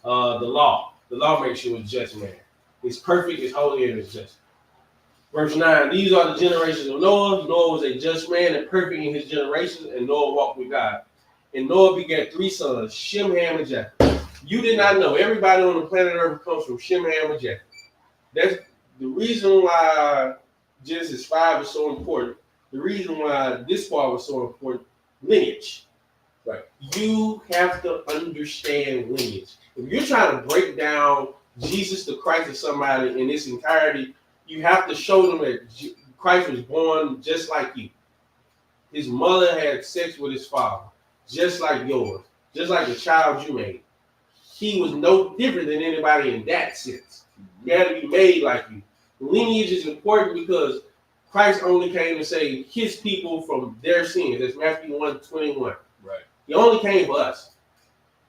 The law. The law makes you a just man. It's perfect, it's holy, and it's just. Verse 9, these are the generations of Noah. Noah was a just man and perfect in his generations, and Noah walked with God. And Noah begat 3 sons, Shem, Ham, and Japheth. You did not know. Everybody on the planet Earth comes from Shem, Ham, and Japheth. That's the reason why Genesis 5 is so important. the reason why this part was so important, lineage. Right. You have to understand lineage. If you're trying to break down Jesus the Christ or somebody in its entirety, you have to show them that Christ was born just like you. His mother had sex with his father, just like yours, just like the child you made. He was no different than anybody in that sense. He had to be made like you. Lineage is important because Christ only came to save his people from their sins. That's Matthew 1:21. Right. He only came for us.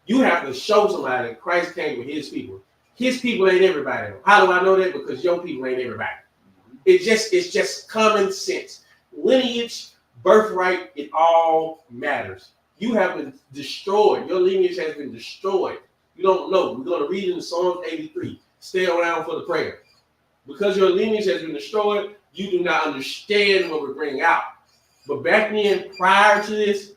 You have to show somebody that Christ came for his people. His people ain't everybody. How do I know that? Because your people ain't everybody. It's just common sense. Lineage, birthright, it all matters. You have been destroyed. Your lineage has been destroyed. You don't know. We're going to read in Psalm 83. Stay around for the prayer. Because your lineage has been destroyed, you do not understand what we're bringing out. But back then, prior to this,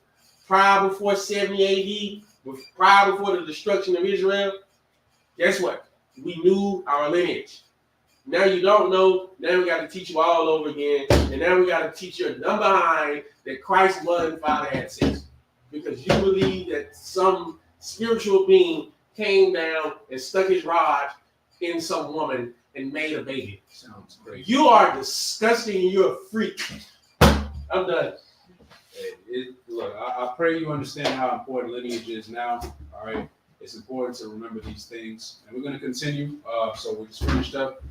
prior before 70 AD, prior before the destruction of Israel, guess what? We knew our lineage. Now you don't know. Now we got to teach you all over again. And now we got to teach you another behind that Christ's mother and father had sex. Because you believe that some spiritual being came down and stuck his rod in some woman and made a baby. Sounds crazy. You are disgusting and you're a freak. I'm done. Look, I pray you understand how important lineage is now. All right. It's important to remember these things. And we're going to continue. So we just finished up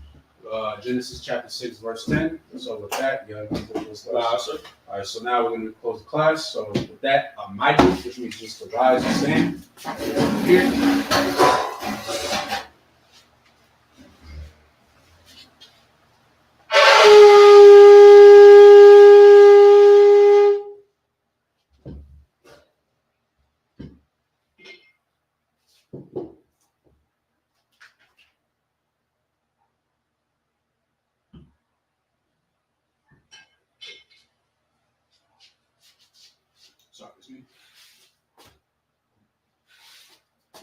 Genesis chapter 6, verse 10. So with that, you have to close the class. All right, so now we're going to close the class. So with that, I'm Michael, which means just to rise and stand. Here. Sorry, it's me.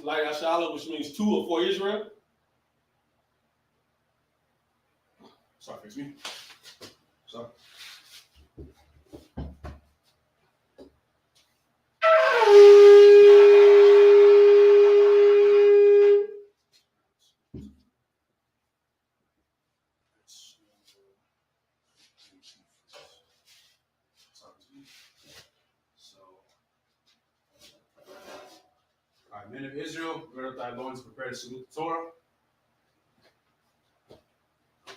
Like Ashala, which means two or for Israel. Sorry, it's me. Sorry. All right, men of Israel, gird thy loins, prepare to salute the Torah.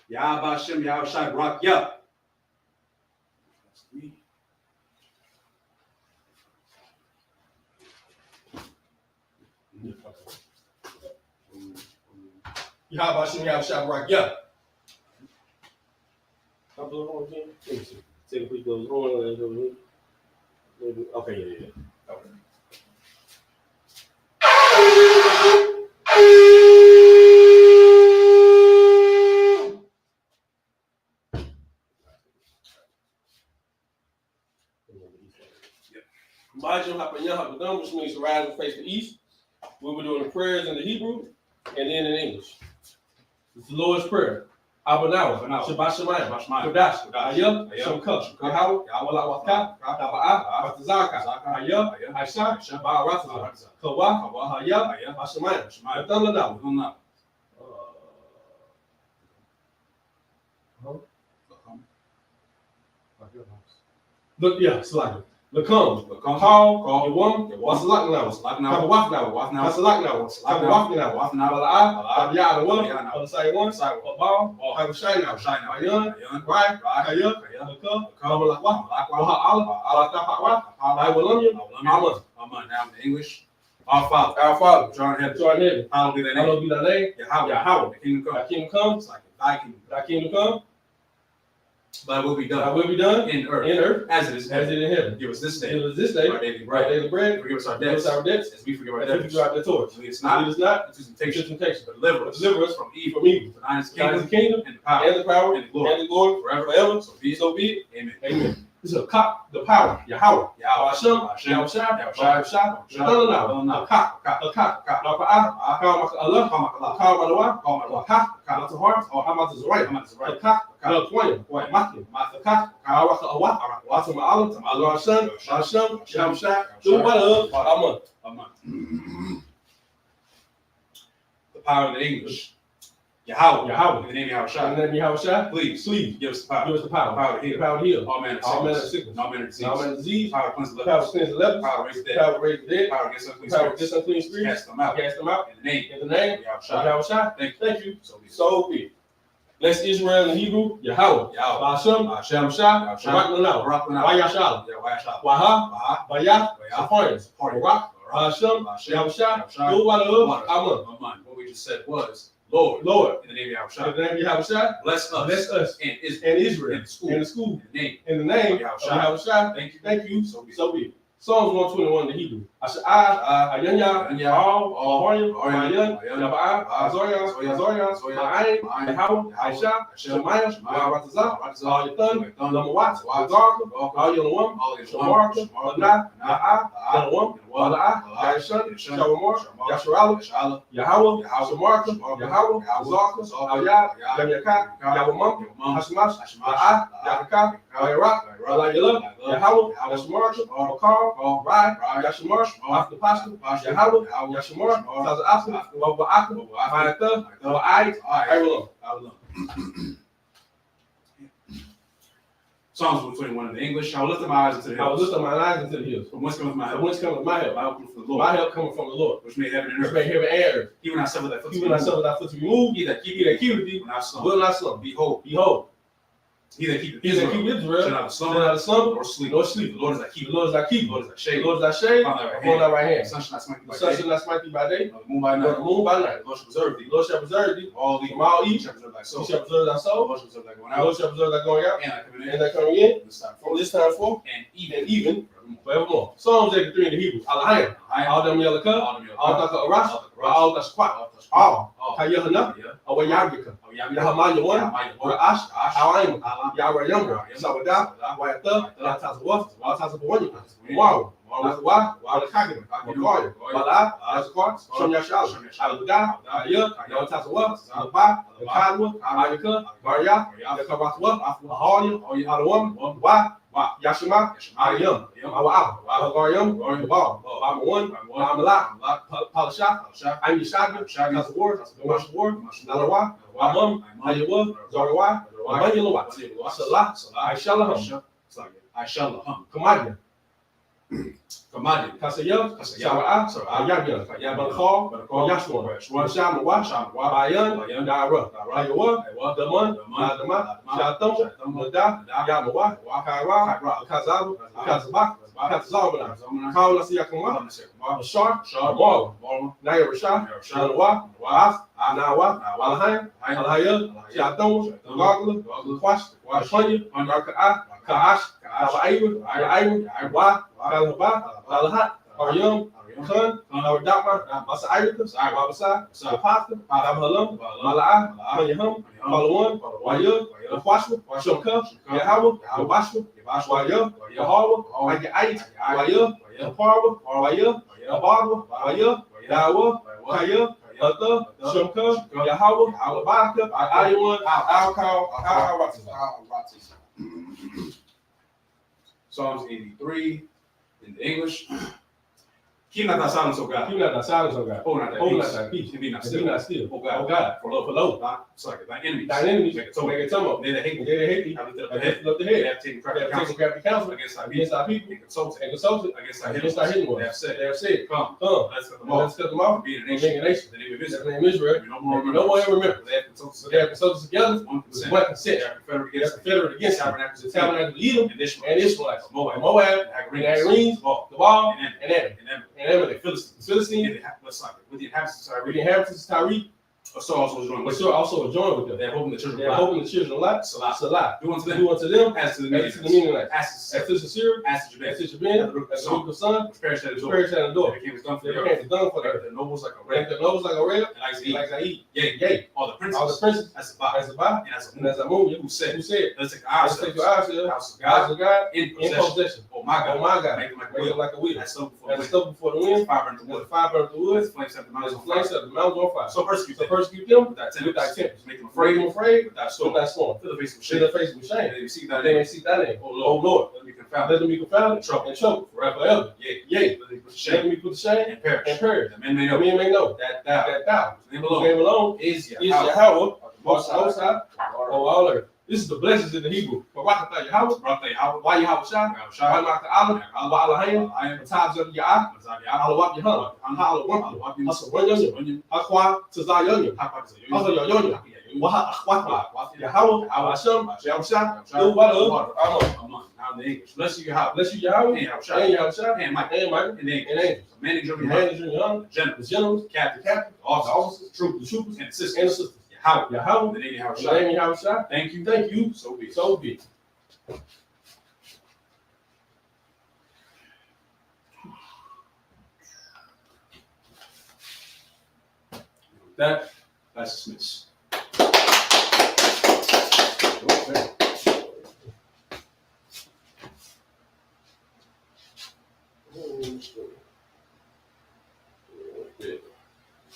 Yah B'Hashem, Yah Shai Barak Yah. Yahweh Hashem, Yahweh Shabrak, yeah. I'll blow it on again. Let me see. See if we go on. Okay, yeah. Okay. Majum Hapanyah Hapadam, which means to rise and face the east. We were doing the prayers in the Hebrew and then in English. It's the Lord's Prayer. Abanawa, Shabbat Shemayim, Kodash, Ayah, Shemka, Yahweh, Walawaka, Taba'ah, Batazaka, Ayah, Aisha, Ba'aratazah, Kawa, Ayah, Hashemayim, Adamladaw. Look, yeah, slide. Lakum, call, Yawam, Wasalaknaw, Wafnaw, Wasalaknaw, Wafnaw, Balaa, Yadawam, Saiwan, Saiwan, Shina, Ayan, Rai, Kaya, Kamalakwa, Alatapawa, I will you, Amen. Now in English. Our Father, John Heaven, hallowed be thy name, Yahweh, the kingdom come, it's like thy kingdom come. Thy will be done in earth as it is in heaven. Give us this day our daily bread. Forgive us our debts as we forgive our debtors. Lead us not into temptation, but deliver us from evil. For thine is the kingdom, and the power, and the glory forever. So be it. Amen. This is a cock, the power, Yahweh. Yahweh. Hashem, Yahushua, a cock, Allah, the power in the English. Yahweh. Yahweh. In the name of And Yahushua. then Yahushua, Please give us the power. give us the power. The power to heal. The power to heal. All manner All manner of of sickness. All manner of disease. All manner of disease. Power to cleanse the The power to lepers. cleanse the lepers. Power to raise the The dead. power to raise the dead. Power against unclean The power spirits. against unclean spirits. Cast them out. Cast them out. In the name In the name of of Yahushua. Yahushua. Thank you. Thank you. So be it. So be it. Bless Israel in Hebrew, Yahweh. Yahweh. Hashem, Yahushua, Barak Lanah, Vayashala, Waha, Vayah, Sapharias, Barak, Hashem, Yahushua, Yahweh, Amen. What we just said was, Lord, Lord, in the name of in Yahushua, the name of Yahushua, bless us and and Israel, Israel, in the school, in the name of Yahushua. Thank you. So be it. Psalms 121 in the Hebrew. Asha'ah, Ayanya, All, Ahorim, Mayan, Yaba'ah, Azoriah, Ma'ayin, Yahweh, Aisha, Shemaiah, Ratazah, All Yathan, Lamawat, Azarka, All Yalawam, Shamarka, Lanah, Na'ah, Yalawam, Wala'ah, Yashan, Shawamor, Yasharala, Yahweh, Shamarka, Yahweh, Azarka, Ayah, Yamyakah, Yawamam, Hashmash, Ma'ah, Yakakah, Ayarach, Alayala, Yahweh, Yashamarka, Makar, Rai, Yashamar, after Pastor, Yahweh, Yashamar, Tazafka, Waba'aka, Mayatha, I will. Psalms 121 in the English. I will lift up my eyes into the I will hills. lift up my eyes into the hills. From whence cometh my From help? whence cometh my help? My help comes from the Lord. My help coming from the Lord, Which made heaven and which earth. made heaven and earth. He will not suffer thy foot to be Even I moved. suffer thy foot to be moved. He that He that keepeth thee will not slumber. will not slumber. Behold, Behold, he that keepeth he that Israel keepeth shall Israel not shall slumber not slumber nor sleep. nor sleep. The Lord is thy The keeper. Lord is thy The keeper. Lord is thy The shade. Lord is thy shade Upon thy right upon thy right The hand. sun shall not smite thee The by sun day, shall not smite thee by day, nor the moon by nor night. the moon by night. The Lord shall preserve thee. The Lord shall preserve thee From all evil. from all He evil. shall preserve thy He soul. shall preserve thy The soul. Lord shall preserve thy going The Lord out shall preserve thy going out and thy coming in. and thy coming in This time from this time forth and and even even forevermore. Psalms 83 in the Hebrew. Alahayim. All them Yalaka. All Daka Arash. All Tashquat. All. Kayahana. Away Yabika. Yahamaya 1. Ra'ash. Awaim. Yahweh Younger. Sawadah. Wayatha. Yatazawaf. Watazawani. Wow. Wazwa. Walakagim. Wagoya. Wala. Yazquat. Shom Yashal. Alabudah. Ayah. Yatazawaf. Alaba. Yakadwa. Ayaka. Maria. Yakabatwa. Ahoya. Alawam. Wa. Yashima. Ayam. Awab. Agariam. Wabal. Amawan. Amalak. Palasha. I'm Yishaka. Tazawar. Mashawar. Nalawa. Amam. Ayawa. Zarawa. Abayalawa. Salah. Aishalaham. Aishalaham. Kamadia. Kamadia. Kasayel. Sawa'a. Ayabia. Bakal. Yashua. Shamawa. Bayan. Dara. Ayawa. Daman. Nadama. Shatam. Nada. Yamawa. Kaira. Kazabu. Kazabak. Kazabana. Kaula Siakama. Shar. Marwa. Naya Rasha. Nalawa. Waaf. Nawa. Alahayim. Alahayel. Shatam. Gagla. Kwash. Kwashanya. Raka'a. Kaash. Kawaiwa. Wa. Kalaba. Alahat. Aryam. Khan. Dama. Masa Irika. Wabasa. Apasta. Abhalam. Mala'a. Kanyaham. Palawan. Waya. Washwa. Shomka. Yahweh. Washwa. Waya. Yahweh. Ayait. Waya. Aparwa. Waya. Abarwa. Waya. Dawa. Kaya. Ata. Shomka. Yahweh. Alabaka. Ayawan. Alkal. Alratzah. Psalms 83 in the English. Keep not thy silence, O God. Keep not thy silence, O God. Hold not thy Hold peace. not thy peace. And be not And be still. not still. O God. O God. For lo. It's like thy enemies. Thine enemies Make it make it tumble. They that hate And me. they hate thee. Have lifted up Have the head. lifted up the They head. have taken They crafty have counsel taken crafty counsel against thy against people. thy people. And consulted And consulted against thy against thy hidden They have ones. said, They have said, Come, come, let's cut them let's off. cut them off. Be a And nation. make a nation. The name of His Israel. name Israel. We no more And no one ever remember. They have consulted So they have consulted together with one with consent. one consent. They are confederate They are against confederate against the him. tabernacles The of tabernacle of Edom and Ishmael. and Ishmaelites. Moab. And Moab, And and Agarenes, Gaul. the Baal, And and Ammon. And Ammon. And Ammon, the Philistines. Philistines, With the inhabitants of with the Tyre. inhabitants of Tyre, So also was joined but with so also joined with them. They have hope in the children They of are God. hoping the children of Lot, Salah. Salah. Do unto them Do unto them as to the as to the Midianites. Midianites. As As to the Sisera, as to as Jabez. to Jabin, As the as to the son, Which perished at his which door. perished at the door. They became as dung for They the became earth. done for the earth. The nobles like a Rank red. the nose like a rail, And like like the I eat. yea, Yea. all the princes All all the princes, as a body, as a body, and as a movement, who who said, said, let's take let's take ourselves, your house of house God, of God, in in possession. possession. Oh my God, Oh my God, make it like a make it wheel, like a wheel. as so before As the a stove before the wind, fire burn the as wood, a fire burns the wood, as flames set the as mountains the on flames fire. set the mountains on fire. So persecute So them persecute them with thy with thy tempers, tempers. make them Afraid afraid them afraid, with thy with storm, thy storm. to the face of To shame, the face with shame. and they see They thy may name, see thy name. oh Oh Lord, Lord, let me let confound them be confounded trouble. and trouble forever. Yea, Yea, let me put to let shame them be put to shame and perish, and perish. that men may That know men may know that thou, that whose name thou, whose alone, name alone is is Yahweh, Yahweh, most most high, over all earth. This is the blessings in the Hebrew. Barakatah Yahweh, Barakatah Yahweh, why Yahweh Shah, why Maka Allah, Allah Allahayim, Tabs of Yah, Allah Yahweh, Allah Wampa, Hustle Runyon, Aqua Tazayon, Hustle Yoyon, Waha Aqua, Yahweh, Hashem, Yahweh, no water, now in the English, bless you Yahweh, bless you Yahweh, and and Yahweh, and Mike, and Michael, and the and angels. manager of The your manager, young, general, the generals, captain, captain, the officers, the troopers, and and sisters, the sisters. Yahweh, Yahweh, the name Yahweh the Shah. name Yahweh Shah. Thank you, Thank you. so be it. So be it. That, that's dismissed.